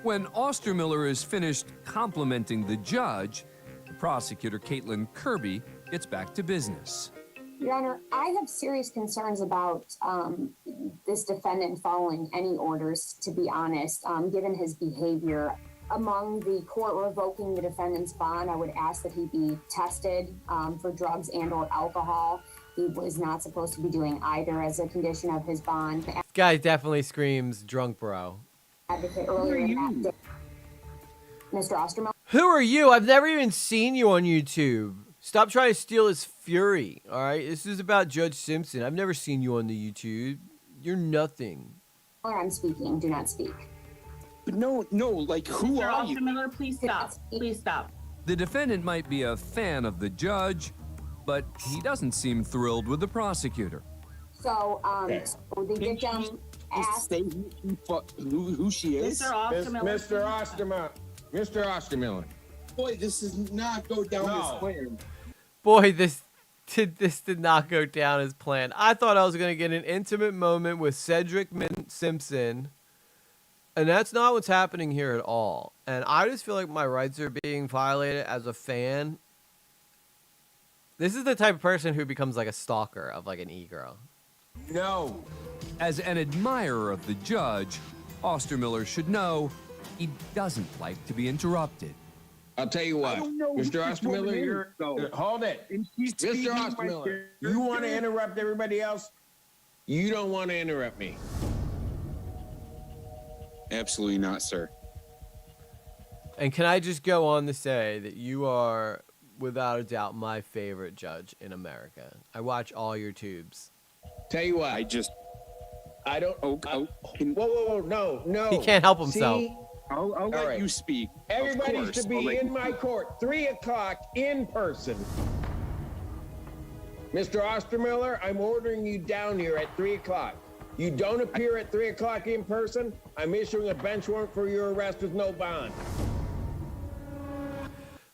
When Ostermiller is finished complimenting the judge, the prosecutor, Caitlin Kirby, gets back to business. Your Honor, I have serious concerns about this defendant following any orders, to be honest, given his behavior. Among the court revoking the defendant's bond, I would ask that he be tested for drugs and or alcohol. He was not supposed to be doing either as a condition of his bond. This guy definitely screams drunk bro. Advocate earlier in that day, Mr. Ostermiller. Who are you? I've never even seen you on YouTube. Stop trying to steal his fury, all right? This is about Judge Simpson. I've never seen you on the YouTube. You're nothing. I'm speaking. Do not speak. No, like, who Mr. are you? Ostermiller, please stop. Please stop. The defendant might be a fan of the judge, but he doesn't seem thrilled with the prosecutor. So, so the victim asked. Say who she is. Mr. Ostermiller. Mr. Ostermiller. Boy, this does not go down No. as planned. Boy, this did not go down as planned. I thought I was going to get an intimate moment with Cedric Simpson, and that's not what's happening here at all. And I just feel like my rights are being violated as a fan. This is the type of person who becomes like a stalker of like an e-girl. No. As an admirer of the judge, Ostermiller should know he doesn't like to be interrupted. I'll tell you what, Mr. Ostermiller, hold it. Mr. Ostermiller, you want to interrupt everybody else? You don't want to interrupt me. Absolutely not, sir. And can I just go on to say that you are, without a doubt, my favorite judge in America. I watch all your tubes. Tell you what. I don't. Whoa, no. He can't help himself. See? I'll let you speak. Everybody should be in my court, 3 o'clock in person. Mr. Ostermiller, I'm ordering you down here at 3 o'clock. You don't appear at 3 o'clock in person, I'm issuing a bench warrant for your arrest with no bond.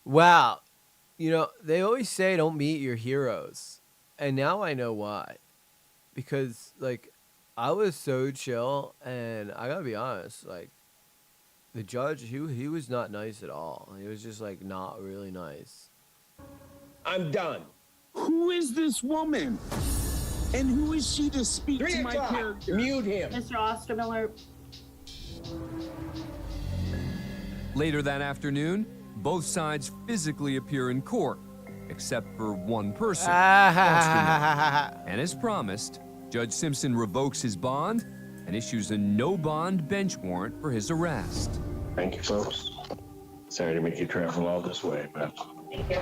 Wow. You know, they always say don't meet your heroes. And now I know why. Because, like, I was so chill, and I gotta be honest, like, the judge, he was not nice at all. He was just, like, not really nice. I'm done. Who is this woman? And who is she to speak to my character? Mute him. Mr. Ostermiller. Later that afternoon, both sides physically appear in court, except for one person, Ostermiller. And as promised, Judge Simpson revokes his bond and issues a no-bond bench warrant for his arrest. Thank you, folks. Sorry to make you travel all this way, but... Thank you.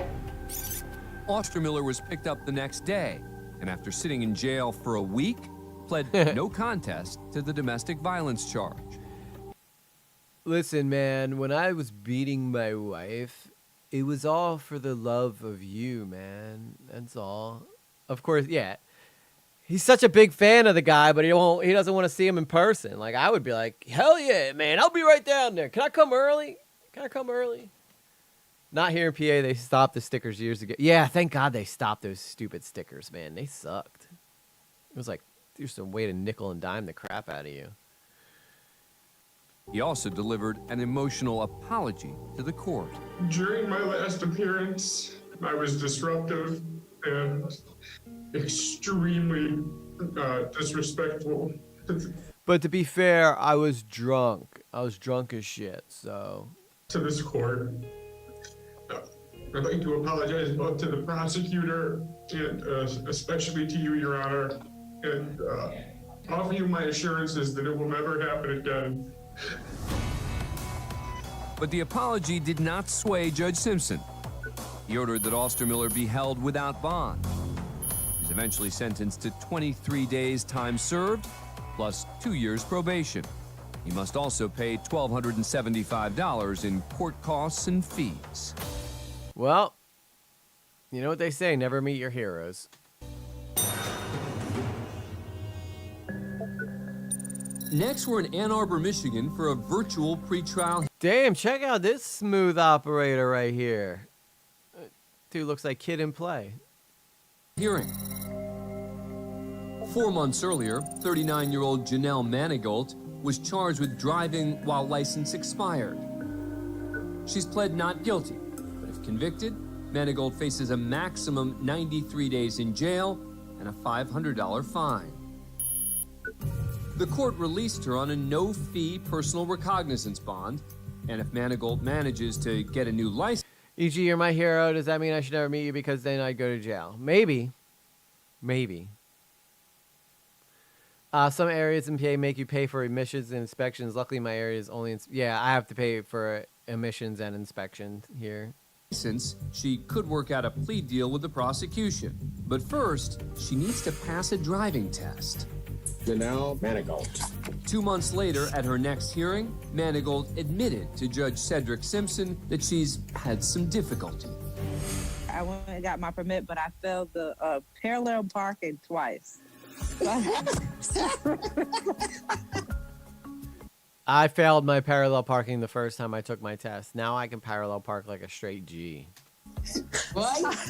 Ostermiller was picked up the next day, and after sitting in jail for a week, pled no contest to the domestic violence charge. Listen, man, when I was beating my wife, it was all for the love of you, man. That's all. Of course, yeah. He's such a big fan of the guy, but he doesn't want to see him in person. Like, I would be like, hell yeah, man, I'll be right down there. Can I come early? Not here in PA, they stopped the stickers years ago. Yeah, thank God they stopped those stupid stickers, man. They sucked. It was like, there's some way to nickel and dime the crap out of you. He also delivered an emotional apology to the court. During my last appearance, I was disruptive and extremely disrespectful. But to be fair, I was drunk. I was drunk as shit, so... To this court, I'd like to apologize both to the prosecutor and especially to you, Your Honor, and offer you my assurances that it will never happen again. But the apology did not sway Judge Simpson. He ordered that Ostermiller be held without bond. He was eventually sentenced to 23 days time served, plus 2 years probation. He must also pay $1,275 in court costs and fees. Well, you know what they say, never meet your heroes. Next, we're in Ann Arbor, Michigan for a virtual pretrial. Damn, check out this smooth operator right here. Dude looks like Kid and Play. Hearing. 4 months earlier, 39-year-old Janelle Manigault was charged with driving while license expired. She's pled not guilty, but if convicted, Manigault faces a maximum 93 days in jail and a $500 fine. The court released her on a no-fee personal recognizance bond, and if Manigault manages to get a new license... E.g., you're my hero. Does that mean I should never meet you because then I'd go to jail? Maybe. Maybe. Some areas in PA make you pay for emissions and inspections. Luckily, my area is only... yeah, I have to pay for emissions and inspection here. Since she could work out a plea deal with the prosecution. But first, she needs to pass a driving test. Janelle Manigault. 2 months later, at her next hearing, Manigault admitted to Judge Cedric Simpson that she's had some difficulty. I went and got my permit, but I failed the parallel parking twice. I failed my parallel parking the first time I took my test. Now I can parallel park like a straight G. What?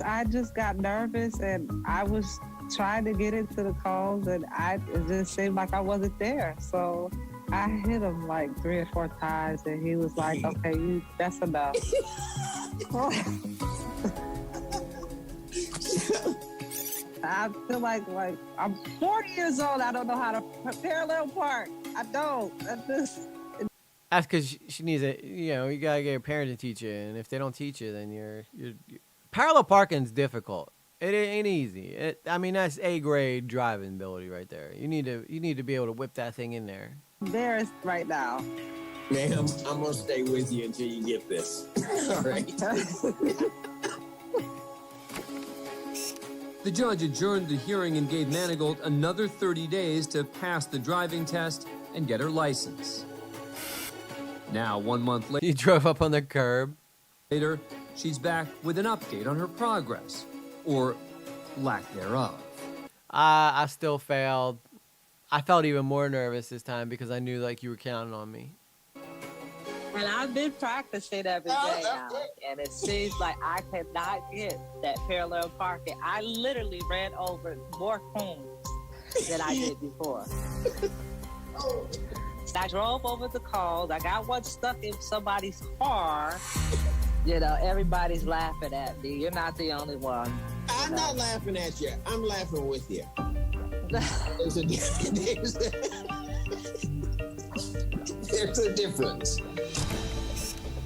I just got nervous and I was trying to get into the calls and it just seemed like I wasn't there. So I hit him like 3 or 4 times and he was like, okay, that's enough. I feel like I'm 40 years old. I don't know how to parallel park. I don't. That's because she needs it. You know, you gotta get your parents to teach you, and if they don't teach you, then you're parallel parking's difficult. It ain't easy. I mean, that's A-grade driving ability right there. You need to be able to whip that thing in there. There is right now. Ma'am, I'm gonna stay with you until you get this. All right. The judge adjourned the hearing and gave Manigault another 30 days to pass the driving test and get her license. Now, 1 month later, he drove up on the curb. Later, she's back with an update on her progress, or lack thereof. I still failed. I felt even more nervous this time because I knew like you were counting on me. And I've been practicing every day now, and it seems like I cannot get that parallel parking. I literally ran over more cones than I did before. I drove over the calls. I got one stuck in somebody's car. You know, everybody's laughing at me. You're not the only one. I'm not laughing at you. I'm laughing with you. There's a difference.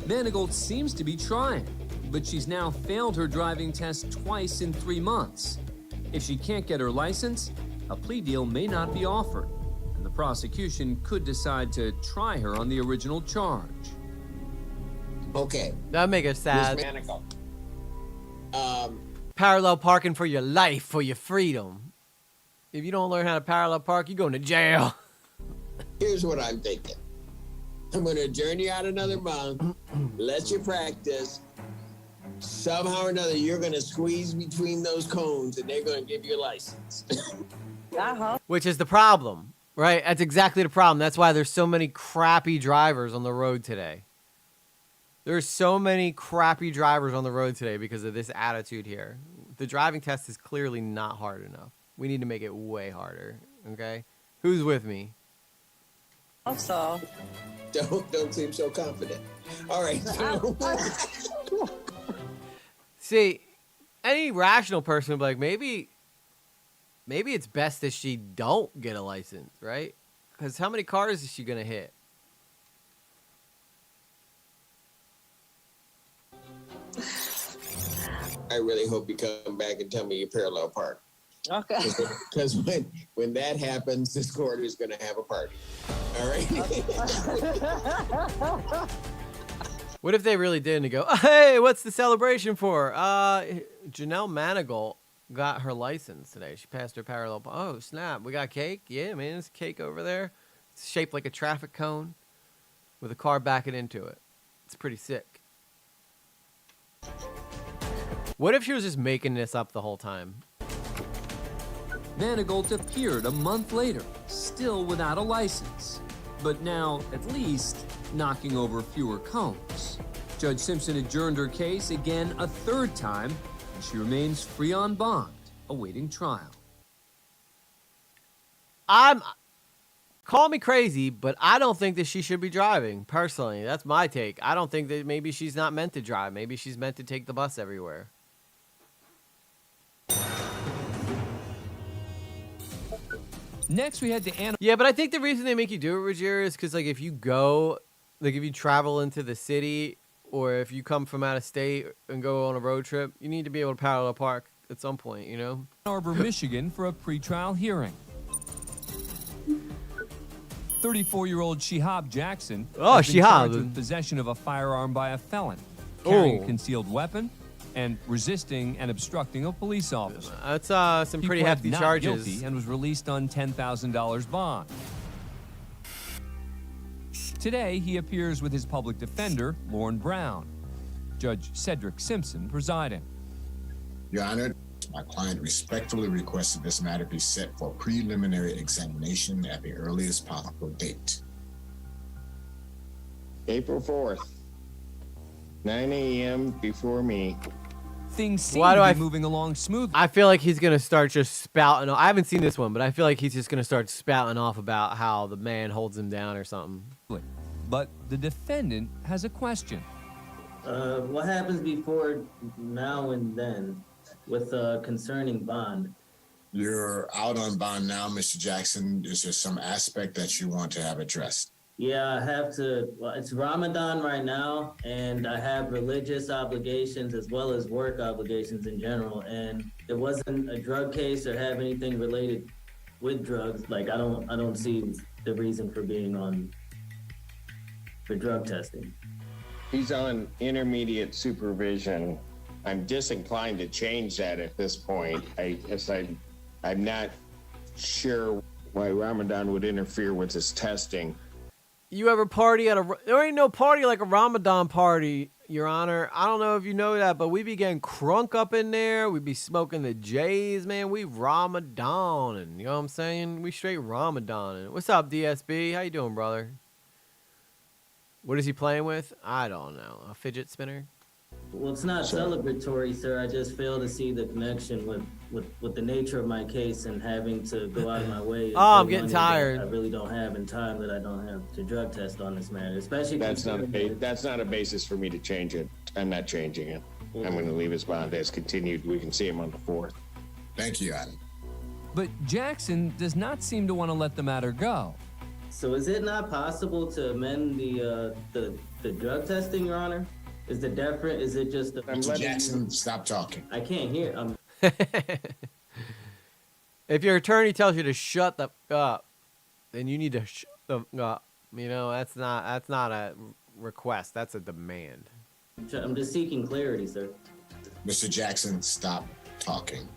Manigault seems to be trying, but she's now failed her driving test twice in 3 months. If she can't get her license, a plea deal may not be offered, and the prosecution could decide to try her on the original charge. Okay. That'd make her sad. Miss Manigault. Parallel parking for your life, for your freedom. If you don't learn how to parallel park, you're going to jail. Here's what I'm thinking. I'm going to adjourn you out another month, let you practice. Somehow or another, you're going to squeeze between those cones and they're going to give you a license. Which is the problem, right? That's exactly the problem. That's why there's so many crappy drivers on the road today. There's so many crappy drivers on the road today because of this attitude here. The driving test is clearly not hard enough. We need to make it way harder, okay? Who's with me? Also, don't seem so confident. All right. See, any rational person would be like, maybe it's best that she don't get a license, right? Because how many cars is she gonna hit? I really hope you come back and tell me you parallel park. Okay. Because when that happens, this court is going to have a party. All right. What if they really did and they go, hey, what's the celebration for? Janelle Manigault got her license today. She passed her parallel. Oh, snap. We got cake? Yeah, man, there's cake over there. It's shaped like a traffic cone with a car backing into it. It's pretty sick. What if she was just making this up the whole time? Manigault appeared a month later, still without a license, but now, at least, knocking over fewer cones. Judge Simpson adjourned her case again a third time. she remains free on bond, awaiting trial. Call me crazy, but I don't think that she should be driving, personally. That's my take. I don't think that maybe she's not meant to drive. Maybe she's meant to take the bus everywhere. Next, we head to Anna. Yeah, but I think the reason they make you do it, Ruggiero, is because, like, if you go, like, if you travel into the city or if you come from out of state and go on a road trip, you need to be able to parallel park at some point, you know? Ann Arbor, Michigan for a pretrial hearing. 34-year-old Shihab Jackson has been charged with possession of a firearm by a felon, carrying a concealed weapon, and resisting and obstructing a police officer. That's some pretty hefty charges. Guilty and was released on $10,000 bond. Today, he appears with his public defender, Lorne Brown. Judge Cedric Simpson presiding. Your Honor, my client respectfully requested this matter be set for preliminary examination at the earliest possible date. April 4th, 9 a.m. before me. Things seem to be moving along smoothly. I feel like he's going to start just spouting. I haven't seen this one, but I feel like he's just going to start spouting off about how the man holds him down or something. But the defendant has a question. What happens before now and then with concerning bond? You're out on bond now, Mr. Jackson. Is there some aspect that you want to have addressed? Yeah, I have to. Well, it's Ramadan right now, and I have religious obligations as well as work obligations in general. And it wasn't a drug case or have anything related with drugs. Like I don't see the reason for being on for drug testing. He's on intermediate supervision. I'm disinclined to change that at this point. I'm not sure why Ramadan would interfere with his testing. You ever party at there ain't no party like a Ramadan party, Your Honor. I don't know if you know that, but we be getting crunk up in there. We be smoking the J's, man. We Ramadan, and you know what I'm saying? We straight Ramadan. And what's up, DSB? How you doing, brother? What is he playing with? I don't know. A fidget spinner? Well, it's not celebratory, sir. I just fail to see the connection with the nature of my case and having to go out of my way. I'm getting tired. I really don't have in time that I don't have to drug test on this matter, especially. That's not a basis for me to change it. I'm not changing it. I'm going to leave his bond as continued. We can see him on the 4th. Thank you, Adam. But Jackson does not seem to want to let the matter go. So is it not possible to amend the drug testing, Your Honor? Is it different? Is it just Mr. Jackson, stop talking. I can't hear. If your attorney tells you to shut the up, then you need to shut the up. You know, that's not a request. That's a demand. I'm just seeking clarity, sir. Mr. Jackson, stop talking.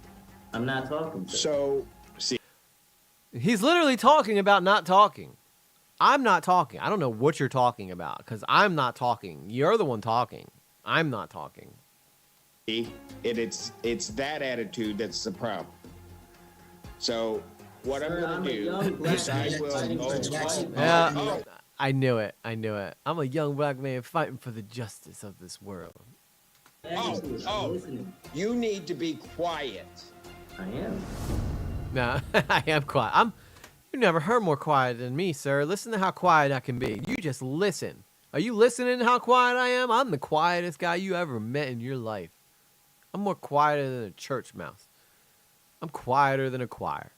I'm not talking, sir. So, see. He's literally talking about not talking. I'm not talking. I don't know what you're talking about because I'm not talking. You're the one talking. I'm not talking. It's that attitude that's the problem. So what I'm going to do is I will. Yeah, I knew it. I'm a young black man fighting for the justice of this world. You need to be quiet. I am. No, I am quiet. You never heard more quiet than me, sir. Listen to how quiet I can be. You just listen. Are you listening to how quiet I am? I'm the quietest guy you ever met in your life. I'm more quieter than a church mouse. I'm quieter than a choir.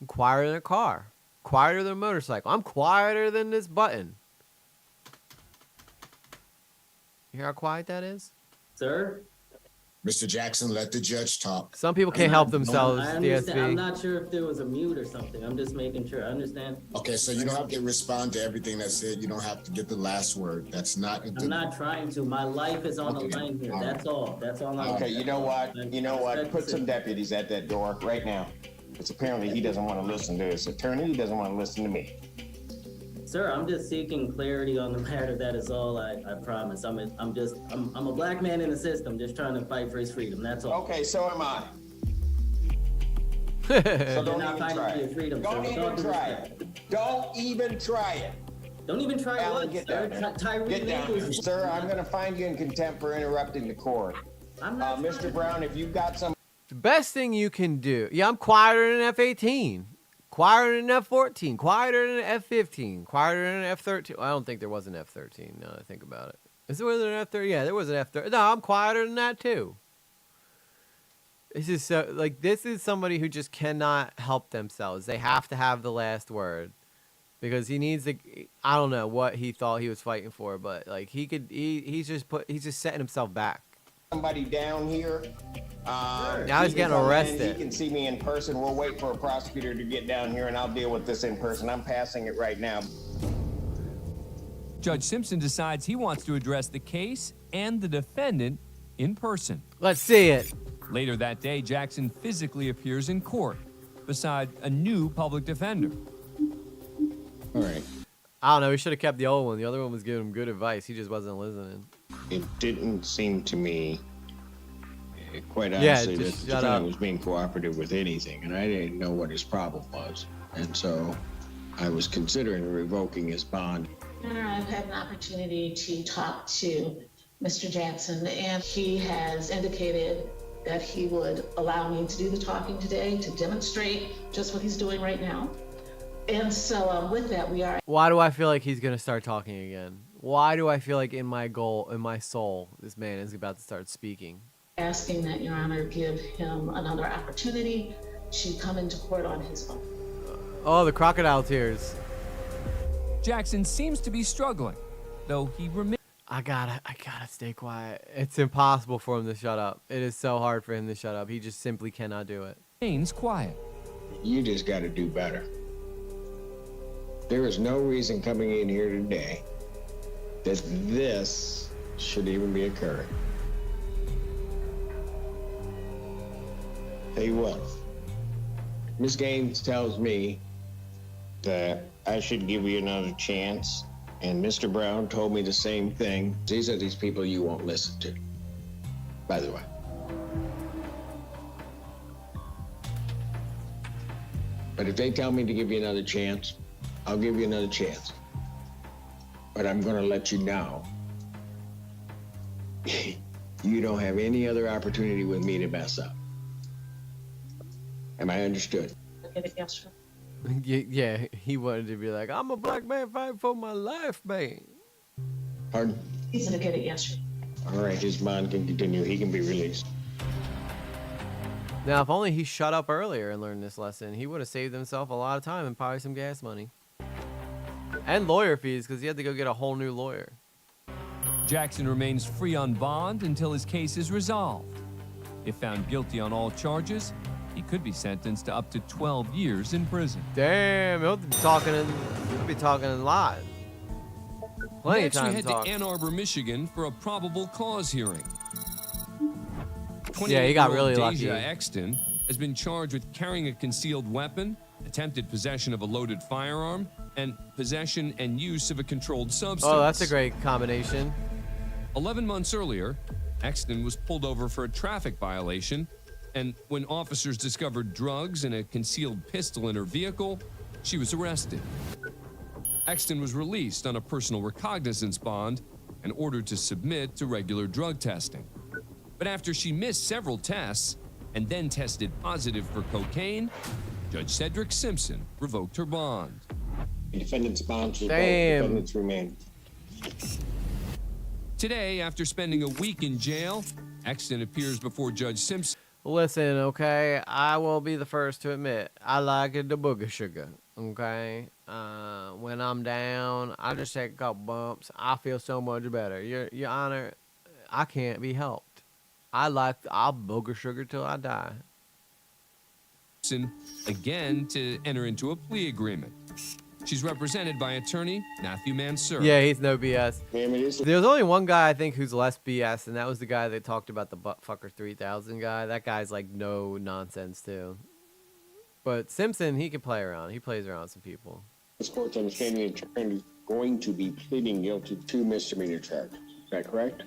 I'm quieter than a car. Quieter than a motorcycle. I'm quieter than this button. You hear how quiet that is? Sir? Mr. Jackson, let the judge talk. Some people can't help themselves, I understand. DSB. I'm not sure if there was a mute or something. I'm just making sure. I understand. Okay, so you don't have to respond to everything that's said. You don't have to get the last word. That's not. I'm not trying to. My life is on the line here. That's all. That's all I'm. Okay, you know what? Put some deputies at that door right now. Because apparently he doesn't want to listen to his attorney. He doesn't want to listen to me. Sir, I'm just seeking clarity on the matter. That is all. I promise. I'm a black man in the system, just trying to fight for his freedom. That's all. Okay, so am I. So don't even try it. Freedom, don't even try it. Don't even try it. Don't even try Alan, what, get sir? down. Get down. Sir, I'm going to find you in contempt for interrupting the court. I'm not. Mr. Brown, if you've got some. The best thing you can do. Yeah, I'm quieter than an F-18. Quieter than an F-14. Quieter than an F-15. Quieter than an F-13. Well, I don't think there was an F-13 now that I think about it. Is there an F-13? Yeah, there was an F-13. No, I'm quieter than that too. This is so, like, this is somebody who just cannot help themselves. They have to have the last word. Because he needs to, I don't know what he thought he was fighting for, but like he's just setting himself back. Somebody down here. Now he's getting arrested. He can see me in person. We'll wait for a prosecutor to get down here and I'll deal with this in person. I'm passing it right now. Judge Simpson decides he wants to address the case and the defendant in person. Let's see it. Later that day, Jackson physically appears in court beside a new public defender. All right. I don't know. We should have kept the old one. The other one was giving him good advice. He just wasn't listening. It didn't seem to me, quite honestly, that the defendant was being cooperative with anything, and I didn't know what his problem was. And so I was considering revoking his bond. I've had an opportunity to talk to Mr. Jackson, and he has indicated that he would allow me to do the talking today to demonstrate just what he's doing right now. And so with that, we are. Why do I feel like he's going to start talking again? Why do I feel like in my soul, this man is about to start speaking? Asking that Your Honor give him another opportunity to come into court on his own. Oh, the crocodile tears. Jackson seems to be struggling, though he remains. I gotta stay quiet. It's impossible for him to shut up. It is so hard for him to shut up. He just simply cannot do it. Remains quiet. You just got to do better. There is no reason coming in here today that this should even be occurring. Tell you what, Ms. Gaines tells me that I should give you another chance, and Mr. Brown told me the same thing. These are these people you won't listen to, by the way. But if they tell me to give you another chance, I'll give you another chance. But I'm going to let you know you don't have any other opportunity with me to mess up. Am I understood? Yes, sir. Yeah, he wanted to be like, I'm a black man fighting for my life, man. Pardon? He's indicated yes, sir. All right, his bond can continue. He can be released. Now, if only he shut up earlier and learned this lesson, he would have saved himself a lot of time and probably some gas money. And lawyer fees, because he had to go get a whole new lawyer. Jackson remains free on bond until his case is resolved. If found guilty on all charges, he could be sentenced to up to 12 years in prison. Damn, he'll be talking a lot. Plenty of time to to talk. Ann Arbor, Michigan for a probable cause hearing. Yeah, he got really lucky. Deja Exton has been charged with carrying a concealed weapon, attempted possession of a loaded firearm, and possession and use of a controlled substance. Oh, that's a great combination. 11 months earlier, Exton was pulled over for a traffic violation, and when officers discovered drugs and a concealed pistol in her vehicle, she was arrested. Exton was released on a personal recognizance bond and ordered to submit to regular drug testing. But after she missed several tests and then tested positive for cocaine, Judge Cedric Simpson revoked her bond. The defendant's bonds revoked. Damn. Defendants remain. Today, after spending a week in jail, Exton appears before Judge Simpson. Listen, okay, I will be the first to admit, I like the booger sugar, okay? When I'm down, I just take a couple bumps. I feel so much better. Your Honor, I can't be helped. I'll booger sugar till I die. Again to enter into a plea agreement. She's represented by attorney Matthew Mansur. Yeah, he's no BS. There's only one guy I think who's less BS, and that was the guy that talked about the Buttfucker 3000 guy. That guy's like no nonsense too. But Simpson, he can play around. He plays around with some people. This court's understanding the attorney is going to be pleading guilty to 2 misdemeanor charges. Is that correct?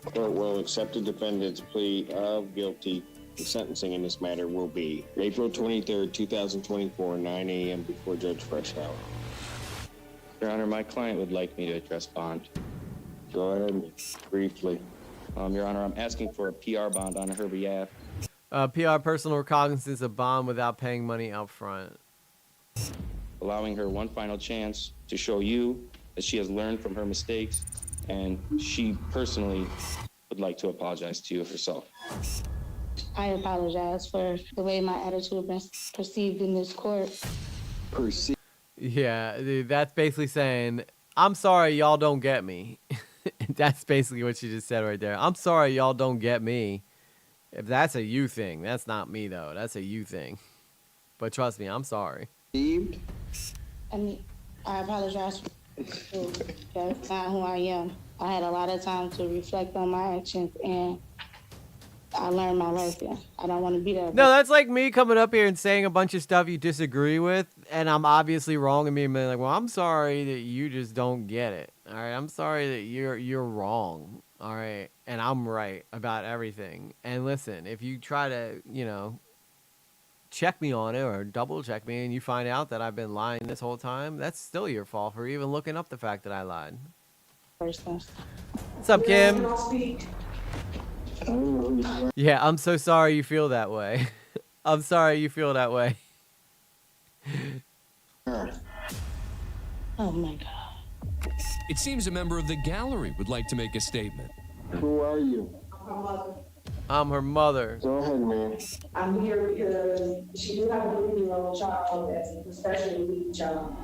The court will accept the defendant's plea of guilty. The sentencing in this matter will be April 23rd, 2024, 9 a.m. before Judge Freshour. Your Honor, my client would like me to address bond. Go ahead, briefly. Your Honor, I'm asking for a PR bond on her behalf. PR personal recognizance of bond without paying money up front. Allowing her one final chance to show you that she has learned from her mistakes, and she personally would like to apologize to you herself. I apologize for the way my attitude has been perceived in this court. Yeah, dude, that's basically saying, I'm sorry y'all don't get me. That's basically what she just said right there. I'm sorry y'all don't get me. If that's a you thing, that's not me though. That's a you thing. But trust me, I'm sorry. I mean, I apologize. That's not who I am. I had a lot of time to reflect on my actions, and I learned my lesson. I don't want to be there. No, that's like me coming up here and saying a bunch of stuff you disagree with, and I'm obviously wrong, and being like, well, I'm sorry that you just don't get it. All right, I'm sorry that you're wrong. All right, and I'm right about everything. And listen, if you try to, check me on it or double check me, and you find out that I've been lying this whole time, that's still your fault for even looking up the fact that I lied. What's up, Kim? Yeah, I'm so sorry you feel that way. I'm sorry you feel that way. Oh my God. It seems a member of the gallery would like to make a statement. Who are you? I'm her mother. Go ahead, man. I'm here because she do have a 3-year-old child that's a special needs child.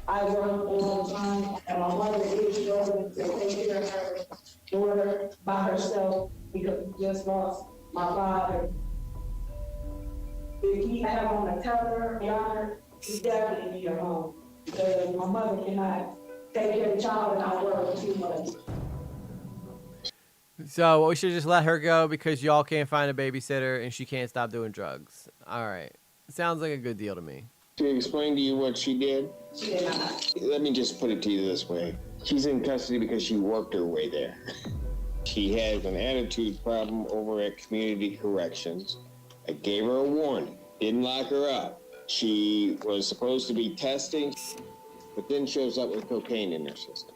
I work all the time, and my mother is struggling to take care of her daughter by herself because we just lost my father. If he had on a tether, yonder, he definitely need a home because my mother cannot take care of the child and I work too much. So we should just let her go because y'all can't find a babysitter and she can't stop doing drugs. All right. Sounds like a good deal to me. To explain to you what she did, She did not. let me just put it to you this way. She's in custody because she worked her way there. She has an attitude problem over at Community Corrections. I gave her a warning, didn't lock her up. She was supposed to be testing, but then shows up with cocaine in her system.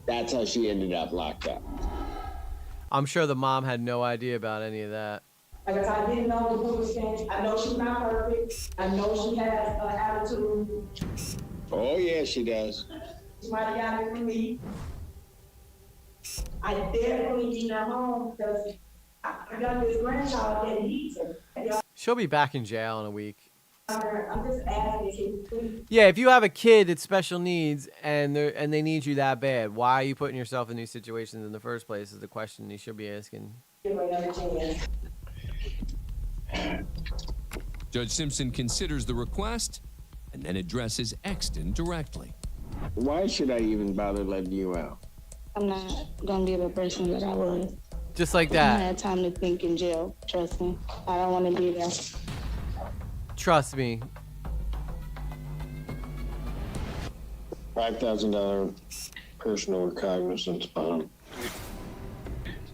That's how she ended up locked up. I'm sure the mom had no idea about any of that. Like I didn't know the Buddhist thing. I know she's not perfect. I know she has an attitude. Oh, yeah, she does. She might have got it from me. I definitely need her home because I got this grandchild that needs her. She'll be back in jail in a week. I'm just asking, please. Yeah, if you have a kid that's special needs and they need you that bad, why are you putting yourself in these situations in the first place is the question you should be asking. Give her another chance. Judge Simpson considers the request and then addresses Exton directly. Why should I even bother letting you out? I'm not gonna be the person that I was. Just like I that. had time to think in jail. Trust me. I don't want to be there. Trust me. $5,000 personal recognizance bond.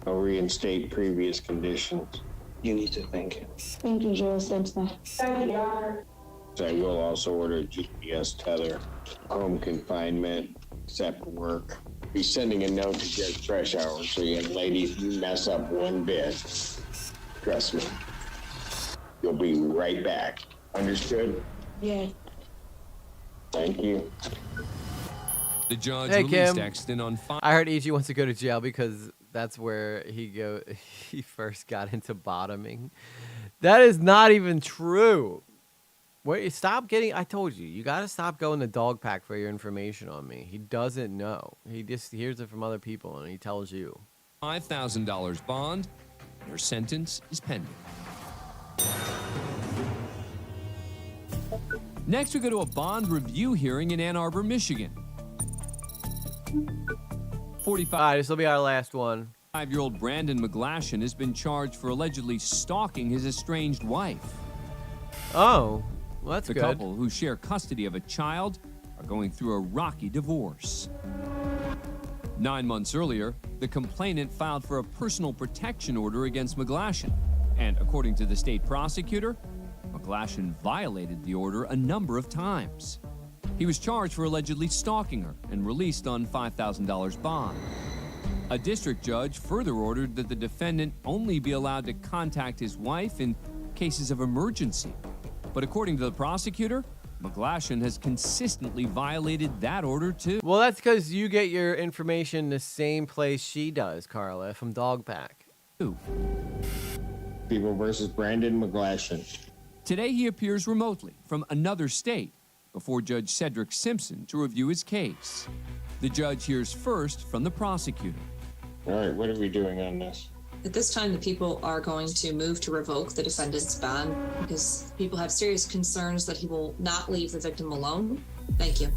I'll reinstate previous conditions. You need to thank him. Thank you, Joel Simpson. Thank you, Your Honor. I will also order GPS tether, home confinement, except work. Be sending a note to Judge Freshour so young lady, if you mess up one bit, trust me, you'll be right back. Understood? Yeah. Thank you. The judge Hey, released Kim. Exton on fire. I heard E.G. wants to go to jail because that's where he first got into bottoming. That is not even true. Wait, stop getting, I told you, you got to stop going to dog pack for your information on me. He doesn't know. He just hears it from other people and he tells you. $5,000 bond. Her sentence is pending. Next, we go to a bond review hearing in Ann Arbor, Michigan. 45. This will be our last one. 5-year-old Brandon McGlashan has been charged for allegedly stalking his estranged wife. Oh, well, that's the good. couple, who share custody of a child, are going through a rocky divorce. 9 months earlier, the complainant filed for a personal protection order against McGlashan, and according to the state prosecutor, McGlashan violated the order a number of times. He was charged for allegedly stalking her and released on $5,000 bond. A district judge further ordered that the defendant only be allowed to contact his wife in cases of emergency. But according to the prosecutor, McGlashan has consistently violated that order too. Well, that's because you get your information the same place she does, Carla, from Dogpack. People versus Brandon McGlashan. Today he appears remotely from another state before Judge Cedric Simpson to review his case. The judge hears first from the prosecutor. All right, what are we doing on this? At this time, the people are going to move to revoke the defendant's bond because people have serious concerns that he will not leave the victim alone. Thank you.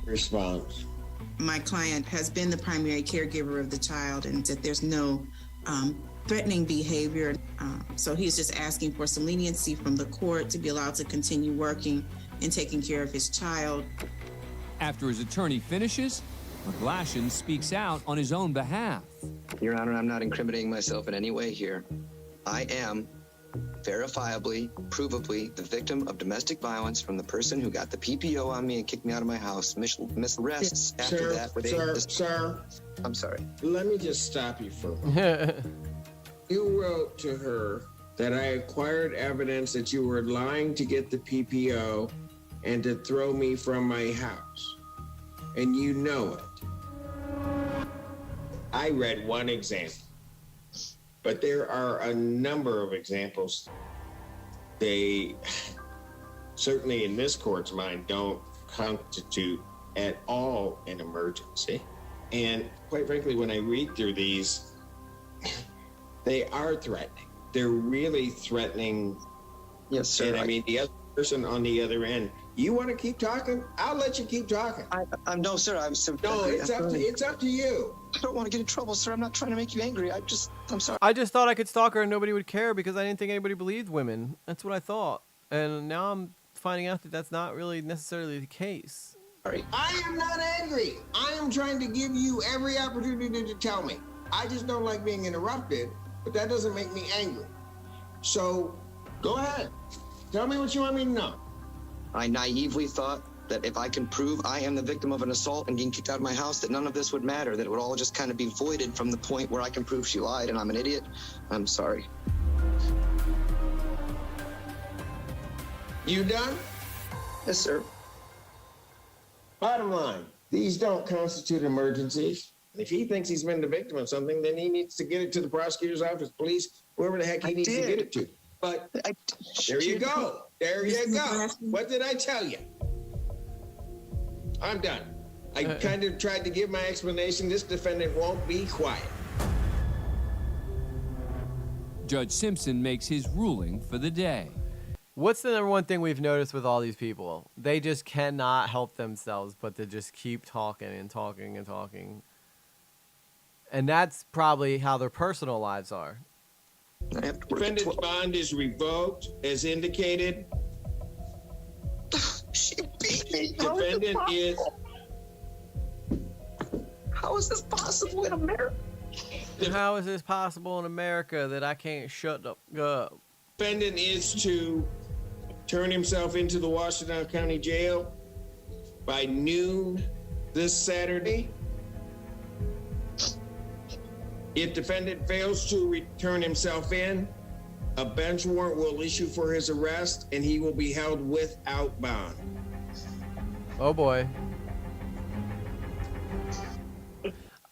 Response. My client has been the primary caregiver of the child and that there's no threatening behavior. So he's just asking for some leniency from the court to be allowed to continue working and taking care of his child. After his attorney finishes, McGlashan speaks out on his own behalf. Your Honor, I'm not incriminating myself in any way here. I am verifiably, provably the victim of domestic violence from the person who got the PPO on me and kicked me out of my house. Miss arrests after that. Sir, I'm sorry. Let me just stop you for a moment. You wrote to her that I acquired evidence that you were lying to get the PPO and to throw me from my house. And you know it. I read one example, but there are a number of examples. They certainly in this court's mind don't constitute at all an emergency. And quite frankly, when I read through these, they are threatening. They're really threatening. Yes, sir. And I mean, the other person on the other end, you want to keep talking? I'll let you keep talking. I'm no, sir. I'm no. It's up to you. I don't want to get in trouble, sir. I'm not trying to make you angry. I'm sorry. I just thought I could stalk her and nobody would care because I didn't think anybody believed women. That's what I thought. And now I'm finding out that that's not really necessarily the case. Sorry. I am not angry. I am trying to give you every opportunity to tell me. I just don't like being interrupted, but that doesn't make me angry. So go ahead. Tell me what you want me to know. I naively thought that if I can prove I am the victim of an assault and getting kicked out of my house, that none of this would matter, that it would all just kind of be voided from the point where I can prove she lied and I'm an idiot. I'm sorry. You done? Yes, sir. Bottom line, these don't constitute emergencies. If he thinks he's been the victim of something, then he needs to get it to the prosecutor's office, police, whoever the heck he needs to get it to. But there you go. There you go. What did I tell you? I'm done. I kind of tried to give my explanation. This defendant won't be quiet. Judge Simpson makes his ruling for the day. What's the number one thing we've noticed with all these people? They just cannot help themselves but to just keep talking and talking and talking. And that's probably how their personal lives are. Defendant's bond is revoked as indicated. She beat me. Defendant is. How is this possible in America? How is this possible in America that I can't shut up? Defendant is to turn himself into the Washington County Jail by noon this Saturday. If defendant fails to return himself in, a bench warrant will issue for his arrest and he will be held without bond. Oh boy.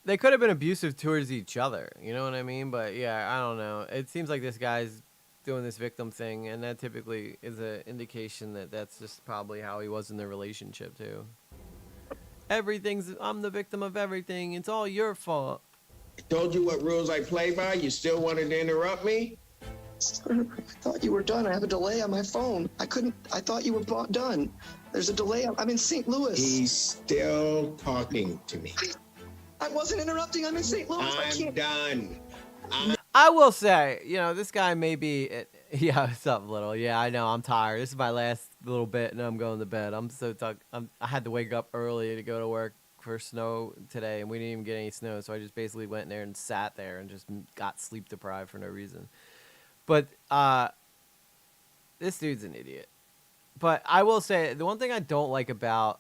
They could have been abusive towards each other, you know what I mean? But yeah, I don't know. It seems like this guy's doing this victim thing, and that typically is an indication that that's just probably how he was in the relationship too. I'm the victim of everything. It's all your fault. I told you what rules I play by. You still wanted to interrupt me? Sir, I thought you were done. I have a delay on my phone. I thought you were done. There's a delay. I'm in St. Louis. He's still talking to me. I wasn't interrupting. I'm in St. Louis. I'm done. I will say, this guy may be, yeah, what's up, little? Yeah, I know, I'm tired. This is my last little bit, and I'm going to bed. I'm so tired. I had to wake up early to go to work for snow today, and we didn't even get any snow, so I just basically went in there and sat there and just got sleep deprived for no reason. But this dude's an idiot. But I will say, the one thing I don't like about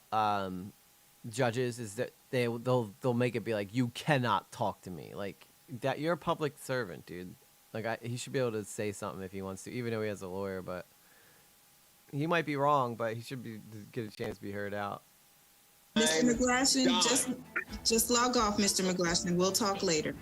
judges is that they'll make it be like, you cannot talk to me. Like that, you're a public servant, dude. Like he should be able to say something if he wants to, even though he has a lawyer. But he might be wrong, but he should get a chance to be heard out. Mr. McGlashan, just log off, Mr. McGlashan. We'll talk later.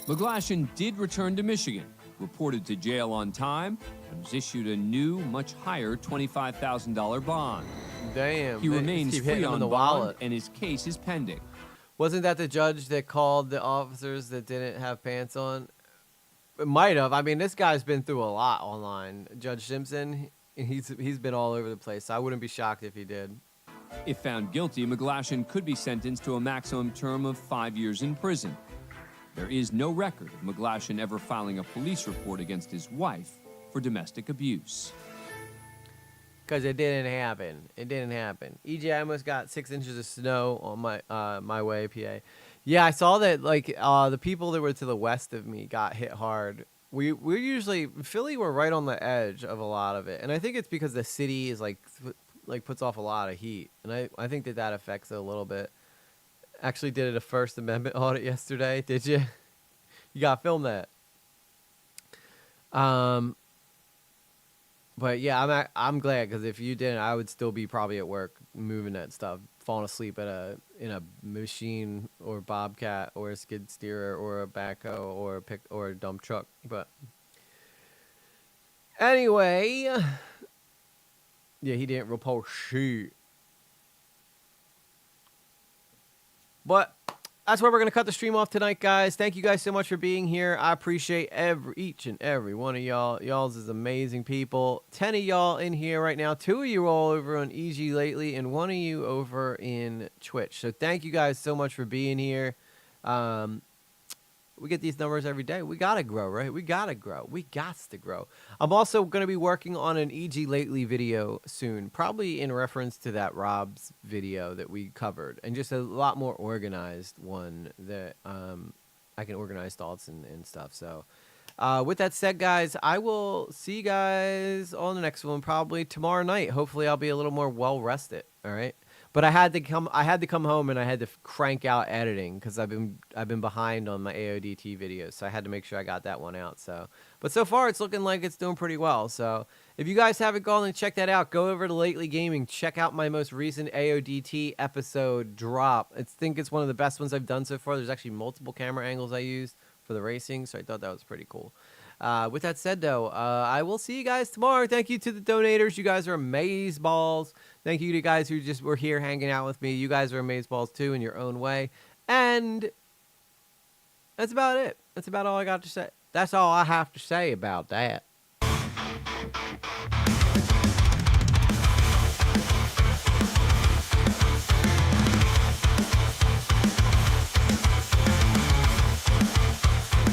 McGlashan did return to Michigan, reported to jail on time, and was issued a new, much higher $25,000 bond. Damn. He remains keep free hitting him in on the bond, wallet. and his case is pending. Wasn't that the judge that called the officers that didn't have pants on? It might have. I mean, this guy's been through a lot online. Judge Simpson, he's been all over the place. So I wouldn't be shocked if he did. If found guilty, McGlashan could be sentenced to a maximum term of 5 years in prison. There is no record of McGlashan ever filing a police report against his wife for domestic abuse. Because it didn't happen. It didn't happen. EJ, I almost got 6 inches of snow on my way, PA. Yeah, I saw that, like, the people that were to the west of me got hit hard. We're usually, Philly, we're right on the edge of a lot of it. And I think it's because the city is, like puts off a lot of heat. And I think that affects it a little bit. Actually did a First Amendment audit yesterday. Did you? You got to film that. But yeah, I'm glad, because if you didn't, I would still be probably at work moving that stuff, falling asleep in a machine or bobcat or a skid steer or a backhoe or a dump truck. But anyway, yeah, he didn't report shit. But that's where we're going to cut the stream off tonight, guys. Thank you guys so much for being here. I appreciate each and every one of y'all. Y'all's is amazing people. 10 of y'all in here right now. 2 of you all over on EG Lately, and 1 of you over in Twitch. So thank you guys so much for being here. We get these numbers every day. We got to grow, right? We got to grow. We got to grow. I'm also going to be working on an EG Lately video soon, probably in reference to that Rob's video that we covered, and just a lot more organized one that I can organize thoughts and stuff. So with that said, guys, I will see you guys on the next one probably tomorrow night. Hopefully I'll be a little more well-rested, all right? But I had to come home and I had to crank out editing because I've been behind on my AODT videos, so I had to make sure I got that one out. So, but so far it's looking like it's doing pretty well. So if you guys haven't gone and checked that out, go over to Lately Gaming, check out my most recent AODT episode drop. I think it's one of the best ones I've done so far. There's actually multiple camera angles I used for the racing, so I thought that was pretty cool. With that said, though, I will see you guys tomorrow. Thank you to the donators. You guys are amazeballs. Thank you to guys who just were here hanging out with me. You guys are amazeballs, too, in your own way. And that's about it. That's about all I got to say. That's all I have to say about that.